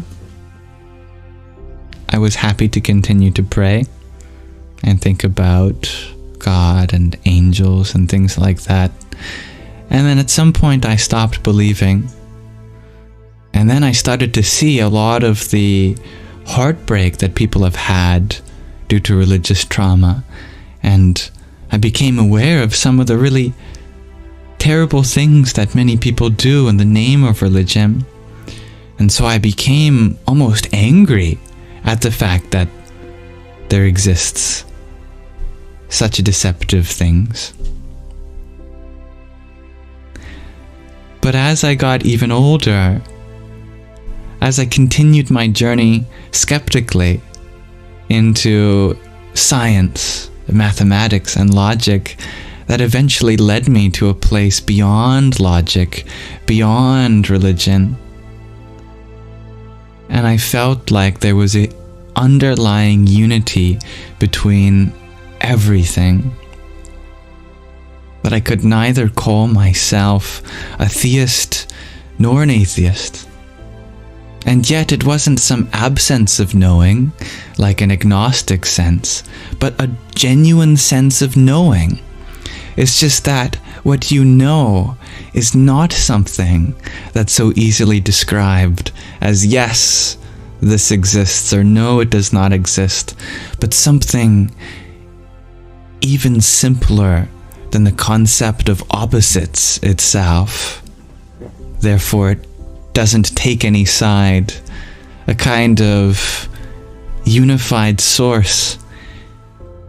Speaker 1: I was happy to continue to pray and think about God and angels and things like that. And then at some point I stopped believing. And then I started to see a lot of the heartbreak that people have had due to religious trauma. And I became aware of some of the really terrible things that many people do in the name of religion. And so I became almost angry at the fact that there exists such deceptive things. But as I got even older, as I continued my journey skeptically into science, mathematics, and logic, that eventually led me to a place beyond logic, beyond religion. And I felt like there was an underlying unity between everything. That I could neither call myself a theist nor an atheist. And yet it wasn't some absence of knowing, like an agnostic sense, but a genuine sense of knowing. It's just that what you know is not something that's so easily described as yes, this exists, or no, it does not exist, but something even simpler than the concept of opposites itself. Therefore, it doesn't take any side, a kind of unified source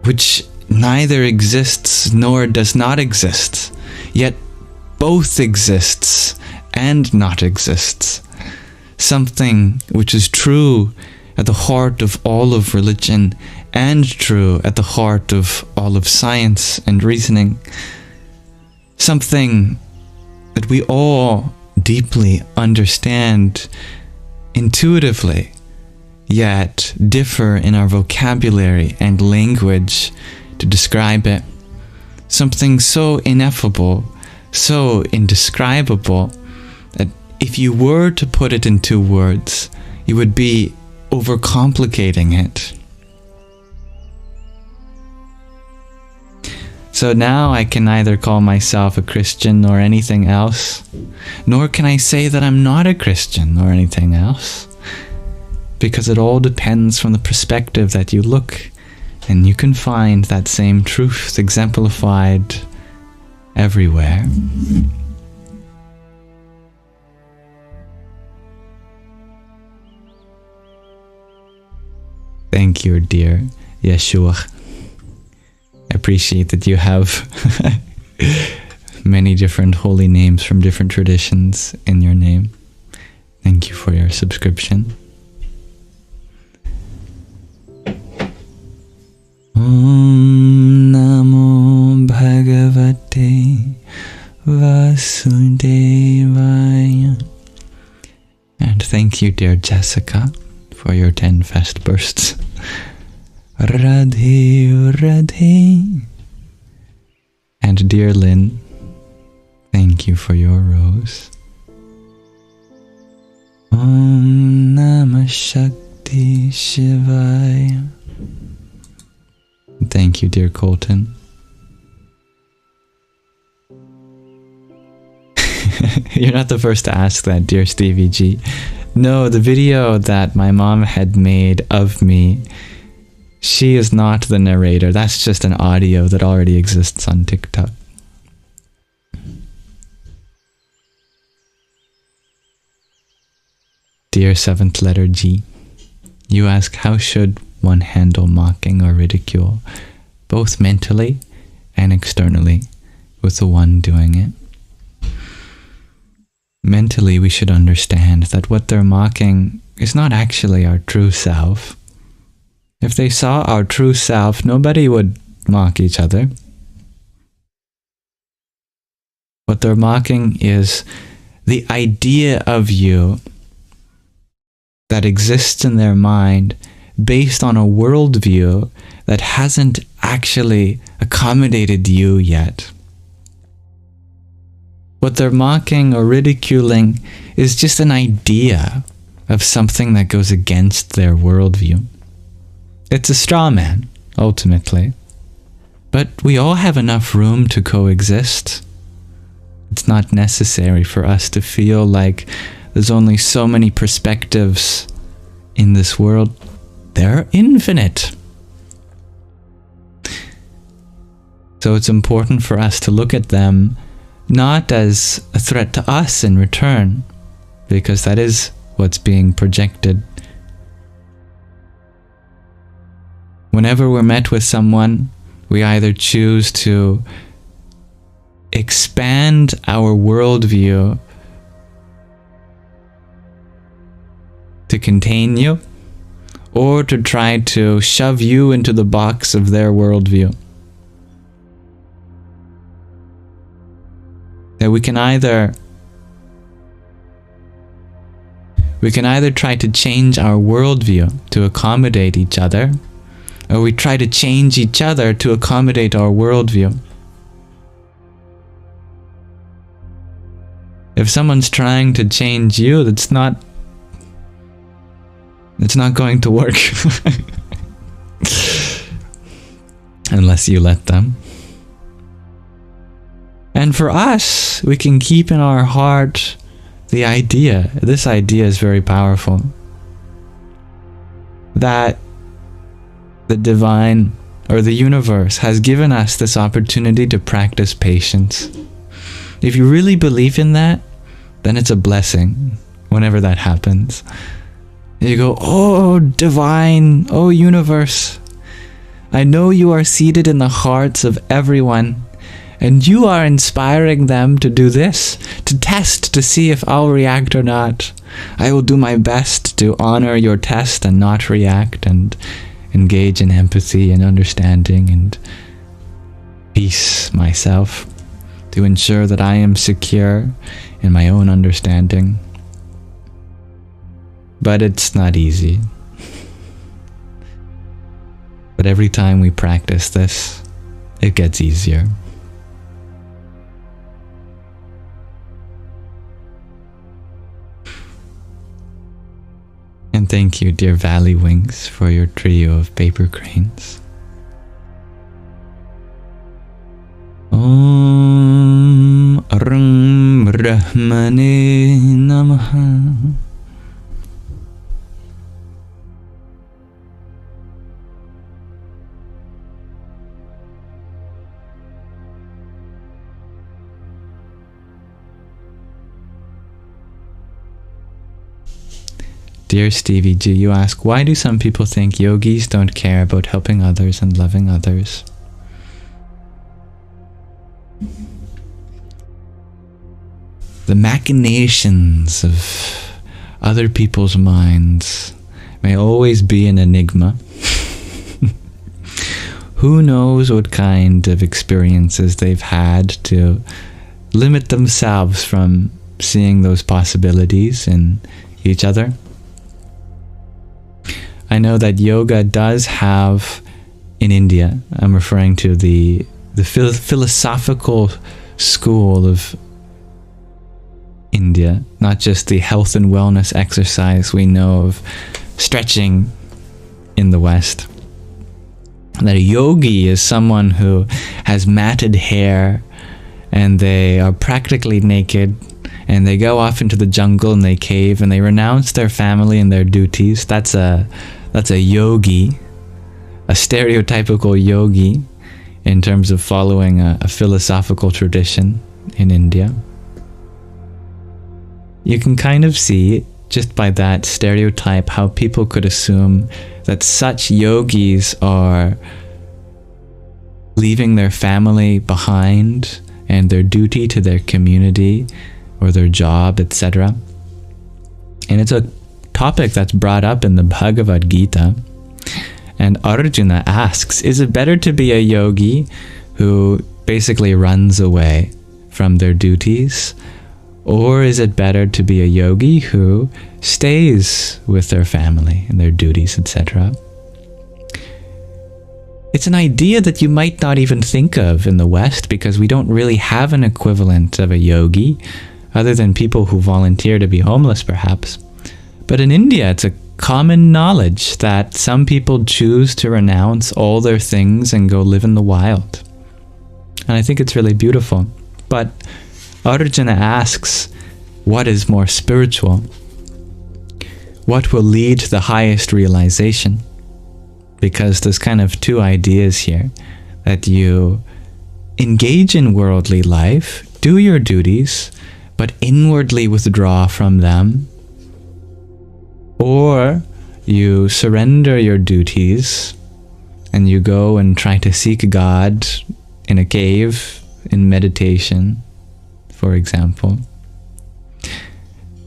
Speaker 1: which neither exists nor does not exist, yet both exists and not exists. Something which is true at the heart of all of religion and true at the heart of all of science and reasoning. Something that we all deeply understand intuitively, yet differ in our vocabulary and language to describe it. Something so ineffable, so indescribable, that if you were to put it into words, you would be overcomplicating it. So now I can neither call myself a Christian or anything else, nor can I say that I'm not a Christian or anything else, because it all depends from the perspective that you look, and you can find that same truth exemplified everywhere. Thank you, dear Yeshua. I appreciate that you have many different holy names from different traditions in your name. Thank you for your subscription. Om Namo Bhagavate Vasudevaya. And thank you, dear Jessica, for your 10 fest bursts. Radhe Radhe. And dear Lynn, thank you for your rose. Om Namah Shakti Shivaya. Thank you, dear Colton. You're not the first to ask that, dear Stevie G. No, the video that my mom had made of me, she is not the narrator. That's just an audio that already exists on TikTok. Dear 7th letter G, you ask, how should one handle mocking or ridicule, both mentally and externally, with the one doing it? Mentally, we should understand that what they're mocking is not actually our true self. If they saw our true self, nobody would mock each other. What they're mocking is the idea of you that exists in their mind based on a worldview that hasn't actually accommodated you yet. What they're mocking or ridiculing is just an idea of something that goes against their worldview. It's a straw man, ultimately. But we all have enough room to coexist. It's not necessary for us to feel like there's only so many perspectives in this world. They're infinite. So it's important for us to look at them not as a threat to us in return, because that is what's being projected. Whenever we're met with someone, we either choose to expand our worldview to contain you, or to try to shove you into the box of their worldview. That we can either try to change our worldview to accommodate each other, or we try to change each other to accommodate our worldview. If someone's trying to change you, it's not going to work. Unless you let them. And for us, we can keep in our heart the idea, this idea is very powerful, that the divine or the universe has given us this opportunity to practice patience. If you really believe in that, then it's a blessing whenever that happens. You go, oh divine, oh universe, I know you are seated in the hearts of everyone, and you are inspiring them to do this, to test to see if I'll react or not. I will do my best to honor your test and not react, and engage in empathy and understanding and peace myself, to ensure that I am secure in my own understanding. But it's not easy. But every time we practice this, it gets easier. And thank you, dear Valley Wings, for your trio of paper cranes. Om Ram Brahmane Namaha. Dear Stevie G, you ask, why do some people think yogis don't care about helping others and loving others? The machinations of other people's minds may always be an enigma. Who knows what kind of experiences they've had to limit themselves from seeing those possibilities in each other? I know that yoga does have, in India, I'm referring to the philosophical school of India, not just the health and wellness exercise we know of stretching in the West. That a yogi is someone who has matted hair and they are practically naked and they go off into the jungle and they cave and they renounce their family and their duties. That's a yogi, a stereotypical yogi in terms of following a philosophical tradition in India. You can kind of see, just by that stereotype, how people could assume that such yogis are leaving their family behind and their duty to their community or their job, etc. And it's a topic that's brought up in the Bhagavad Gita. And Arjuna asks, is it better to be a yogi who basically runs away from their duties? Or is it better to be a yogi who stays with their family and their duties, etc.? It's an idea that you might not even think of in the West because we don't really have an equivalent of a yogi, other than people who volunteer to be homeless, perhaps. But in India, it's a common knowledge that some people choose to renounce all their things and go live in the wild. And I think it's really beautiful. But Arjuna asks, what is more spiritual? What will lead to the highest realization? Because there's kind of two ideas here, that you engage in worldly life, do your duties, but inwardly withdraw from them, or you surrender your duties and you go and try to seek God in a cave in meditation, for example.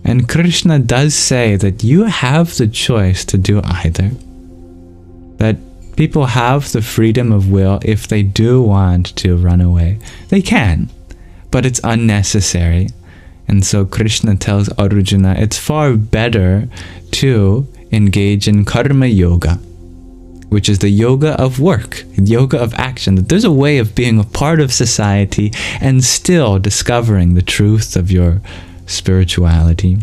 Speaker 1: And Krishna does say that you have the choice to do either. That people have the freedom of will if they do want to run away. They can, but it's unnecessary. And so Krishna tells Arjuna it's far better to engage in karma yoga, which is the yoga of work, yoga of action. That there's a way of being a part of society and still discovering the truth of your spirituality.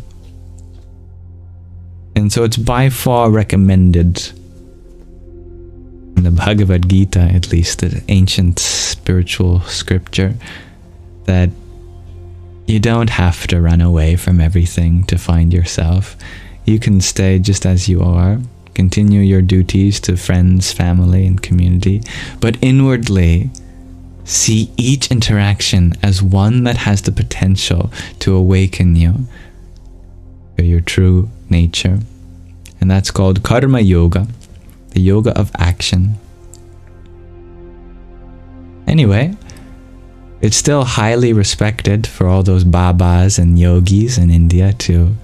Speaker 1: And so it's by far recommended in the Bhagavad Gita, at least the ancient spiritual scripture, that you don't have to run away from everything to find yourself. You can stay just as you are, continue your duties to friends, family, and community, but inwardly see each interaction as one that has the potential to awaken you to your true nature. And that's called karma yoga, the yoga of action. Anyway, it's still highly respected for all those babas and yogis in India to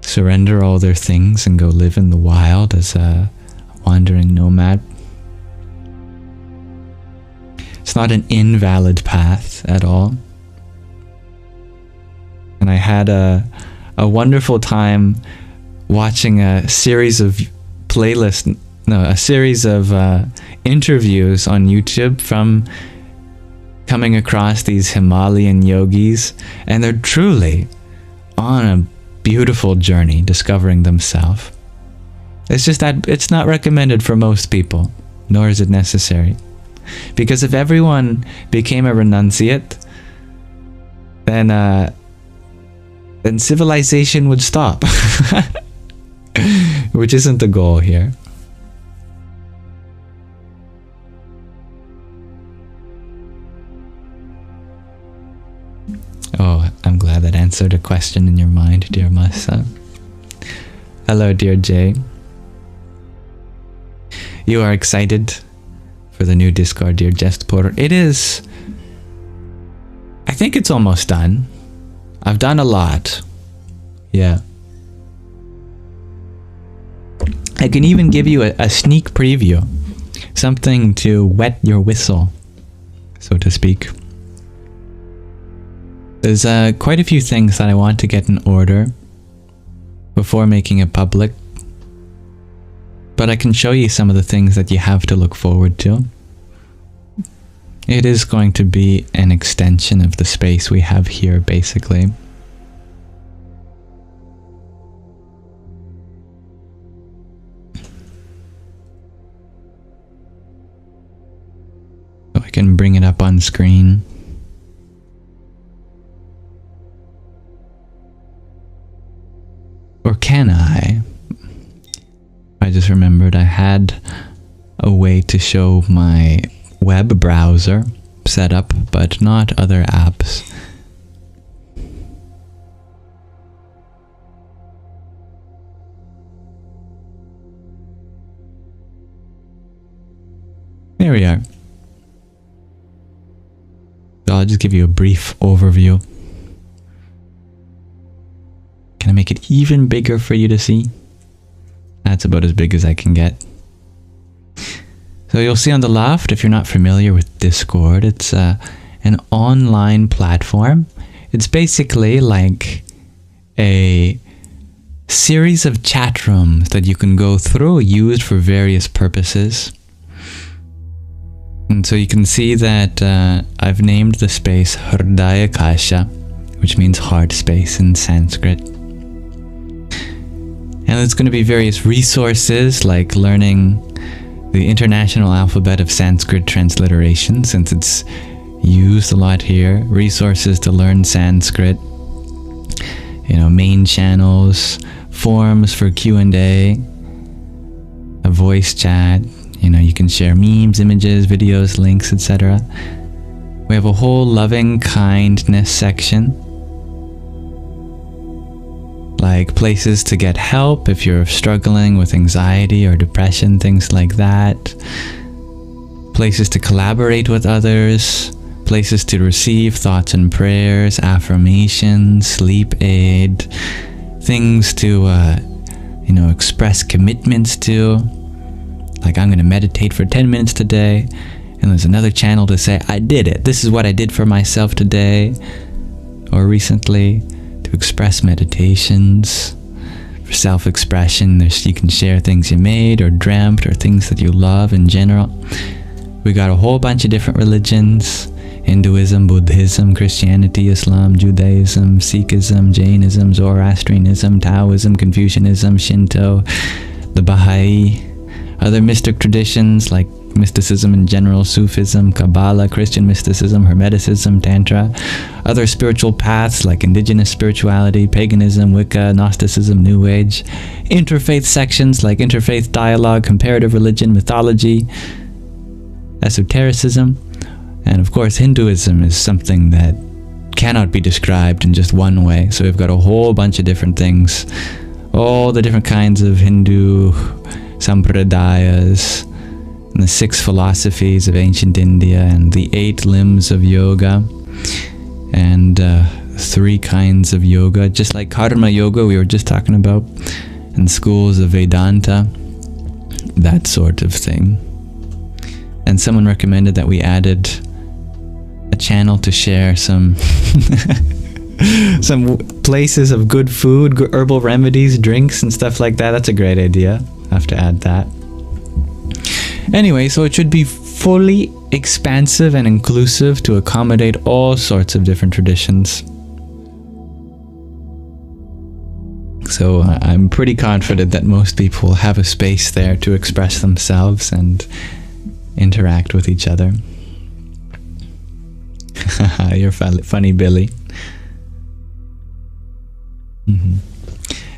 Speaker 1: surrender all their things and go live in the wild as a wandering nomad. It's not an invalid path at all. And I had a wonderful time watching a series of interviews on YouTube from coming across these Himalayan yogis, and they're truly on a beautiful journey discovering themselves. It's just that it's not recommended for most people, nor is it necessary. Because if everyone became a renunciate, then civilization would stop. Which isn't the goal here. Oh, I'm glad that answered a question in your mind, dear Masa. Hello, dear Jay. You are excited for the new Discord, dear Jestpur. It is... I think it's almost done. I've done a lot. Yeah. I can even give you a sneak preview. Something to wet your whistle, so to speak. There's quite a few things that I want to get in order before making it public. But I can show you some of the things that you have to look forward to. It is going to be an extension of the space we have here, basically. So I can bring it up on screen. Or can I? I just remembered I had a way to show my web browser setup, but not other apps. There we are. So I'll just give you a brief overview. Can I make it even bigger for you to see? That's about as big as I can get. So you'll see on the left, if you're not familiar with Discord, it's an online platform. It's basically like a series of chat rooms that you can go through, used for various purposes. And so you can see that I've named the space Hṛdayakāśa, which means heart space in Sanskrit. And there's going to be various resources like learning the international alphabet of Sanskrit transliteration, since it's used a lot here. Resources to learn Sanskrit. You know, main channels, forums for Q&A, a voice chat. You know, you can share memes, images, videos, links, etc. We have a whole loving kindness section. Like places to get help if you're struggling with anxiety or depression, things like that. Places to collaborate with others. Places to receive thoughts and prayers, affirmations, sleep aid. Things to, you know, express commitments to. Like, I'm going to meditate for 10 minutes today. And there's another channel to say, I did it. This is what I did for myself today or recently. To express meditations. For self-expression, you can share things you made or dreamt or things that you love in general. We got a whole bunch of different religions. Hinduism, Buddhism, Christianity, Islam, Judaism, Sikhism, Jainism, Zoroastrianism, Taoism, Confucianism, Shinto, the Baha'i, other mystic traditions like mysticism in general, Sufism, Kabbalah, Christian mysticism, Hermeticism, Tantra, other spiritual paths like indigenous spirituality, paganism, Wicca, Gnosticism, New Age, interfaith sections like interfaith dialogue, comparative religion, mythology, esotericism, and of course Hinduism is something that cannot be described in just one way. So we've got a whole bunch of different things, all the different kinds of Hindu sampradayas, and the 6 philosophies of ancient India, and the 8 limbs of yoga, and 3 kinds of yoga, just like karma yoga we were just talking about, and schools of Vedanta, that sort of thing. And someone recommended that we added channel to share some some places of good food, herbal remedies, drinks, and stuff like that. That's a great idea. I have to add that. Anyway, so it should be fully expansive and inclusive to accommodate all sorts of different traditions. So I'm pretty confident that most people will have a space there to express themselves and interact with each other. You're funny, Billy.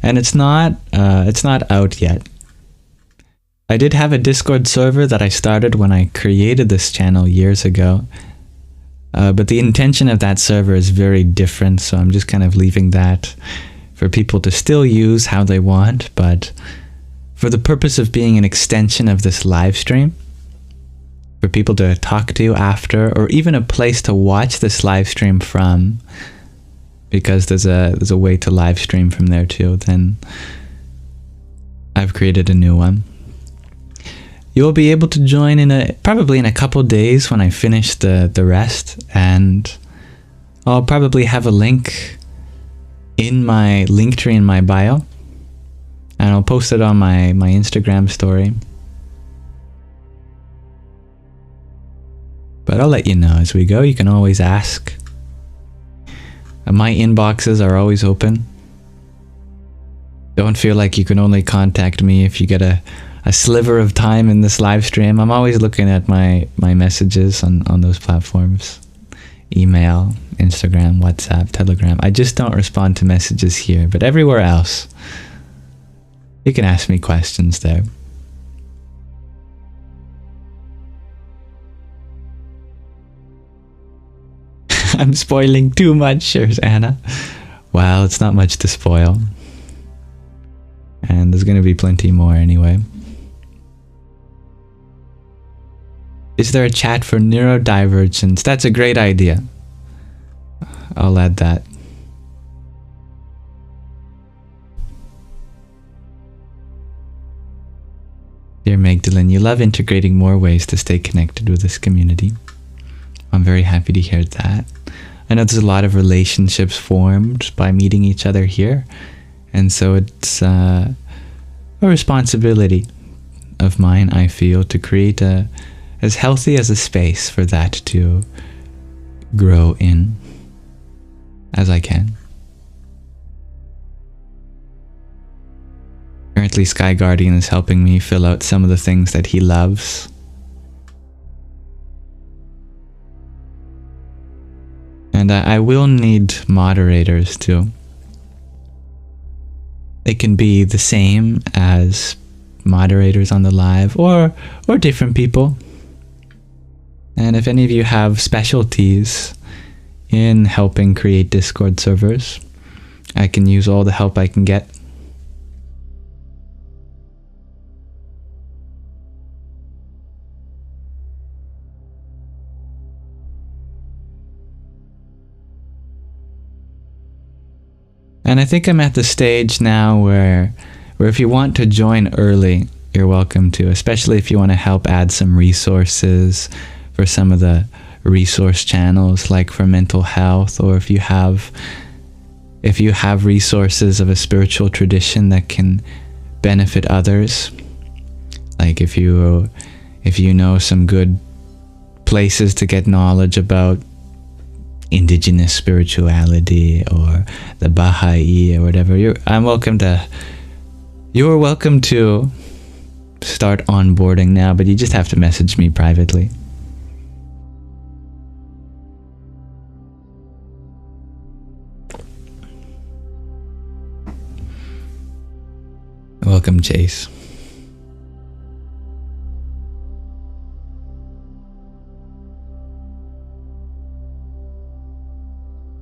Speaker 1: And it's not out yet. I did have a Discord server that I started when I created this channel years ago, but the intention of that server is very different, so I'm just kind of leaving that for people to still use how they want, but for the purpose of being an extension of this live stream, for people to talk to after, or even a place to watch this live stream from, because there's a way to live stream from there too, then I've created a new one. You'll be able to join probably in a couple days when I finish the rest, and I'll probably have a link in my link tree in my bio, and I'll post it on my Instagram story. But I'll let you know as we go. You can always ask. My inboxes are always open. Don't feel like you can only contact me if you get a sliver of time in this live stream. I'm always looking at my messages on those platforms. Email, Instagram, WhatsApp, Telegram. I just don't respond to messages here, but everywhere else, you can ask me questions there. I'm spoiling too much, shares Anna. Well, it's not much to spoil. And there's going to be plenty more anyway. Is there a chat for neurodivergence? That's a great idea. I'll add that. Dear Magdalene, you love integrating more ways to stay connected with this community. I'm very happy to hear that. I know there's a lot of relationships formed by meeting each other here, and so it's a responsibility of mine, I feel, to create as healthy as a space for that to grow in as I can. Currently, Sky Guardian is helping me fill out some of the things that he loves. And I will need moderators too. They can be the same as moderators on the live, or different people. And if any of you have specialties in helping create Discord servers, I can use all the help I can get. And I think I'm at the stage now where if you want to join early, you're welcome to, especially if you want to help add some resources for some of the resource channels, like for mental health, or if you have resources of a spiritual tradition that can benefit others, like if you know some good places to get knowledge about indigenous spirituality or the Baha'i or whatever, you're welcome to start onboarding now, but you just have to message me privately. Welcome, Chase.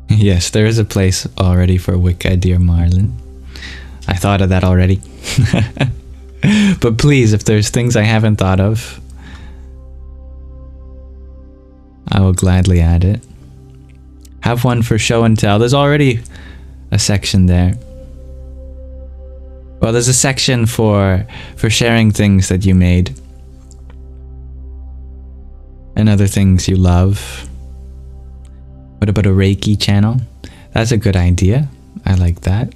Speaker 1: Yes, there is a place already for Wicca, dear Marlin. I thought of that already. But please, if there's things I haven't thought of, I will gladly add it. Have one for show and tell. There's already a section there. Well, there's a section for sharing things that you made and other things you love. What about a Reiki channel? That's a good idea. I like that.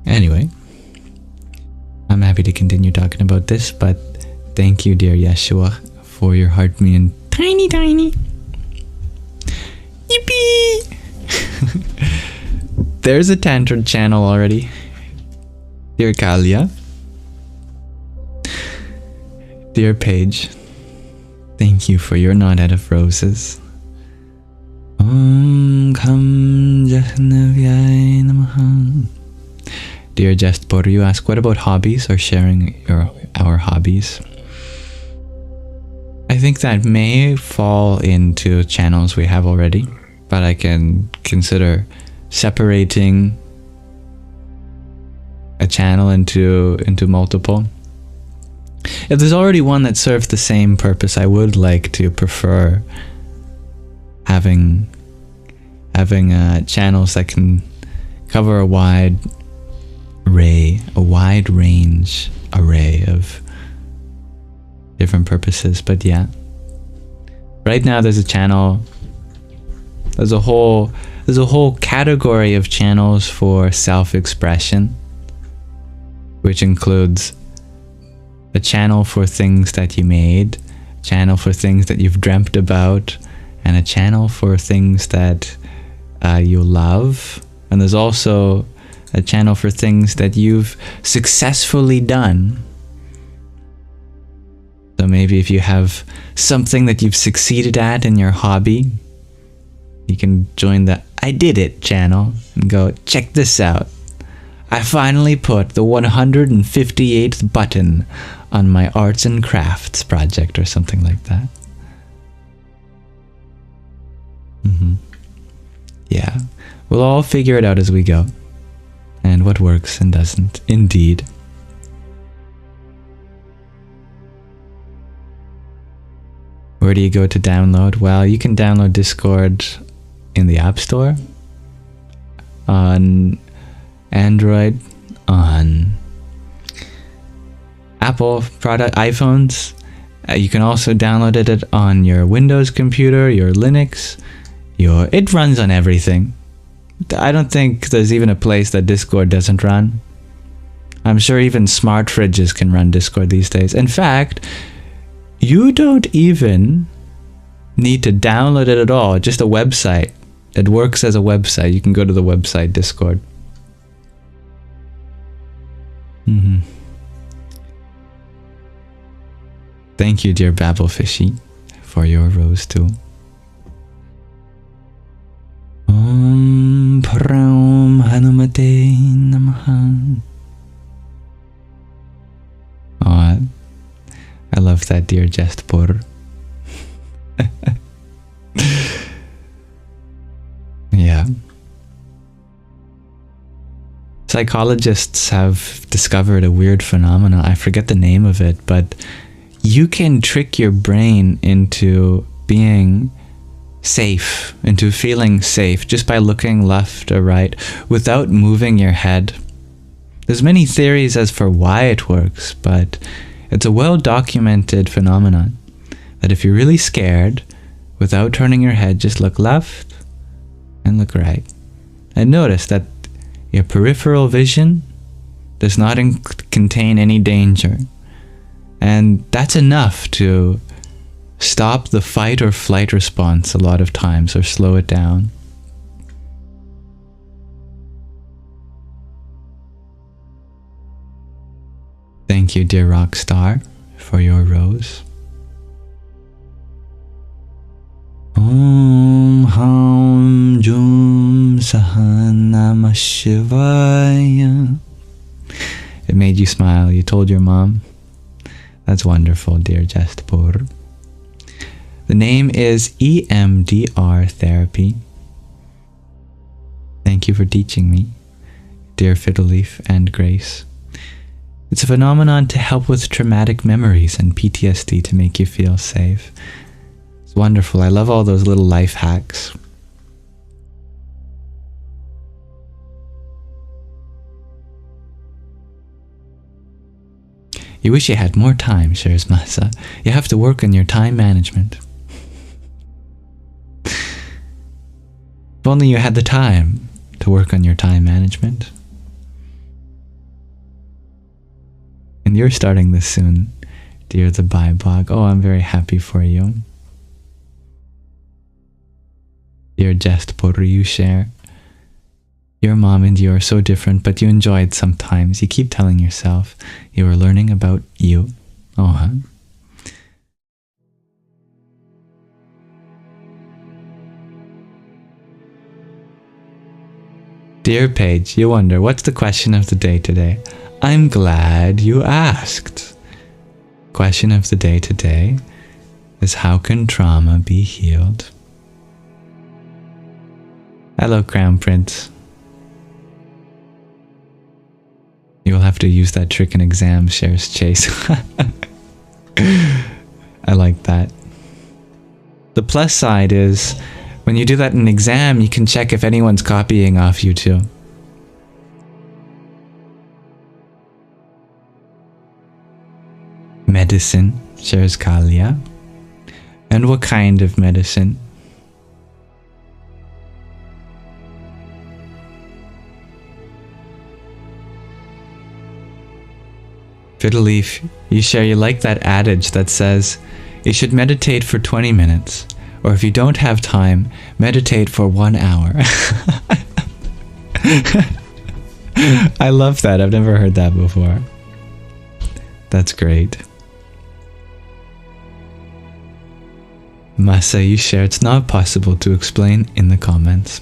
Speaker 1: Anyway, I'm happy to continue talking about this, but thank you, dear Yeshua, for your heart being tiny, tiny. Yippee! There's a Tantra channel already. Dear Kalia. Dear Paige, thank you for your knot of roses. Om Kham Jahnavyay Namaha. Dear Jestpor, you ask, what about hobbies or sharing our hobbies? I think that may fall into channels we have already, but I can consider separating a channel into multiple. If there's already one that serves the same purpose, I would like to prefer having channels that can cover a wide range array of different purposes. But yeah, right now there's a channel, there's a whole category of channels for self-expression, which includes a channel for things that you made, a channel for things that you've dreamt about, and a channel for things that you love. And there's also a channel for things that you've successfully done. So maybe if you have something that you've succeeded at in your hobby, you can join the I did it channel and go, check this out. I finally put the 158th button on my arts and crafts project, or something like that. Yeah, we'll all figure it out as we go, and what works and doesn't, indeed. Where do you go to download? Well, you can download Discord in the App Store, on Android, on Apple product iPhones. You can also download it on your Windows computer, your Linux, it runs on everything. I don't think there's even a place that Discord doesn't run. I'm sure even smart fridges can run Discord these days. In fact, you don't even need to download it at all. Just a website. It works as a website. You can go to the website Discord. Thank you, dear Babelfishy, for your rose too. Om Pram Hanumate Namaha. Oh, I love that, dear Jestpur. Yeah. Psychologists have discovered a weird phenomena. I forget the name of it, but you can trick your brain into being safe, into feeling safe, just by looking left or right without moving your head. There's many theories as for why it works, but it's a well-documented phenomenon that if you're really scared, without turning your head, just look left and look right. And notice that your peripheral vision does not contain any danger. And that's enough to stop the fight or flight response a lot of times, or slow it down. Thank you, dear Rockstar, for your rose. Om Ham Jum Sahanama Shivaya. It made you smile. You told your mom. That's wonderful, dear Jestpur. The name is EMDR therapy. Thank you for teaching me, dear Fiddleleaf and Grace. It's a phenomenon to help with traumatic memories and PTSD to make you feel safe. It's wonderful. I love all those little life hacks. You wish you had more time, shares Masa. You have to work on your time management. If only you had the time to work on your time management. And you're starting this soon, dear the Biblog. Oh, I'm very happy for you. Dear Jest Porter, you share. Your mom and you are so different, but you enjoy it sometimes. You keep telling yourself you are learning about you. Oh, huh? Dear Paige, you wonder, what's the question of the day today? I'm glad you asked. Question of the day today is, how can trauma be healed? Hello, Crown Prince. You'll have to use that trick in exams, shares Chase. I like that. The plus side is, when you do that in an exam, you can check if anyone's copying off you too. Medicine, shares Kalia. And what kind of medicine? Fiddleaf, you share, you like that adage that says, you should meditate for 20 minutes, or if you don't have time, meditate for 1 hour. I love that. I've never heard that before. That's great. Masa, you share, it's not possible to explain in the comments.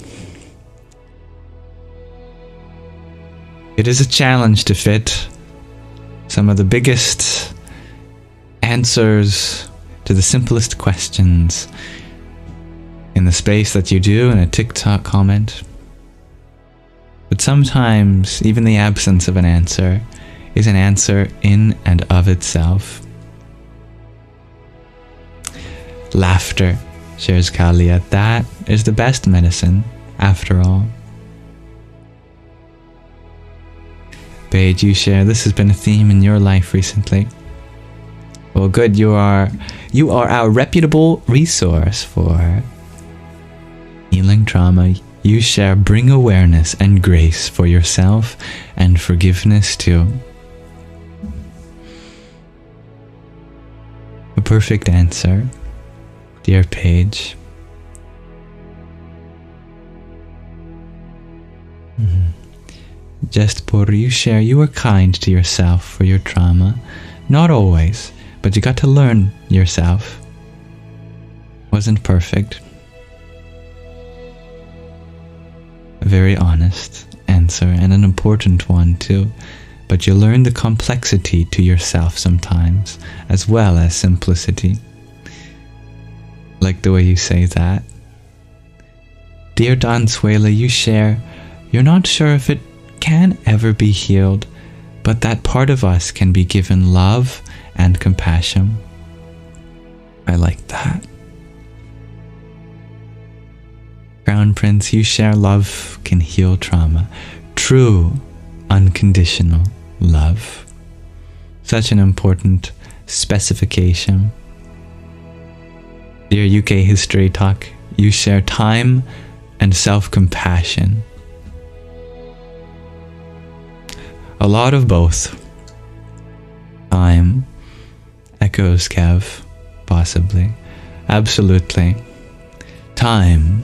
Speaker 1: It is a challenge to fit some of the biggest answers to the simplest questions in the space that you do in a TikTok comment. But sometimes even the absence of an answer is an answer in and of itself. Laughter, shares Kalia. That is the best medicine, after all. Paige, you share, this has been a theme in your life recently. Well, good, you are our reputable resource for healing trauma. You share, bring awareness and grace for yourself and forgiveness too. A perfect answer, dear Paige. Just por you share, you were kind to yourself for your trauma. Not always, but you got to learn yourself. Wasn't perfect. A very honest answer, and an important one too. But you learn the complexity to yourself sometimes, as well as simplicity. Like the way you say that. Dear Donsuela, you share, you're not sure if it can ever be healed, but that part of us can be given love and compassion. I like that. Crown Prince, you share, love can heal trauma. True, unconditional love. Such an important specification. Dear UK History Talk, you share time and self-compassion. A lot of both. Time echoes Kev, possibly. Absolutely. Time,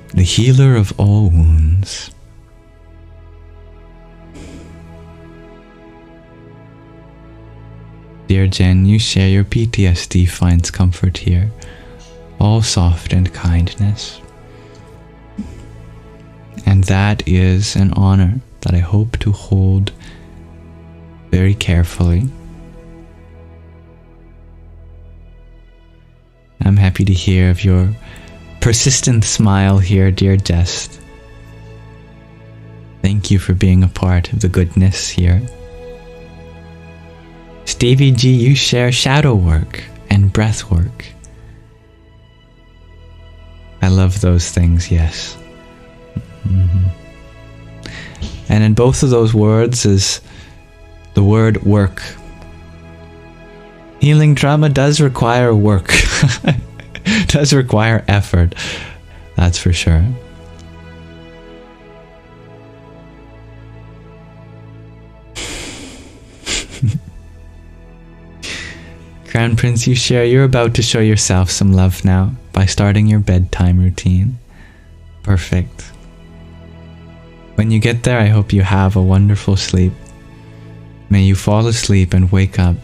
Speaker 1: the healer of all wounds. Dear Jen, you share, your PTSD finds comfort here. All soft and kindness. And that is an honor that I hope to hold very carefully. I'm happy to hear of your persistent smile here, dear Jest. Thank you for being a part of the goodness here. Stevie G, you share shadow work and breath work. I love those things, yes. And in both of those words is the word work. Healing trauma does require work. Does require effort. That's for sure. Crown Prince, you share, you're about to show yourself some love now by starting your bedtime routine. Perfect. When you get there, I hope you have a wonderful sleep. May you fall asleep and wake up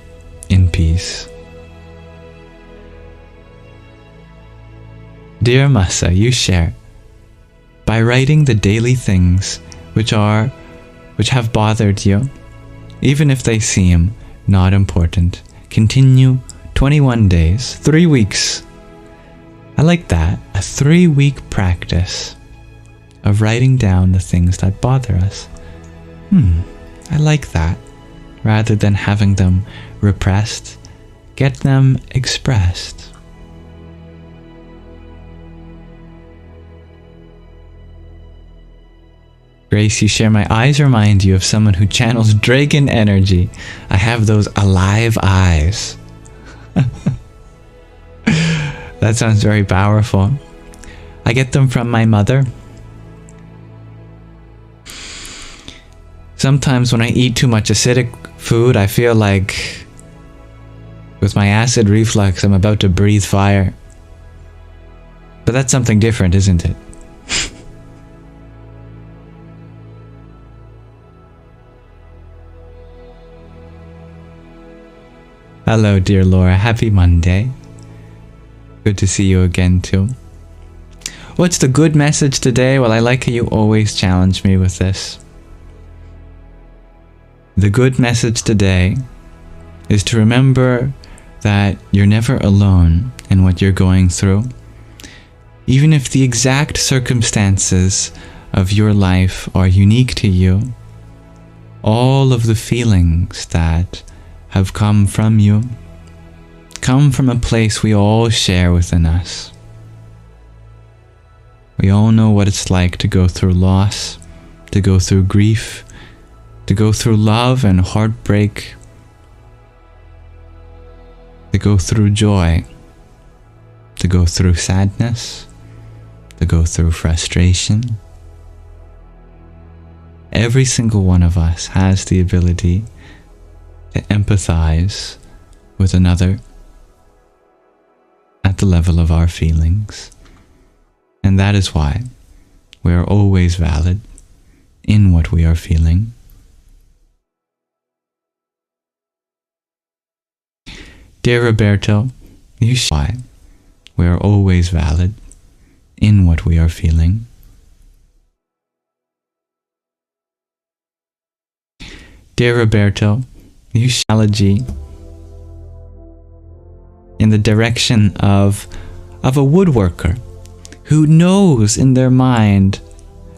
Speaker 1: in peace. Dear Mokṣa, you share, by writing the daily things which have bothered you, even if they seem not important, continue 21 days, 3 weeks. I like that, a 3-week practice of writing down the things that bother us. I like that. Rather than having them repressed, get them expressed. Grace, you share, my eyes remind you of someone who channels dragon energy. I have those alive eyes. That sounds very powerful. I get them from my mother. Sometimes when I eat too much acidic food, I feel like with my acid reflux, I'm about to breathe fire. But that's something different, isn't it? Hello, dear Laura. Happy Monday. Good to see you again, too. What's the good message today? Well, I like how you always challenge me with this. The good message today is to remember that you're never alone in what you're going through. Even if the exact circumstances of your life are unique to you, all of the feelings that have come from you come from a place we all share within us. We all know what it's like to go through loss, to go through grief, to go through love and heartbreak, to go through joy, to go through sadness, to go through frustration. Every single one of us has the ability to empathize with another at the level of our feelings. And that is why we are always valid in what we are feeling. Dear Roberto, you share why we are always valid in what we are feeling. Dear Roberto, you share analogy in the direction of a woodworker who knows in their mind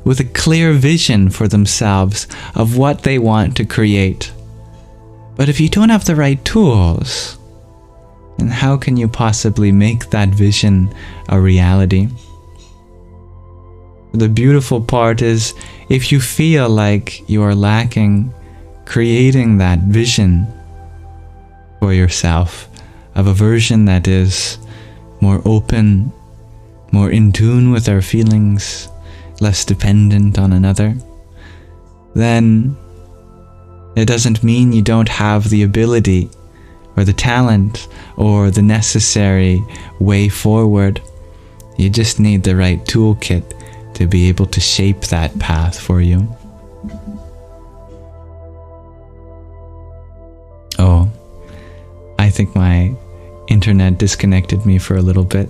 Speaker 1: with a clear vision for themselves of what they want to create. But if you don't have the right tools, then how can you possibly make that vision a reality? The beautiful part is, if you feel like you are lacking creating that vision for yourself of a version that is more open, more in tune with our feelings, less dependent on another, then it doesn't mean you don't have the ability or the talent or the necessary way forward. You just need the right toolkit to be able to shape that path for you. Oh, I think my internet disconnected me for a little bit.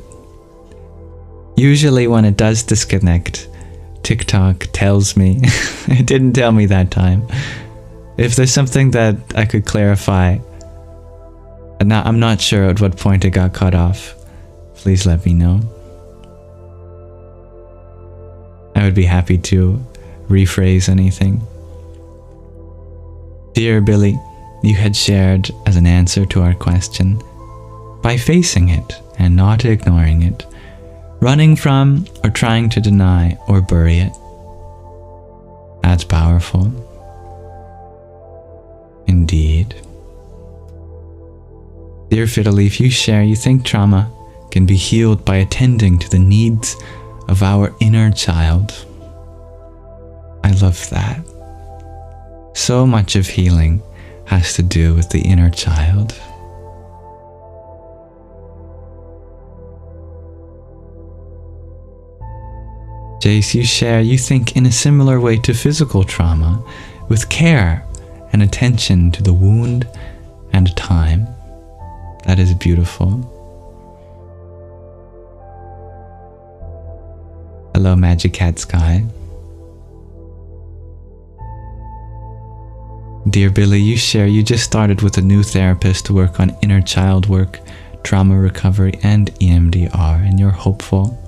Speaker 1: Usually when it does disconnect, TikTok tells me. It didn't tell me that time. If there's something that I could clarify, I'm not sure at what point it got cut off, please let me know. I would be happy to rephrase anything. Dear Billy, you had shared as an answer to our question, by facing it and not ignoring it, running from or trying to deny or bury it. That's powerful. Indeed. Dear Fiddleleaf, you share you think trauma can be healed by attending to the needs of our inner child. I love that. So much of healing has to do with the inner child. Jace, you share you think in a similar way to physical trauma, with care and attention to the wound and time. That is beautiful. Hello, Magic Cat Sky. Dear Billy, you share you just started with a new therapist to work on inner child work, trauma recovery, and EMDR, and you're hopeful.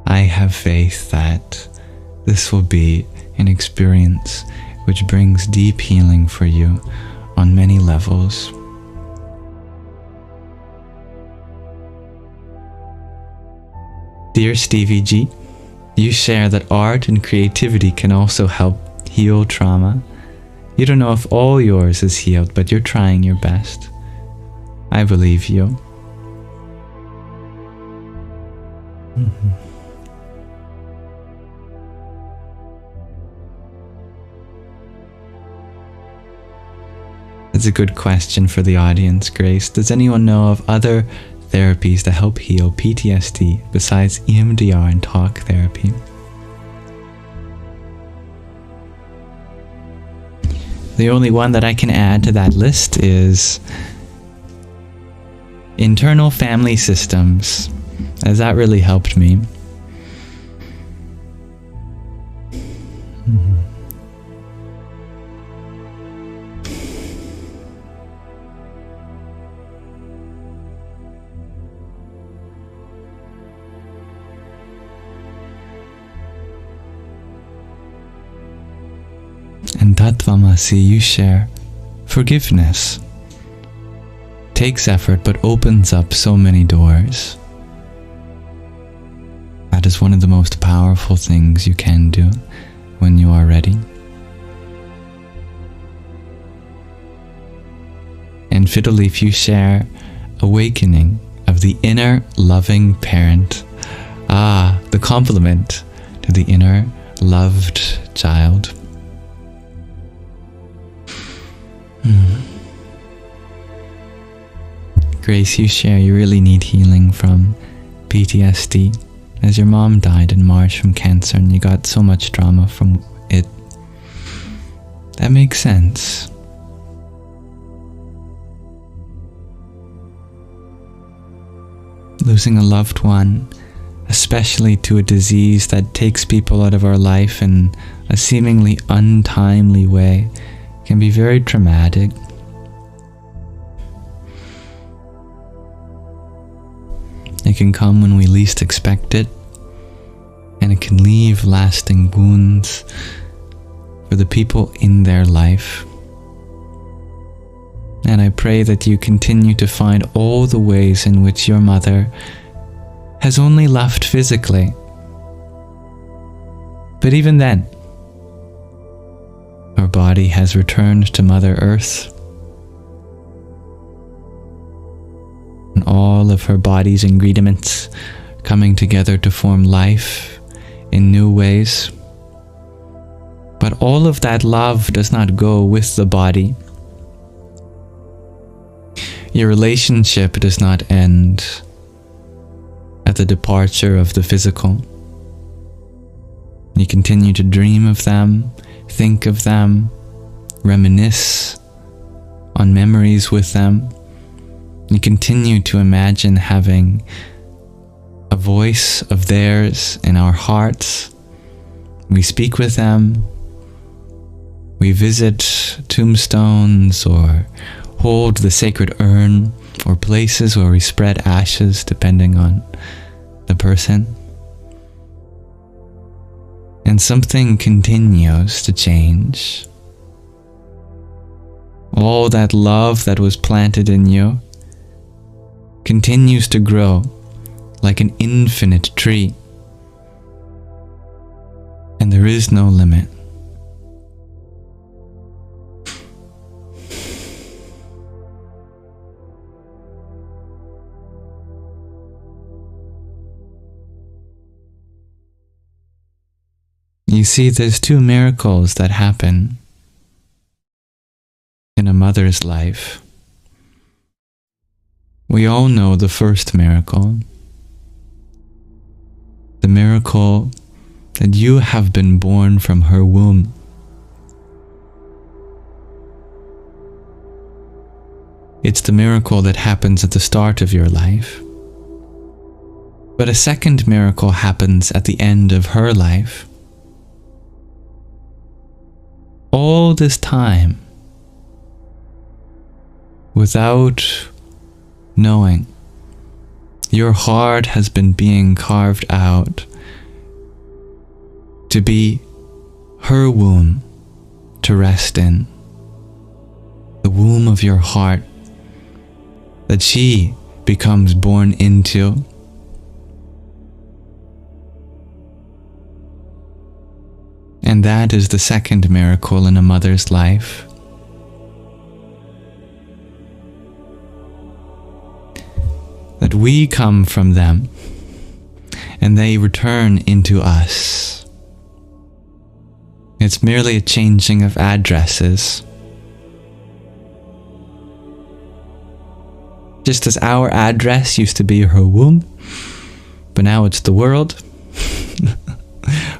Speaker 1: I have faith that this will be an experience which brings deep healing for you on many levels. Dear Stevie G, you share that art and creativity can also help heal trauma. You don't know if all yours is healed, but you're trying your best. I believe you. It's a good question for the audience, Grace. Does anyone know of other therapies that help heal PTSD besides EMDR and talk therapy? The only one that I can add to that list is internal family systems, as that really helped me. And Tattvamasi, you share forgiveness takes effort but opens up so many doors. That is one of the most powerful things you can do when you are ready. And Fiddleleaf, you share awakening of the inner loving parent. Ah, the complement to the inner loved child. Grace, you share you really need healing from PTSD, as your mom died in March from cancer and you got so much trauma from it. That makes sense. Losing a loved one, especially to a disease that takes people out of our life in a seemingly untimely way, can be very traumatic. It can come when we least expect it, and it can leave lasting wounds for the people in their life. And I pray that you continue to find all the ways in which your mother has only left physically. But even then, her body has returned to Mother Earth. And all of her body's ingredients coming together to form life in new ways. But all of that love does not go with the body. Your relationship does not end at the departure of the physical. You continue to dream of them, think of them, reminisce on memories with them. You continue to imagine having a voice of theirs in our hearts. We speak with them. We visit tombstones or hold the sacred urn or places where we spread ashes depending on the person. And something continues to change. All that love that was planted in you continues to grow like an infinite tree. And there is no limit. You see, there's two miracles that happen in a mother's life. We all know the first miracle. The miracle that you have been born from her womb. It's the miracle that happens at the start of your life. But a second miracle happens at the end of her life. All this time, without knowing, your heart has been being carved out to be her womb to rest in. The womb of your heart that she becomes born into. And that is the second miracle in a mother's life. That we come from them and they return into us. It's merely a changing of addresses. Just as our address used to be her womb, but now it's the world.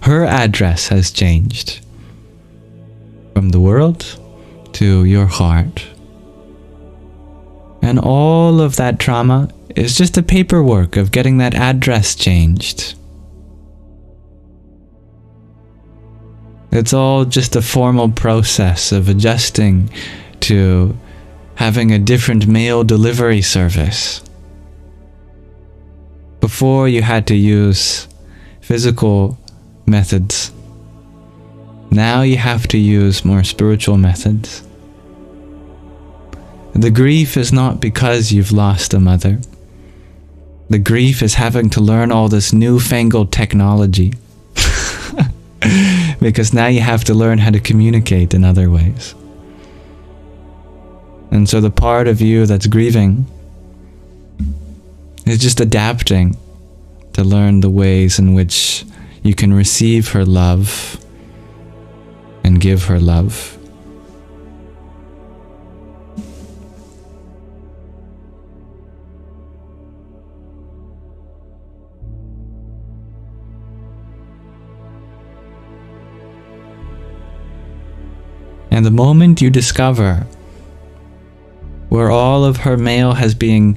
Speaker 1: Her address has changed from the world to your heart. And all of that trauma is just the paperwork of getting that address changed. It's all just a formal process of adjusting to having a different mail delivery service. Before you had to use physical methods. Now you have to use more spiritual methods. The grief is not because you've lost a mother. The grief is having to learn all this newfangled technology. Because now you have to learn how to communicate in other ways. And so the part of you that's grieving is just adapting to learn the ways in which you can receive her love and give her love. And the moment you discover where all of her mail has been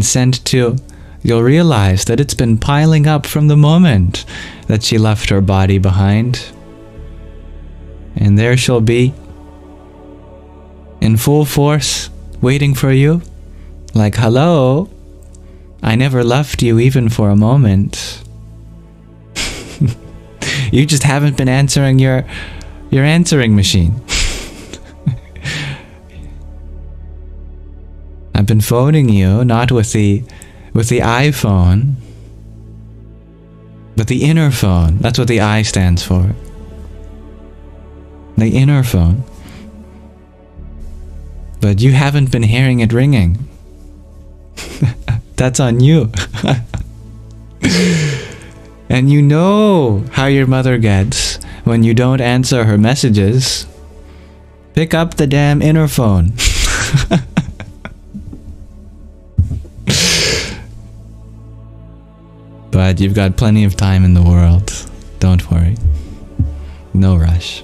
Speaker 1: sent to, you'll realize that it's been piling up from the moment that she left her body behind. And there she'll be, in full force, waiting for you. Like, hello, I never left you even for a moment. You just haven't been answering your answering machine. I've been phoning you, not with the iPhone, but the inner phone. That's what the I stands for. The inner phone. But you haven't been hearing it ringing. That's on you. And you know how your mother gets when you don't answer her messages. Pick up the damn inner phone. But you've got plenty of time in the world. Don't worry. No rush.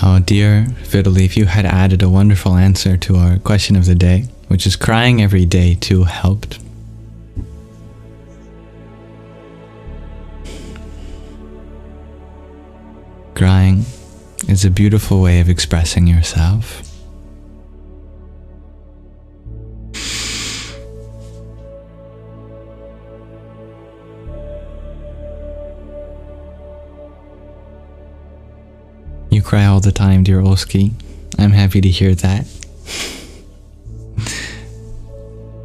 Speaker 1: Now, dear Fiddleif, you had added a wonderful answer to our question of the day, which is crying every day too helped. Crying is a beautiful way of expressing yourself. You cry all the time, dear Oski. I'm happy to hear that.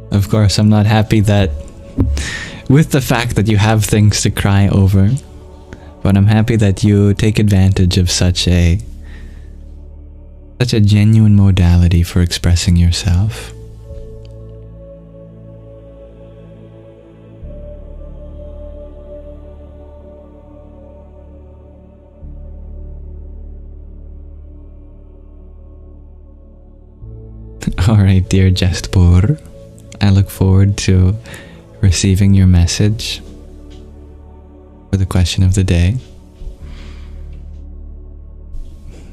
Speaker 1: Of course, I'm not happy that with the fact that you have things to cry over, But I'm happy that you take advantage of such a genuine modality for expressing yourself. Alright, dear Jestpur, I look forward to receiving your message for the question of the day.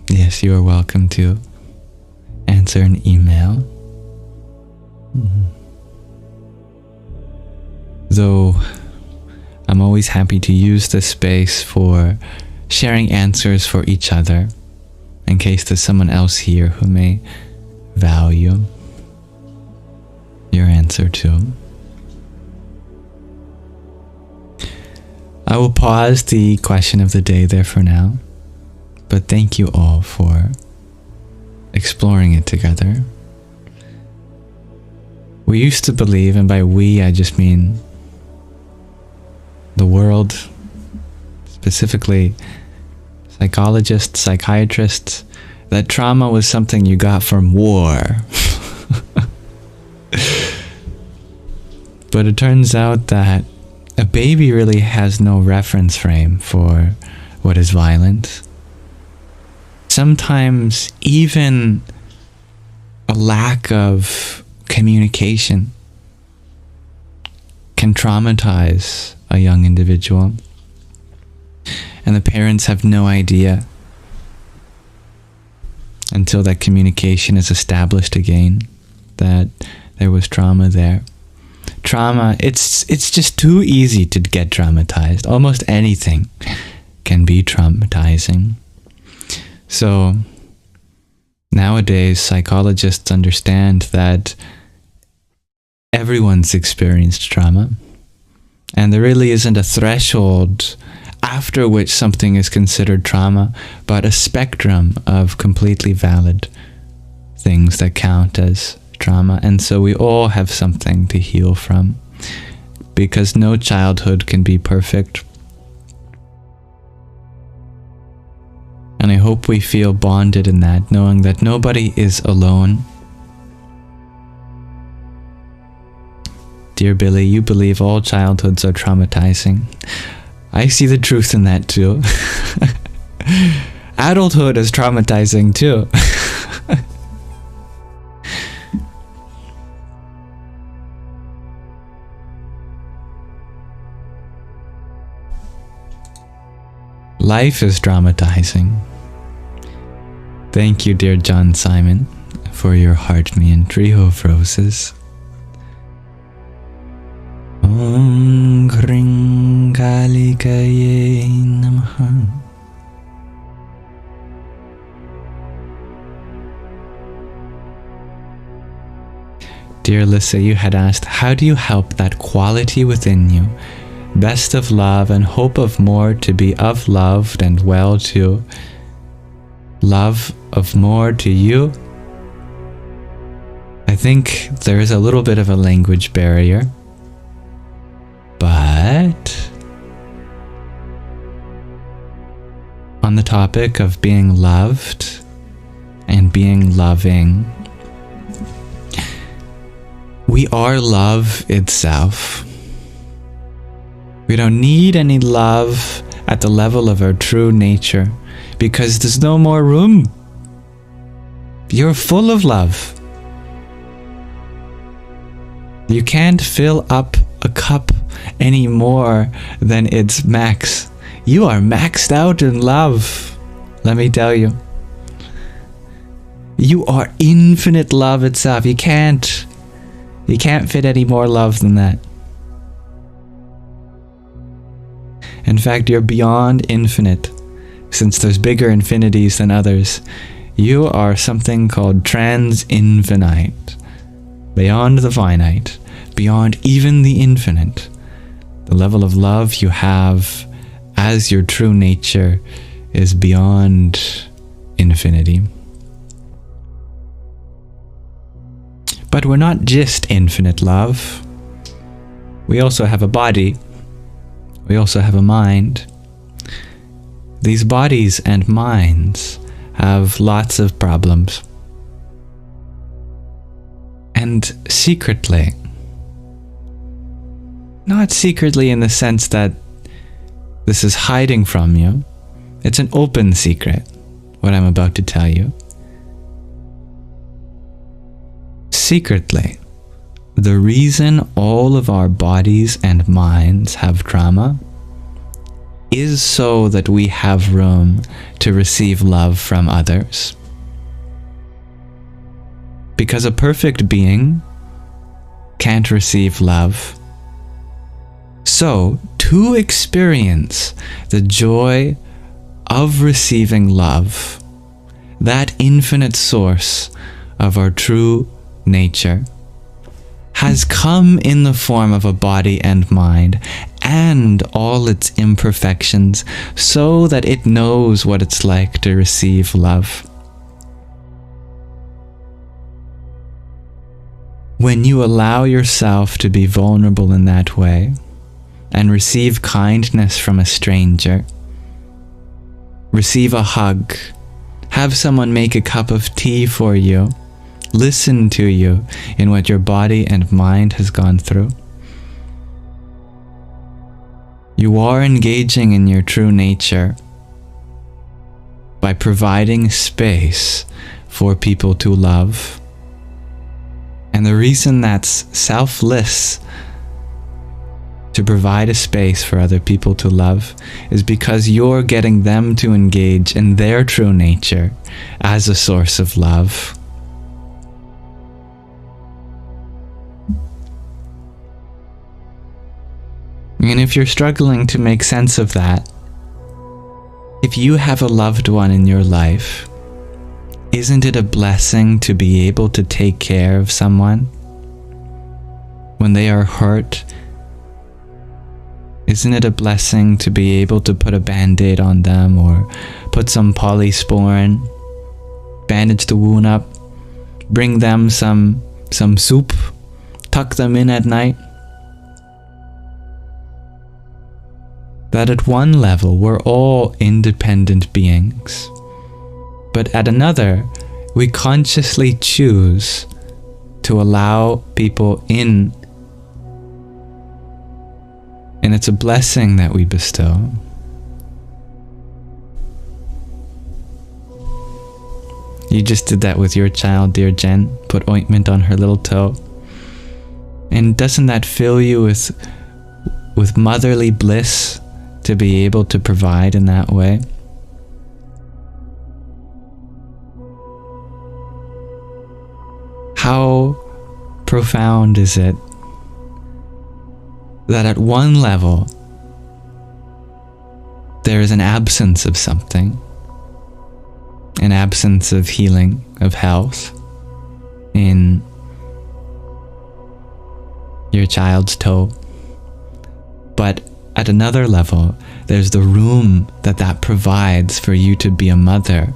Speaker 1: Yes, you are welcome to answer an email. Though I'm always happy to use this space for sharing answers for each other, in case there's someone else here who may value your answer too. I will pause the question of the day there for now, but thank you all for exploring it together. We used to believe, and by we I just mean the world, specifically psychologists, psychiatrists, that trauma was something you got from war. But it turns out that a baby really has no reference frame for what is violent. Sometimes even a lack of communication can traumatize a young individual, and the parents have no idea until that communication is established again that there was trauma there. Trauma, it's just too easy to get traumatized. Almost anything can be traumatizing. So nowadays, psychologists understand that everyone's experienced trauma, and there really isn't a threshold after which something is considered trauma, but a spectrum of completely valid things that count as trauma. And so we all have something to heal from, because no childhood can be perfect. And I hope we feel bonded in that, knowing that nobody is alone. Dear Billy, you believe all childhoods are traumatizing. I see the truth in that too. Adulthood is traumatizing too. Life is traumatizing. Thank you, dear John Simon, for your heart me and trio of roses. Om Kring Kalikaye Namaha. Dear Lissa, you had asked, how do you help that quality within you, best of love and hope of more, to be of loved and well to love of more to you? I think there is a little bit of a language barrier. But on the topic of being loved and being loving, we are love itself. We don't need any love at the level of our true nature, because there's no more room. You're full of love. You can't fill up a cup any more than its max. You are maxed out in love, let me tell you. You are infinite love itself. You can't fit any more love than that. In fact, you're beyond infinite, since there's bigger infinities than others. You are something called trans-infinite, beyond the finite, beyond even the infinite. The level of love you have as your true nature is beyond infinity. But we're not just infinite love. We also have a body. We also have a mind. these bodies and minds have lots of problems. And secretly, not secretly in the sense that this is hiding from you, it's an open secret, what I'm about to tell you. Secretly, the reason all of our bodies and minds have trauma is so that we have room to receive love from others. Because a perfect being can't receive love. So, to experience the joy of receiving love, that infinite source of our true nature has come in the form of a body and mind and all its imperfections so that it knows what it's like to receive love. When you allow yourself to be vulnerable in that way and receive kindness from a stranger, receive a hug, have someone make a cup of tea for you, listen to you in what your body and mind has gone through, you are engaging in your true nature by providing space for people to love. And the reason that's selfless to provide a space for other people to love is because you're getting them to engage in their true nature as a source of love. And if you're struggling to make sense of that, if you have a loved one in your life, isn't it a blessing to be able to take care of someone when they are hurt? Isn't it a blessing to be able to put a band-aid on them or put some polysporin, bandage the wound up, bring them some soup, tuck them in at night? That at one level we're all independent beings, but at another we consciously choose to allow people in, and it's a blessing that we bestow. You just did that with your child, dear Jen, put ointment on her little toe. And doesn't that fill you with motherly bliss to be able to provide in that way? How profound is it that at one level there is an absence of something, an absence of healing, of health in your child's toe, but at another level there's the room that provides for you to be a mother.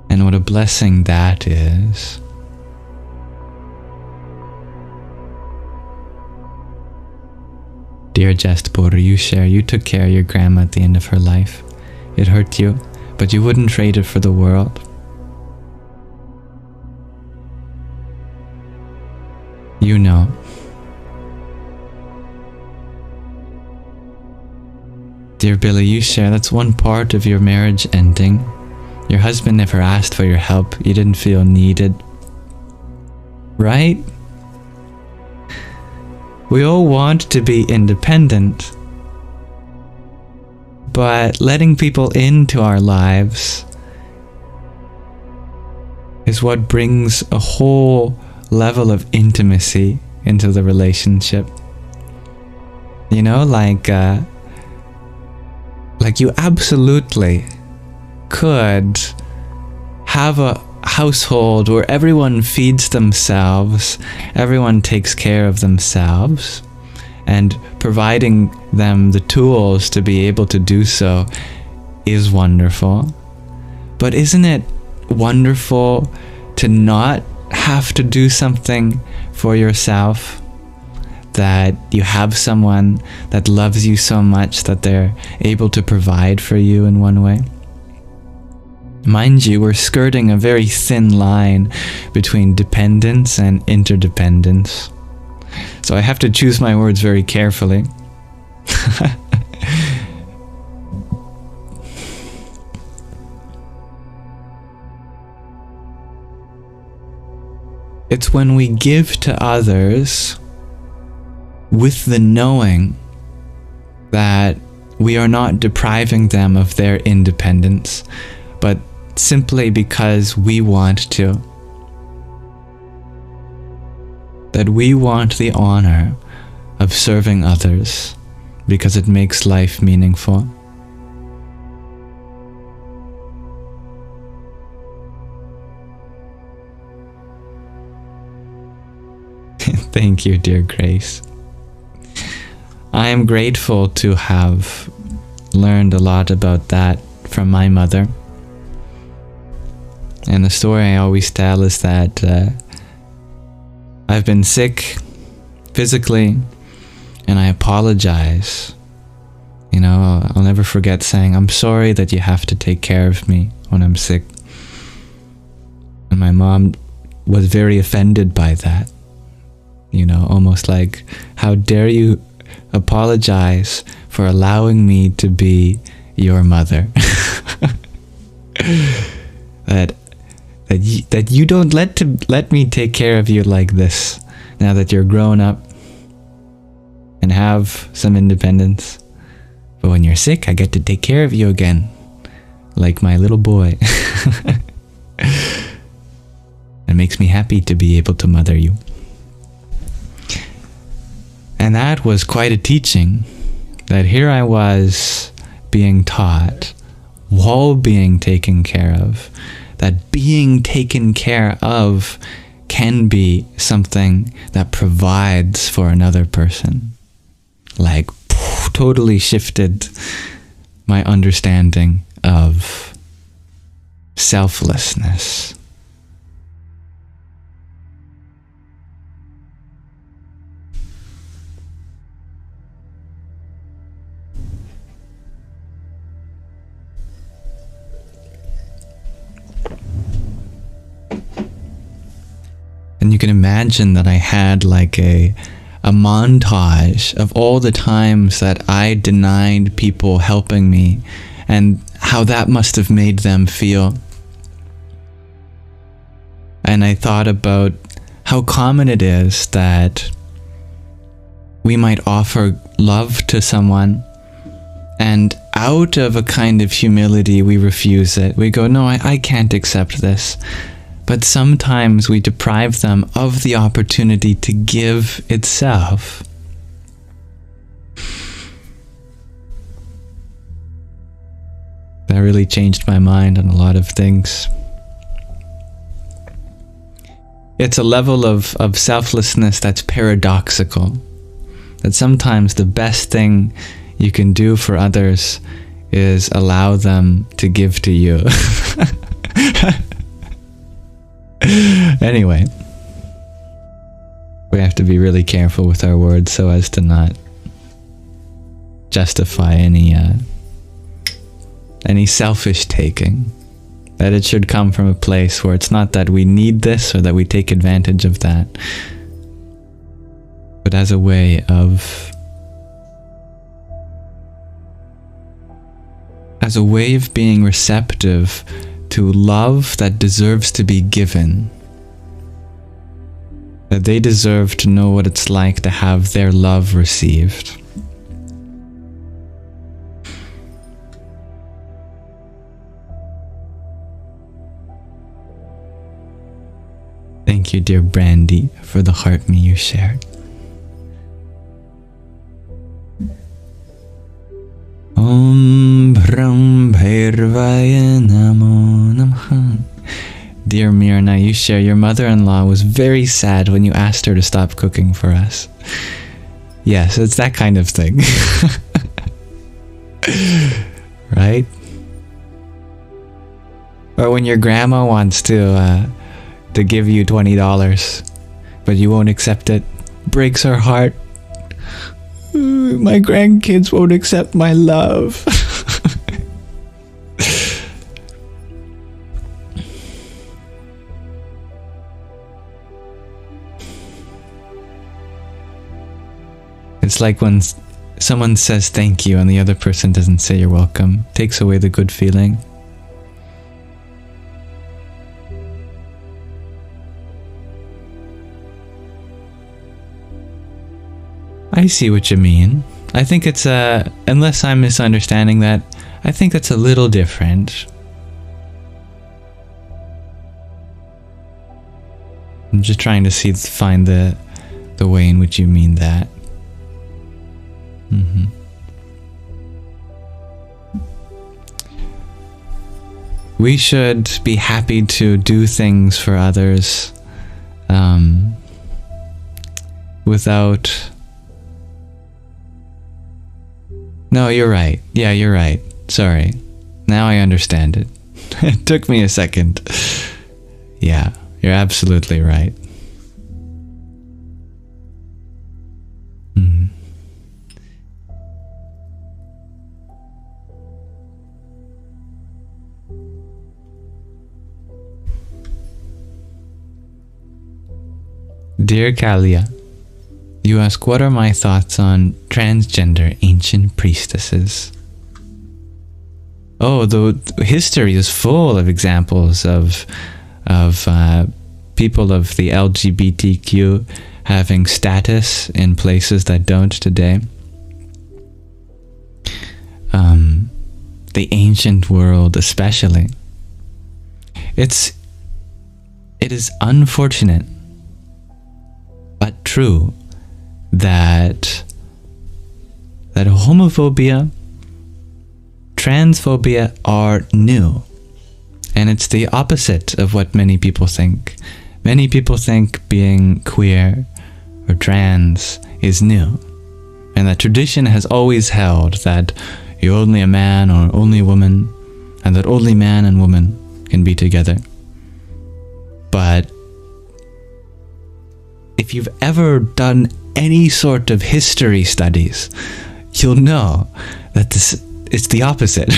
Speaker 1: And what a blessing that is. Dear Jestpur, you took care of your grandma at the end of her life. It hurt you, but you wouldn't trade it for the world. You know. Dear Billy, that's one part of your marriage ending. Your husband never asked for your help. You didn't feel needed. Right? We all want to be independent. But letting people into our lives is what brings a whole level of intimacy into the relationship. You know, like you absolutely could have a household where everyone feeds themselves, everyone takes care of themselves, and providing them the tools to be able to do so is wonderful. But isn't it wonderful to not have to do something for yourself? that you have someone that loves you so much that they're able to provide for you in one way. Mind you, we're skirting a very thin line between dependence and interdependence. So I have to choose my words very carefully. It's when we give to others with the knowing that we are not depriving them of their independence, but simply because we want to. That we want the honor of serving others because it makes life meaningful. Thank you, dear Grace. I am grateful to have learned a lot about that from my mother. And the story I always tell is that I've been sick physically, and I apologize. You know, I'll never forget saying, I'm sorry that you have to take care of me when I'm sick. And my mom was very offended by that. You know, almost like, how dare you apologize for allowing me to be your mother? that you don't let me take care of you like this now that you're grown up and have some independence. But when you're sick, I get to take care of you again, like my little boy. It makes me happy to be able to mother you. And that was quite a teaching, that here I was being taught while being taken care of, that being taken care of can be something that provides for another person. Like, totally shifted my understanding of selflessness. And you can imagine that I had like a montage of all the times that I denied people helping me and how that must have made them feel. And I thought about how common it is that we might offer love to someone, and out of a kind of humility we refuse it. We go, no, I can't accept this. But sometimes we deprive them of the opportunity to give itself. That really changed my mind on a lot of things. It's a level of selflessness that's paradoxical. That sometimes the best thing you can do for others is allow them to give to you. Anyway, we have to be really careful with our words so as to not justify any selfish taking. That it should come from a place where it's not that we need this or that we take advantage of that, but as a way of being receptive to love that deserves to be given. That they deserve to know what it's like to have their love received. Thank you, dear Brandy, for the heart me you shared. Om Bram Bhairvaya Namo Namaha. Dear Mirna, you share your mother-in-law was very sad when you asked her to stop cooking for us. Yes, it's that kind of thing. Right? Or when your grandma wants to give you $20, but you won't accept it, breaks her heart. my grandkids won't accept my love. It's like when someone says thank you and the other person doesn't say you're welcome. Takes away the good feeling. I see what you mean. I think it's unless I'm misunderstanding that, I think that's a little different. I'm just trying to find the way in which you mean that. We should be happy to do things for others without... No, you're right. Yeah, you're right. Sorry. Now I understand it. It took me a second. Yeah, you're absolutely right. Dear Kalia, you ask, what are my thoughts on transgender ancient priestesses? Oh, the history is full of examples of people of the LGBTQ having status in places that don't today. The ancient world especially. It is unfortunate but true that homophobia, transphobia are new. And it's the opposite of what many people think. Many people think being queer or trans is new. And that tradition has always held that you're only a man or only a woman, and that only man and woman can be together. But if you've ever done any sort of history studies, you'll know that it's the opposite.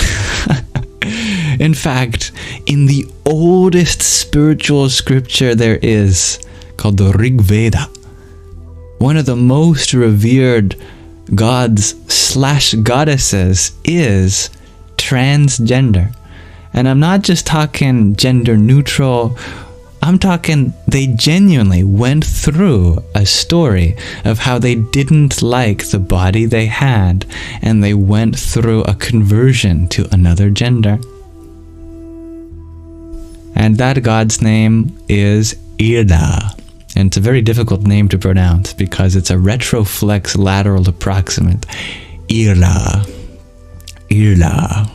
Speaker 1: In fact, in the oldest spiritual scripture there is, called the Rig Veda, one of the most revered gods / goddesses is transgender. And I'm not just talking gender neutral, I'm talking they genuinely went through a story of how they didn't like the body they had, and they went through a conversion to another gender. And that god's name is Hṛda. And it's a very difficult name to pronounce because it's a retroflex lateral approximate. Hṛda. Hṛda.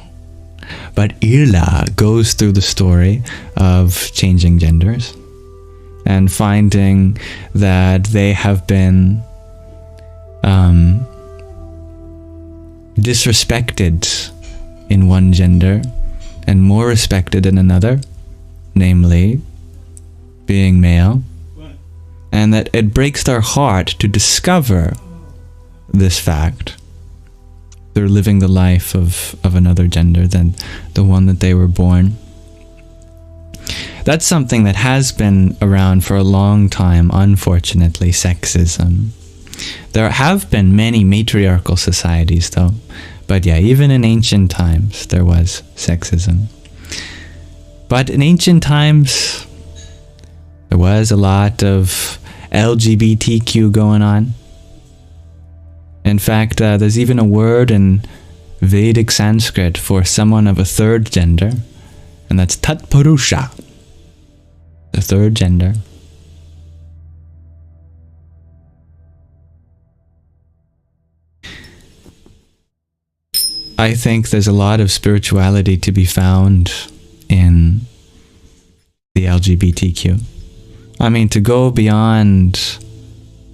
Speaker 1: But Hṛda goes through the story of changing genders and finding that they have been disrespected in one gender and more respected in another, namely being male, and that it breaks their heart to discover this fact. They're living the life of another gender than the one that they were born. That's something that has been around for a long time, unfortunately, sexism. There have been many matriarchal societies though, but yeah, even in ancient times there was sexism. But in ancient times there was a lot of LGBTQ going on. In fact, there's even a word in Vedic Sanskrit for someone of a third gender, and that's Tatpurusha, the third gender. I think there's a lot of spirituality to be found in the LGBTQ. I mean, to go beyond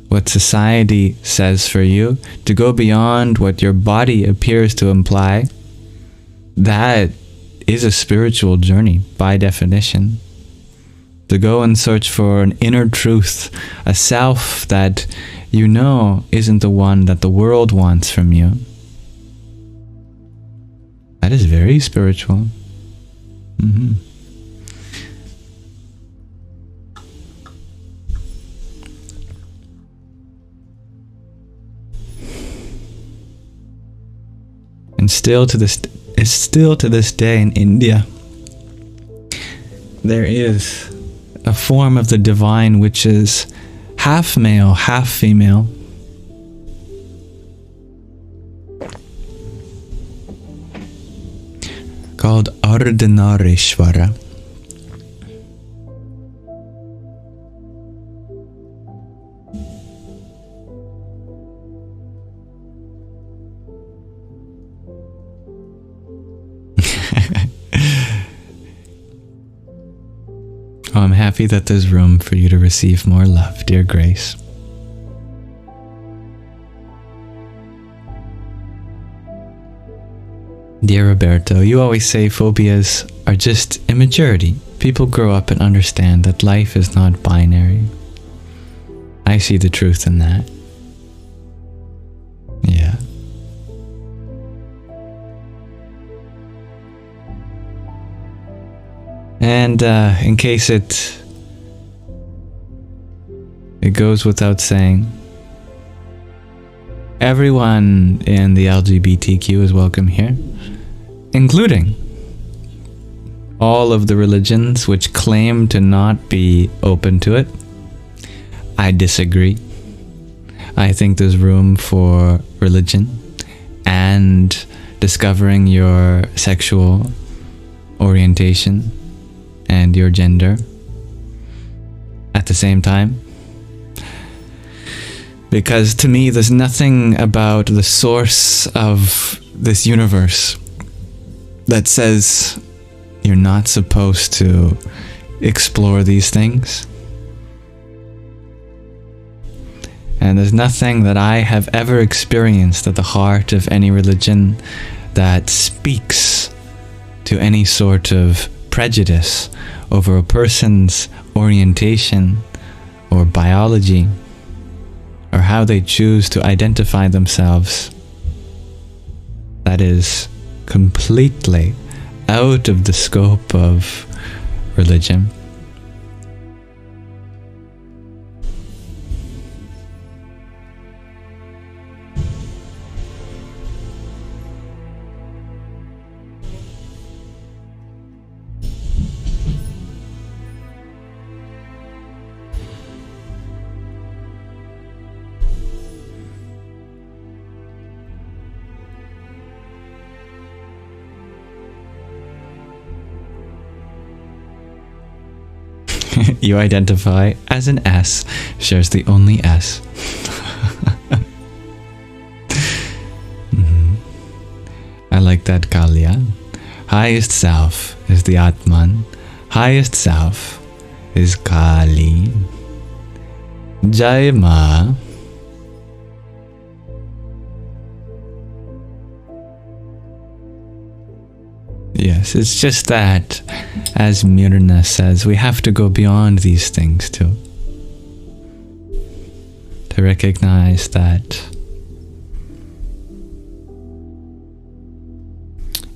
Speaker 1: what society says for you, to go beyond what your body appears to imply, that is a spiritual journey by definition. To go and search for an inner truth, a self that you know isn't the one that the world wants from you. That is very spiritual. And still to this day in India, there is a form of the divine which is half male, half female. Called Ardhanarishvara. Oh, I'm happy that there's room for you to receive more love, dear Grace. Dear Roberto, you always say phobias are just immaturity. People grow up and understand that life is not binary. I see the truth in that. Yeah. And in case it goes without saying, everyone in the LGBTQ is welcome here, including all of the religions which claim to not be open to it. I disagree. I think there's room for religion and discovering your sexual orientation and your gender at the same time. Because to me, there's nothing about the source of this universe that says you're not supposed to explore these things. And there's nothing that I have ever experienced at the heart of any religion that speaks to any sort of prejudice over a person's orientation or biology or how they choose to identify themselves. That is completely out of the scope of religion. You identify as an S, shares the only S. I like that, Kalya. Highest self is the Atman. Highest self is Kali. Jai Ma. Yes, it's just that, as Mirna says, we have to go beyond these things too. To recognize that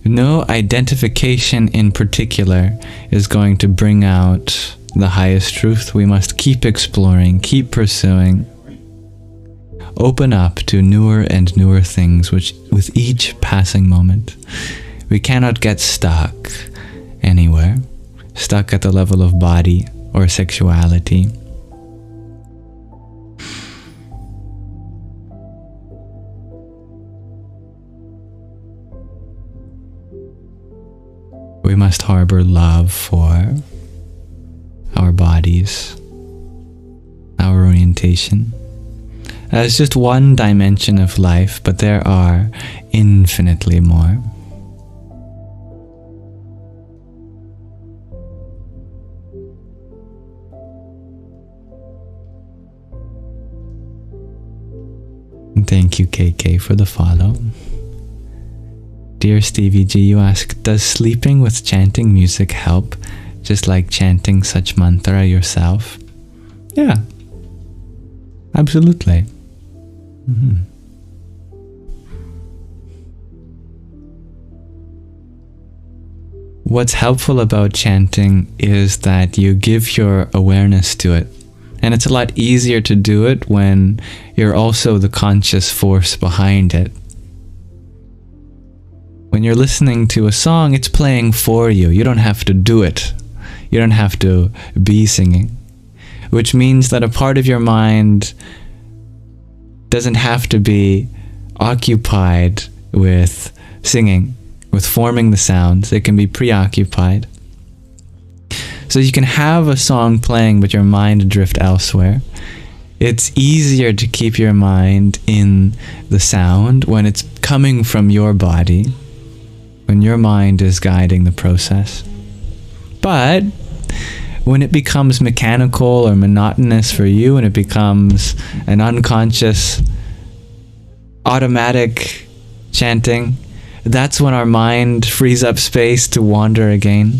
Speaker 1: no identification in particular is going to bring out the highest truth. We must keep exploring, keep pursuing, open up to newer and newer things which with each passing moment. We cannot get stuck anywhere, stuck at the level of body or sexuality. We must harbor love for our bodies, our orientation, as just one dimension of life, but there are infinitely more. Thank you, KK, for the follow. Dear Stevie G, you ask, does sleeping with chanting music help? just like chanting such mantra yourself? Yeah, absolutely. What's helpful about chanting is that you give your awareness to it. And it's a lot easier to do it when you're also the conscious force behind it. When you're listening to a song, it's playing for you. You don't have to do it. You don't have to be singing. Which means that a part of your mind doesn't have to be occupied with singing, with forming the sounds. It can be preoccupied. So you can have a song playing, but your mind drift elsewhere. It's easier to keep your mind in the sound when it's coming from your body, when your mind is guiding the process. But when it becomes mechanical or monotonous for you, and it becomes an unconscious, automatic chanting, that's when our mind frees up space to wander again.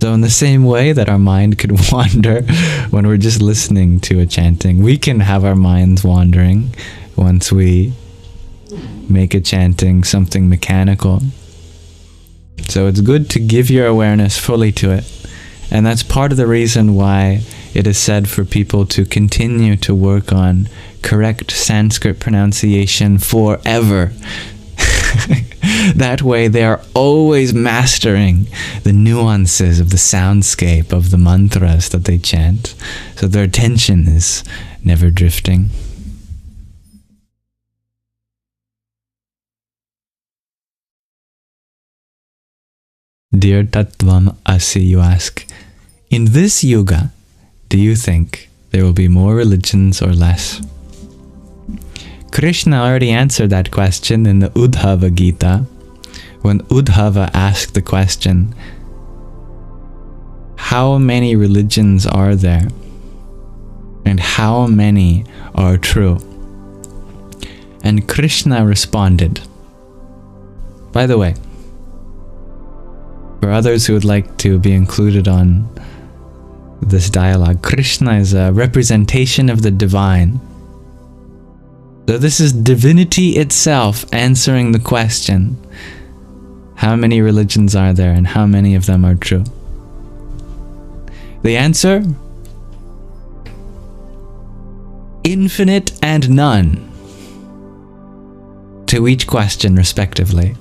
Speaker 1: So in the same way that our mind could wander when we're just listening to a chanting, we can have our minds wandering once we make a chanting something mechanical. So it's good to give your awareness fully to it. And that's part of the reason why it is said for people to continue to work on correct Sanskrit pronunciation forever. That way they are always mastering the nuances of the soundscape of the mantras that they chant, so their attention is never drifting. Dear Tattvam Asi, you ask, in this yuga, do you think there will be more religions or less? Krishna already answered that question in the Uddhava Gita, when Uddhava asked the question, how many religions are there? And how many are true? And Krishna responded. By the way, for others who would like to be included on this dialogue, Krishna is a representation of the divine. So this is divinity itself answering the question, how many religions are there and how many of them are true? The answer? Infinite and none. To each question respectively.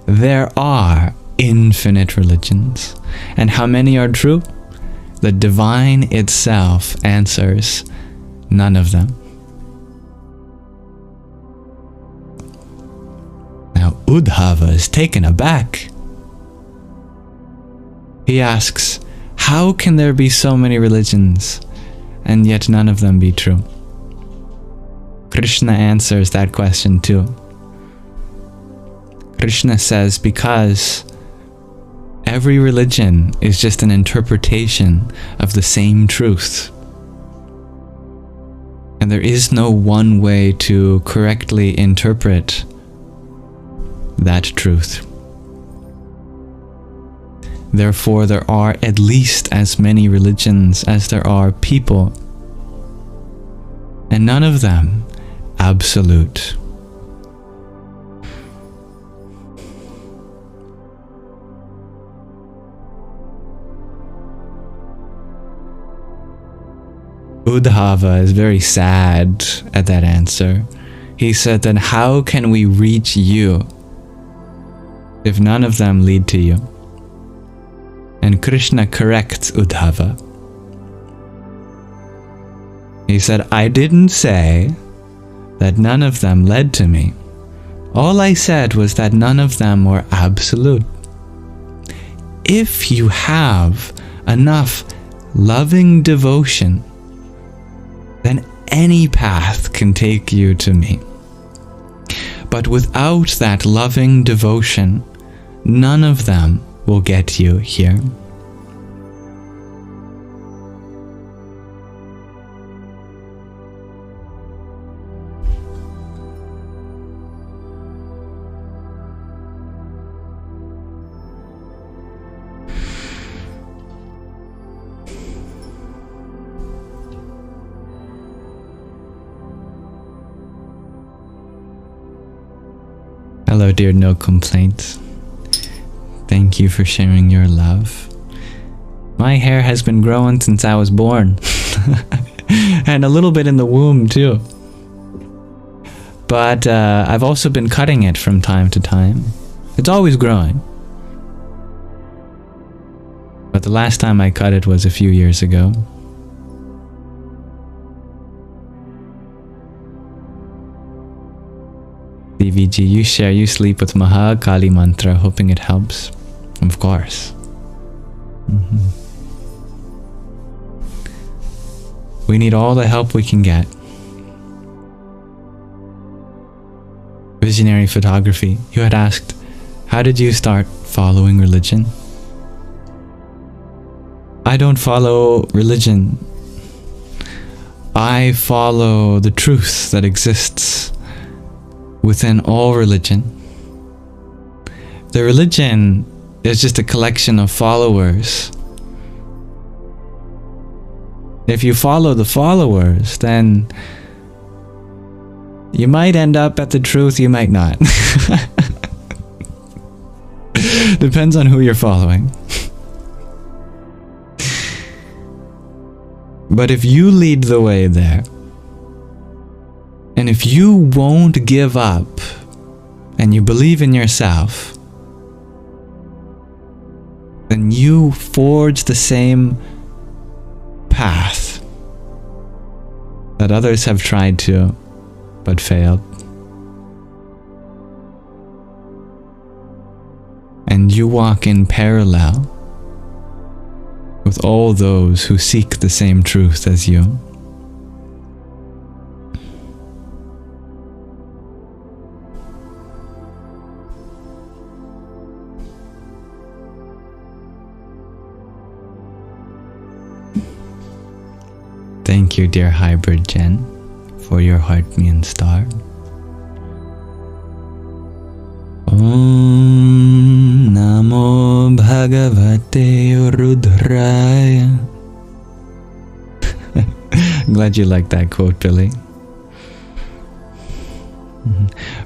Speaker 1: There are infinite religions. And how many are true? The divine itself answers none of them. Now Uddhava is taken aback. He asks, how can there be so many religions and yet none of them be true? Krishna answers that question too. Krishna says, because every religion is just an interpretation of the same truth. And there is no one way to correctly interpret that truth. Therefore, there are at least as many religions as there are people, and none of them absolute. Uddhava is very sad at that answer. He said, then how can we reach you if none of them lead to you? And Krishna corrects Uddhava. He said, I didn't say that none of them led to me. All I said was that none of them were absolute. If you have enough loving devotion, then any path can take you to me. But without that loving devotion, none of them will get you here. Hello, dear No Complaints. Thank you for sharing your love. My hair has been growing since I was born. And a little bit in the womb, too. But I've also been cutting it from time to time. It's always growing. But the last time I cut it was a few years ago. DVG, you share, you sleep with Maha Kali mantra, hoping it helps. Of course. We need all the help we can get. Visionary photography, you had asked, how did you start following religion? I don't follow religion. I follow the truth that exists within all religion. The religion is just a collection of followers. If you follow the followers, then you might end up at the truth, you might not. Depends on who you're following. But if you lead the way there, and if you won't give up, and you believe in yourself, then you forge the same path that others have tried to, but failed. And you walk in parallel with all those who seek the same truth as you. Thank you, dear Hybrid Jen, for your heart, me, and star. Om Namo Bhagavate Rudraya. Glad you like that quote, Billy.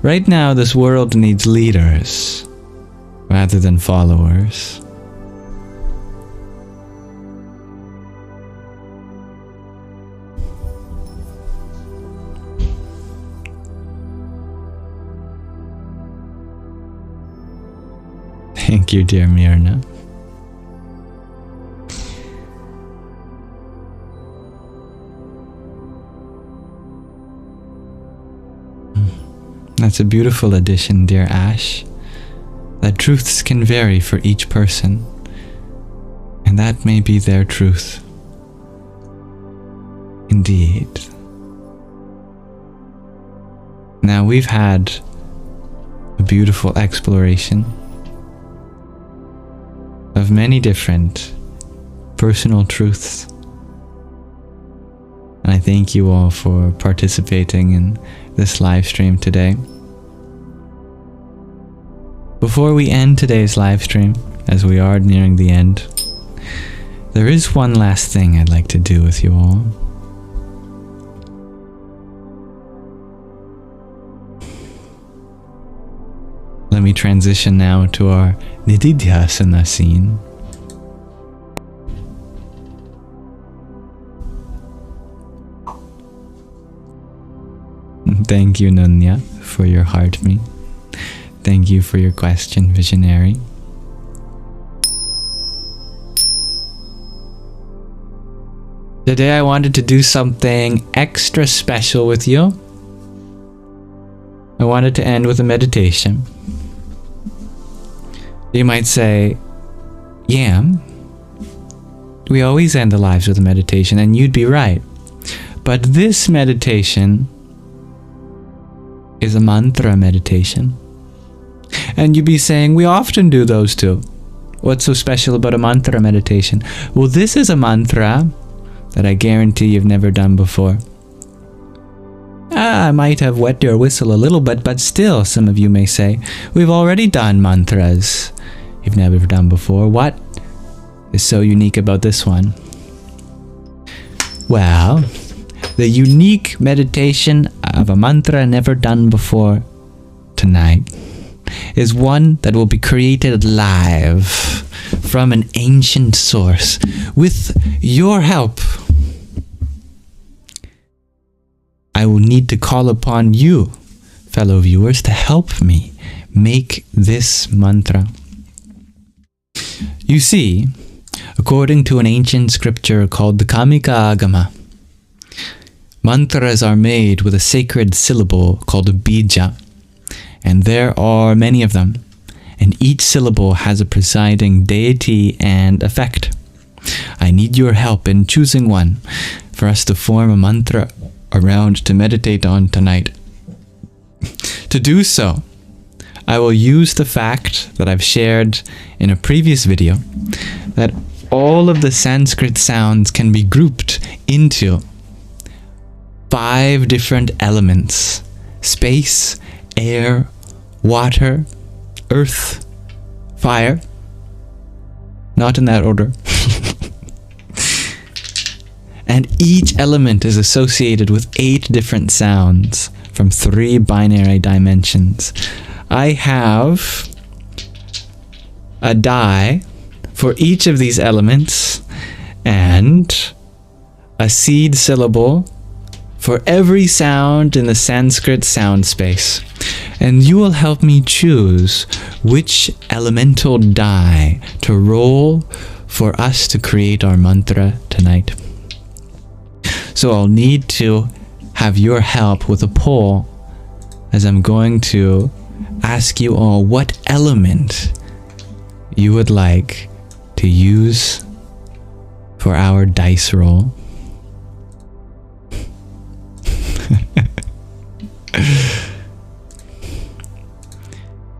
Speaker 1: Right now, this world needs leaders rather than followers. Thank you, dear Mirna. That's a beautiful addition, dear Ash. That truths can vary for each person, and that may be their truth. Indeed. Now we've had a beautiful exploration of many different personal truths. And I thank you all for participating in this live stream today. Before we end today's live stream, as we are nearing the end, there is one last thing I'd like to do with you all. Let me transition now to our Nididhyasana scene. Thank you, Nunya, for your heart me. Thank you for your question, Visionary. Today I wanted to do something extra special with you. I wanted to end with a meditation. You might say, Yam, we always end the lives with a meditation, and you'd be right. But this meditation is a mantra meditation. And you'd be saying, we often do those too. What's so special about a mantra meditation? Well, this is a mantra that I guarantee you've never done before. I might have wet your whistle a little bit, but still, some of you may say, we've already done mantras you've never done before. What is so unique about this one? Well, the unique meditation of a mantra never done before tonight is one that will be created live from an ancient source with your help. I will need to call upon you, fellow viewers, to help me make this mantra. You see, according to an ancient scripture called the Kamika Agama, mantras are made with a sacred syllable called a bija, and there are many of them, and each syllable has a presiding deity and effect. I need your help in choosing one for us to form a mantra around to meditate on tonight. To do so, I will use the fact that I've shared in a previous video that all of the Sanskrit sounds can be grouped into 5 different elements: space, air, water, earth, fire. Not in that order. And each element is associated with 8 different sounds from 3 binary dimensions. I have a die for each of these elements and a seed syllable for every sound in the Sanskrit sound space. And you will help me choose which elemental die to roll for us to create our mantra tonight. So I'll need to have your help with a poll, as I'm going to ask you all what element you would like to use for our dice roll.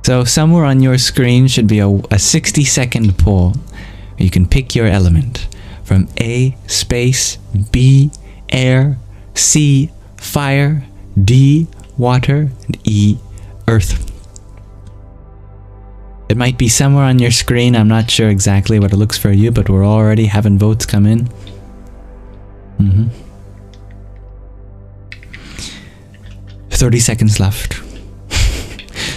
Speaker 1: So somewhere on your screen should be a 60-second poll. You can pick your element from A, space, B, air, C, fire, D, water, and E, earth. It might be somewhere on your screen. I'm not sure exactly what it looks for you, but we're already having votes come in. 30 seconds left.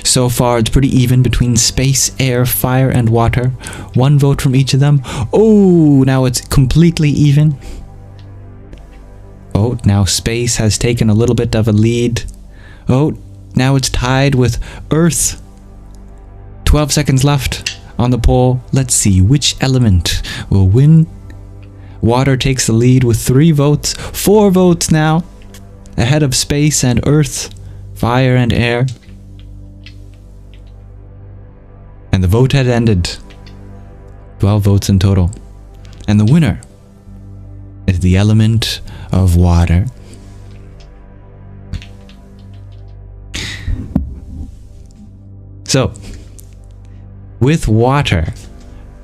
Speaker 1: So far, it's pretty even between space, air, fire, and water. 1 vote from each of them. Oh, now it's completely even. Oh, now space has taken a little bit of a lead. Oh, now it's tied with earth. 12 seconds left on the poll. Let's see which element will win. Water takes the lead with 3 votes. 4 votes now, ahead of space and earth, fire and air. And the vote had ended. 12 votes in total. And the winner is the element of water. So, with water,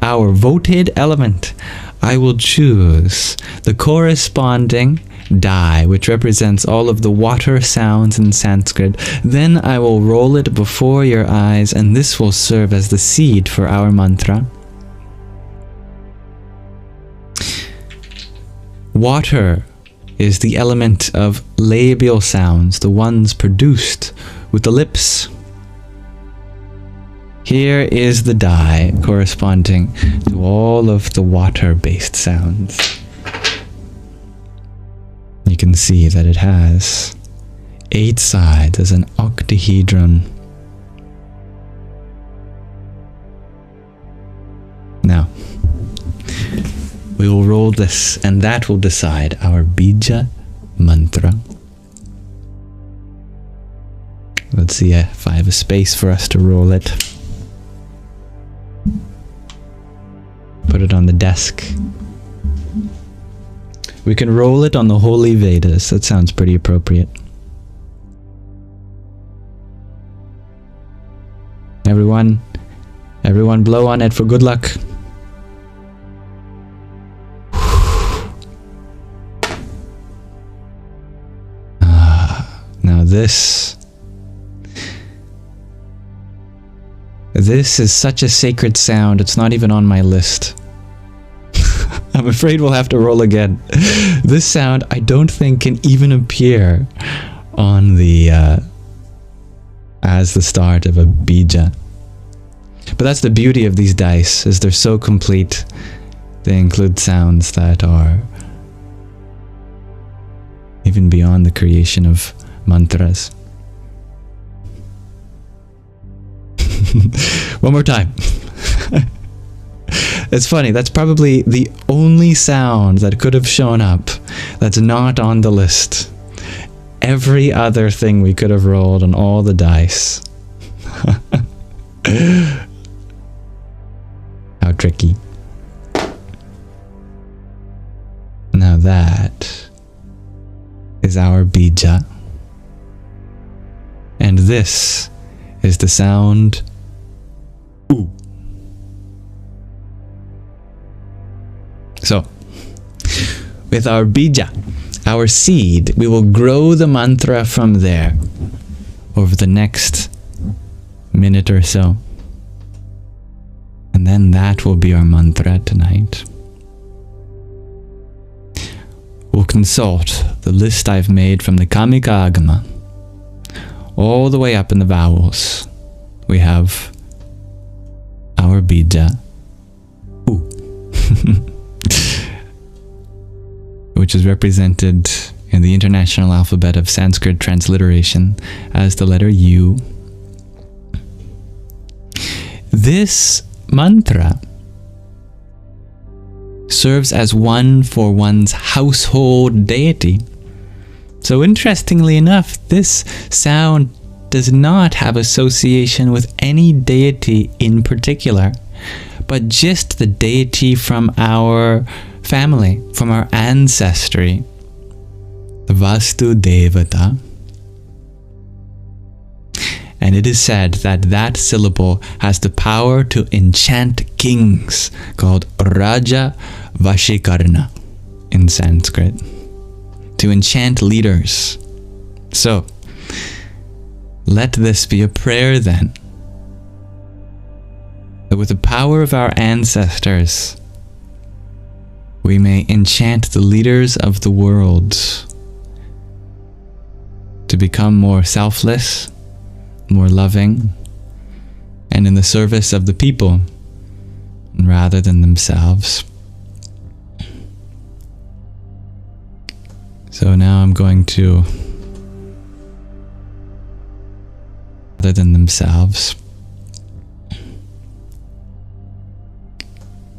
Speaker 1: our voted element, I will choose the corresponding die, which represents all of the water sounds in Sanskrit. Then I will roll it before your eyes, and this will serve as the seed for our mantra. Water is the element of labial sounds, the ones produced with the lips. Here is the die corresponding to all of the water-based sounds. You can see that it has 8 sides as an octahedron. Now, we will roll this, and that will decide our bija mantra. Let's see if I have a space for us to roll it. Put it on the desk. We can roll it on the Holy Vedas. That sounds pretty appropriate. Everyone blow on it for good luck. Now this is such a sacred sound, it's not even on my list. I'm afraid we'll have to roll again. This sound, I don't think, can even appear on the as the start of a bija. But that's the beauty of these dice, is they're so complete. They include sounds that are even beyond the creation of mantras. One more time. It's funny, that's probably the only sound that could have shown up that's not on the list. Every other thing we could have rolled on all the dice. How tricky. Now that is our bija. And this is the sound oo. So, with our bija, our seed, we will grow the mantra from there over the next minute or so. And then that will be our mantra tonight. We'll consult the list I've made from the Kamika Agama. All the way up in the vowels, we have our bija, oo, which is represented in the International Alphabet of Sanskrit Transliteration as the letter U. This mantra serves as one for one's household deity. So interestingly enough, this sound does not have association with any deity in particular, but just the deity from our family, from our ancestry, the Vastu Devata. And it is said that that syllable has the power to enchant kings, called Raja Vashikarna in Sanskrit, to enchant leaders. So, let this be a prayer then, that with the power of our ancestors, we may enchant the leaders of the world to become more selfless, more loving, and in the service of the people rather than themselves. So now I'm going to, rather than themselves.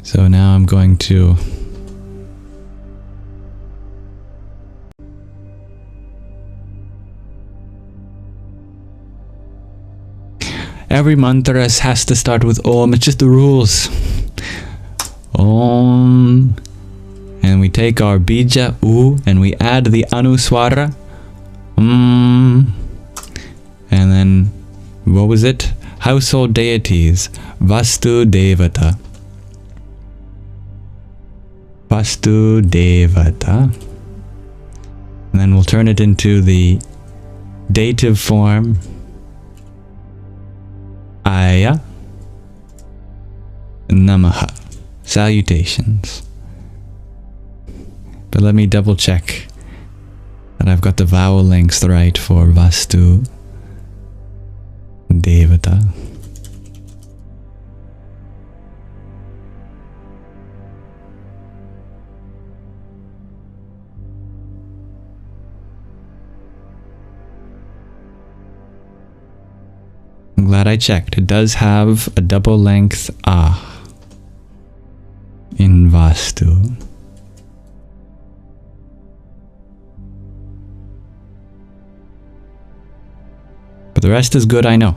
Speaker 1: So now I'm going to every mantra has to start with Om. It's just the rules. Om. And we take our bija, U, and we add the Anuswara. And then, what was it? Household deities. Vastu Devata. Vastu Devata. And then we'll turn it into the dative form. Aya Namaha. Salutations. But let me double check that I've got the vowel lengths right for Vastu Devata. I'm glad I checked. It does have a double length ah in Vastu. But the rest is good, I know.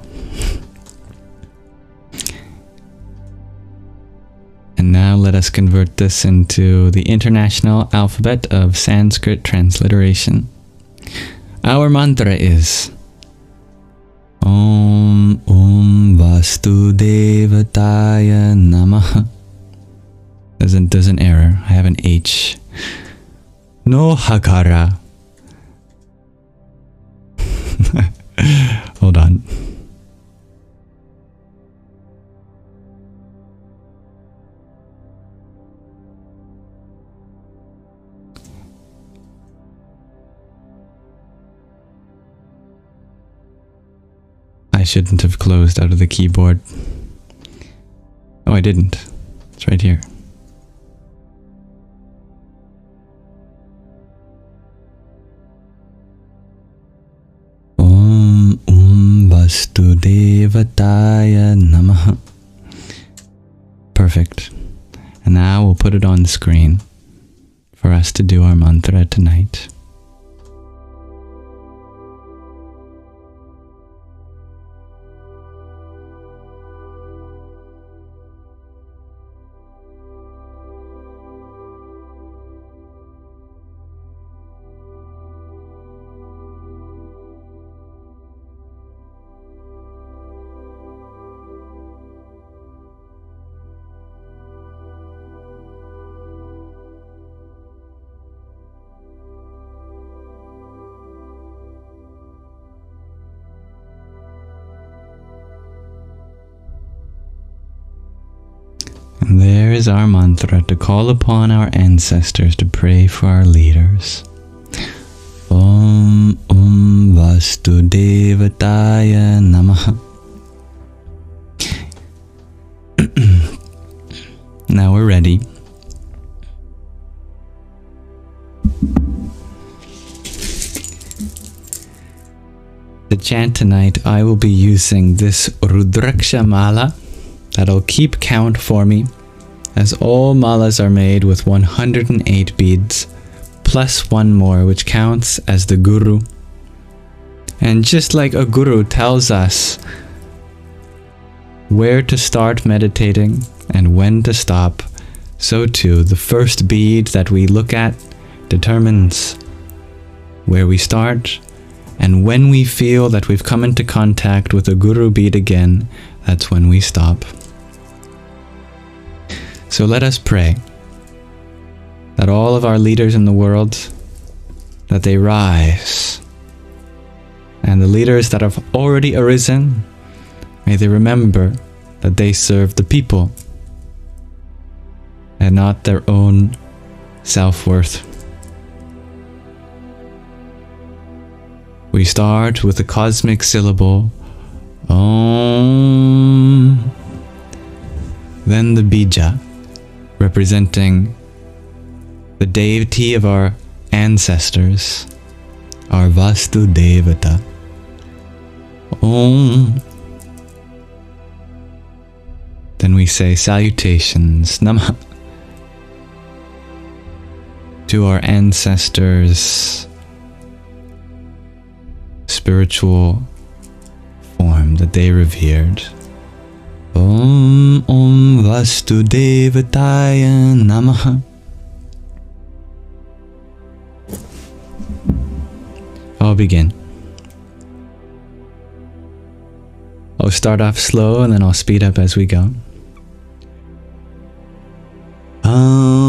Speaker 1: And now let us convert this into the International Alphabet of Sanskrit Transliteration. Our mantra is Om Vastu Devataya Namaha. There's an error. I have an H. No Hakara. Hold on. shouldn't have closed out of the keyboard. Oh, I didn't. It's right here. Om Vastudevataya Namaha. Perfect. And now we'll put it on the screen for us to do our mantra tonight. And there is our mantra to call upon our ancestors to pray for our leaders. Om Vastudevataya Namaha. Now we're ready. To chant tonight, I will be using this Rudraksha mala that'll keep count for me, as all malas are made with 108 beads, plus one more, which counts as the guru. And just like a guru tells us where to start meditating and when to stop, so too the first bead that we look at determines where we start, and when we feel that we've come into contact with a guru bead again, that's when we stop. So let us pray that all of our leaders in the world, that they rise, and the leaders that have already arisen, may they remember that they serve the people and not their own self-worth. We start with the cosmic syllable Om, then the bija, representing the deity of our ancestors, our Vastu Devata. Om. Then we say salutations, Namah, to our ancestors' spiritual form that they revered. Om Vastudevataya Namaha. I'll begin. I'll start off slow and then I'll speed up as we go. Om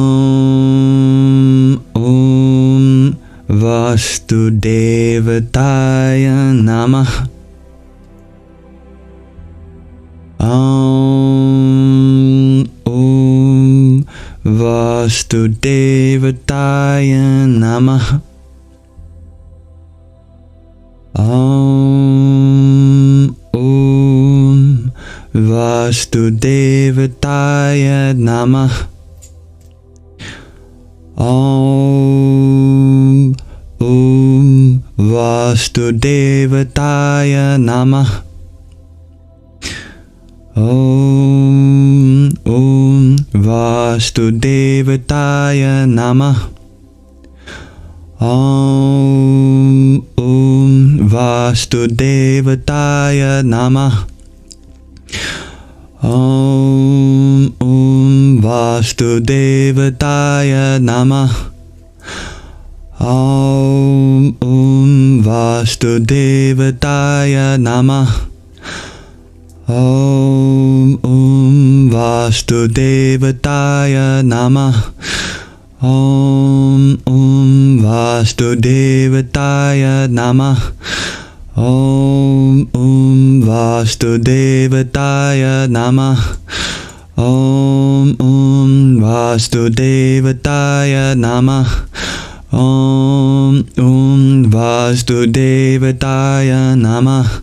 Speaker 1: Vastudevataya Namaha. Om Vastudevataya Namaha. Om Vastudevataya Namaha. Om Vastudevataya Namaha. Om Vastudevataya Namaha. Om Vastudevataya Namaha. Om Vastudevataya Namaha. Om Vastudevataya Namaha. Om Vastudevataya Namaha. Om Vastudevataya Namaha. Om Vastudevataya Namaha. Om Vastudevataya Namaha. Om Vastudevataya Namaha.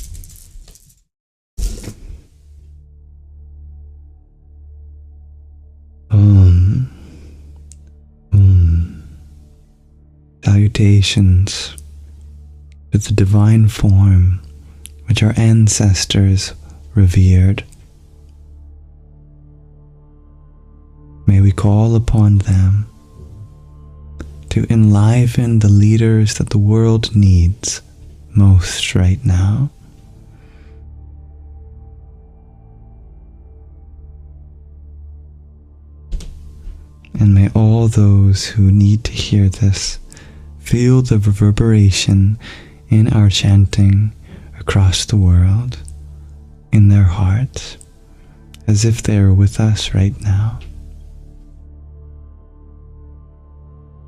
Speaker 1: salutations to the divine form which our ancestors revered. May we call upon them to enliven the leaders that the world needs most right now. And may all those who need to hear this feel the reverberation in our chanting across the world, in their hearts, as if they are with us right now.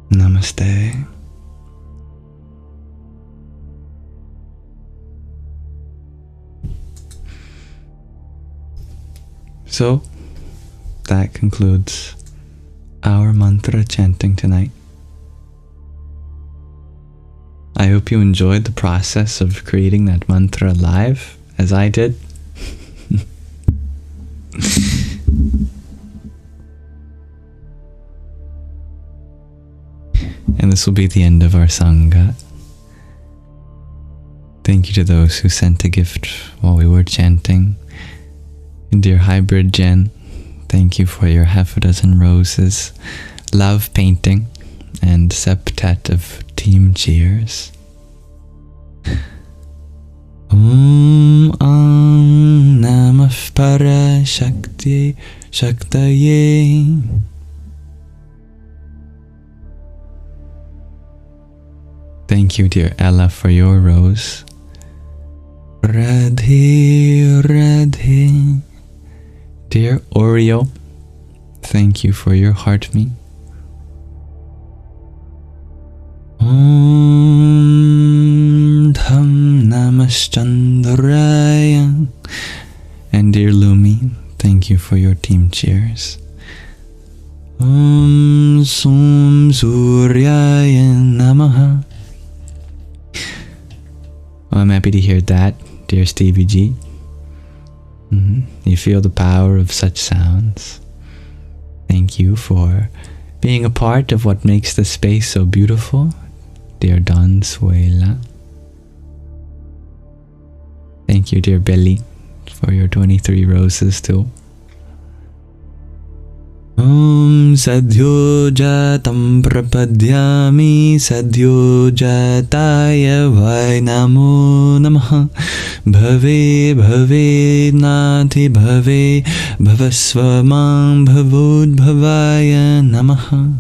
Speaker 1: Namaste. So, that concludes our mantra chanting tonight. I hope you enjoyed the process of creating that mantra live, as I did. And this will be the end of our Sangha. Thank you to those who sent a gift while we were chanting. And dear Hybrid Jen, thank you for your half a dozen roses, love painting, and septet of team cheers. Om Namah Para Shakti Shaktaye. Thank you, dear Ella, for your rose. Radhe Radhe. Dear Oreo, thank you for your heart me. Om Dham Namaschandraya. And dear Lumi, thank you for your team cheers. Om Sum Suryaya Namaha. Oh, I'm happy to hear that, dear Stevie G. You feel the power of such sounds. Thank you for being a part of what makes the space so beautiful, dear Don Suela. Thank you, dear Billy, for your 23 roses too. Om Sadhyo Jatam Prapadyami Sadhyo Jataya Vai Namo Namaha Bhave Bhave Nati Bhave Bhavasvamam Bhavod Bhavaya Namaha.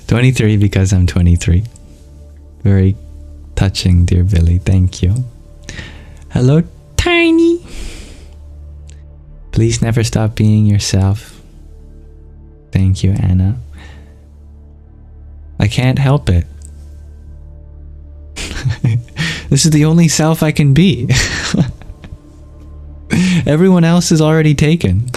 Speaker 1: 23 because I'm 23. Very touching, dear Billy. Thank you. Hello, Tiny. Please never stop being yourself. Thank you, Anna. I can't help it. This is the only self I can be. Everyone else is already taken.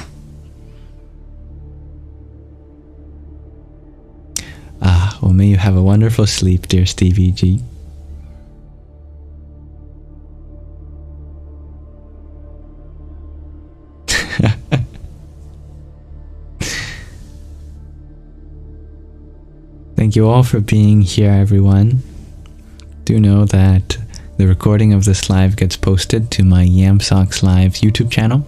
Speaker 1: Well, may you have a wonderful sleep, dear Stevie G. Thank you all for being here, everyone. Do know that the recording of this live gets posted to my Yamsox Live YouTube channel.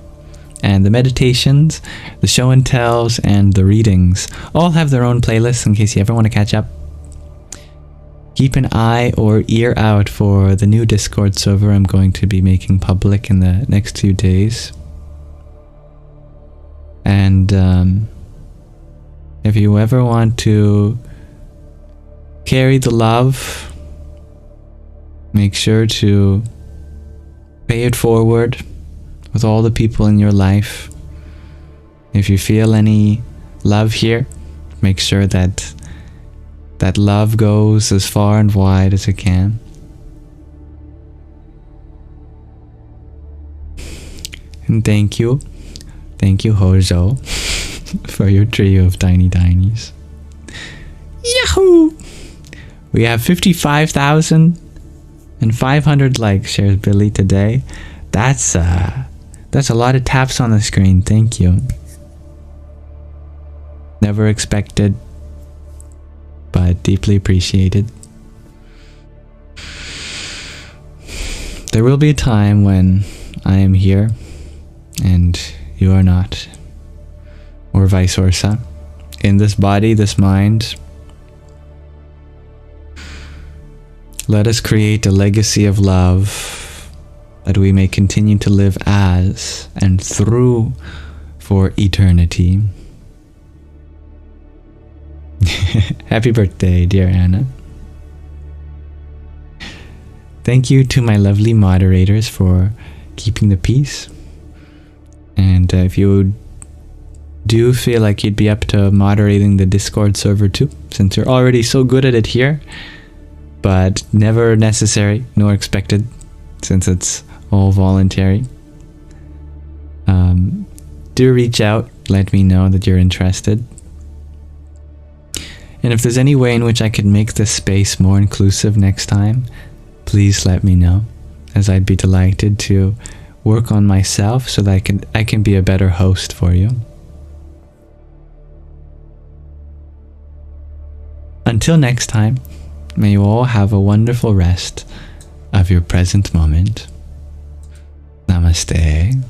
Speaker 1: And the meditations, the show and tells, and the readings all have their own playlists in case you ever want to catch up. Keep an eye or ear out for the new Discord server I'm going to be making public in the next few days. And if you ever want to carry the love, make sure to pay it forward with all the people in your life. If you feel any love here, make sure that that love goes as far and wide as it can. And thank you Hojo, for your trio of tiny tinies. Yahoo! We have 55,500 likes, shares Billy today. That's a lot of taps on the screen. Thank you. Never expected, but deeply appreciated. There will be a time when I am here and you are not, or vice versa. In this body, this mind, let us create a legacy of love that we may continue to live as and through for eternity. Happy birthday, dear Anna. Thank you to my lovely moderators for keeping the peace. And if you do feel like you'd be up to moderating the Discord server too, since you're already so good at it here, but never necessary nor expected, since it's all voluntary, do reach out, let me know that you're interested. And if there's any way in which I could make this space more inclusive next time, please let me know, as I'd be delighted to work on myself so that I can be a better host for you. Until next time, may you all have a wonderful rest of your present moment. Namaste.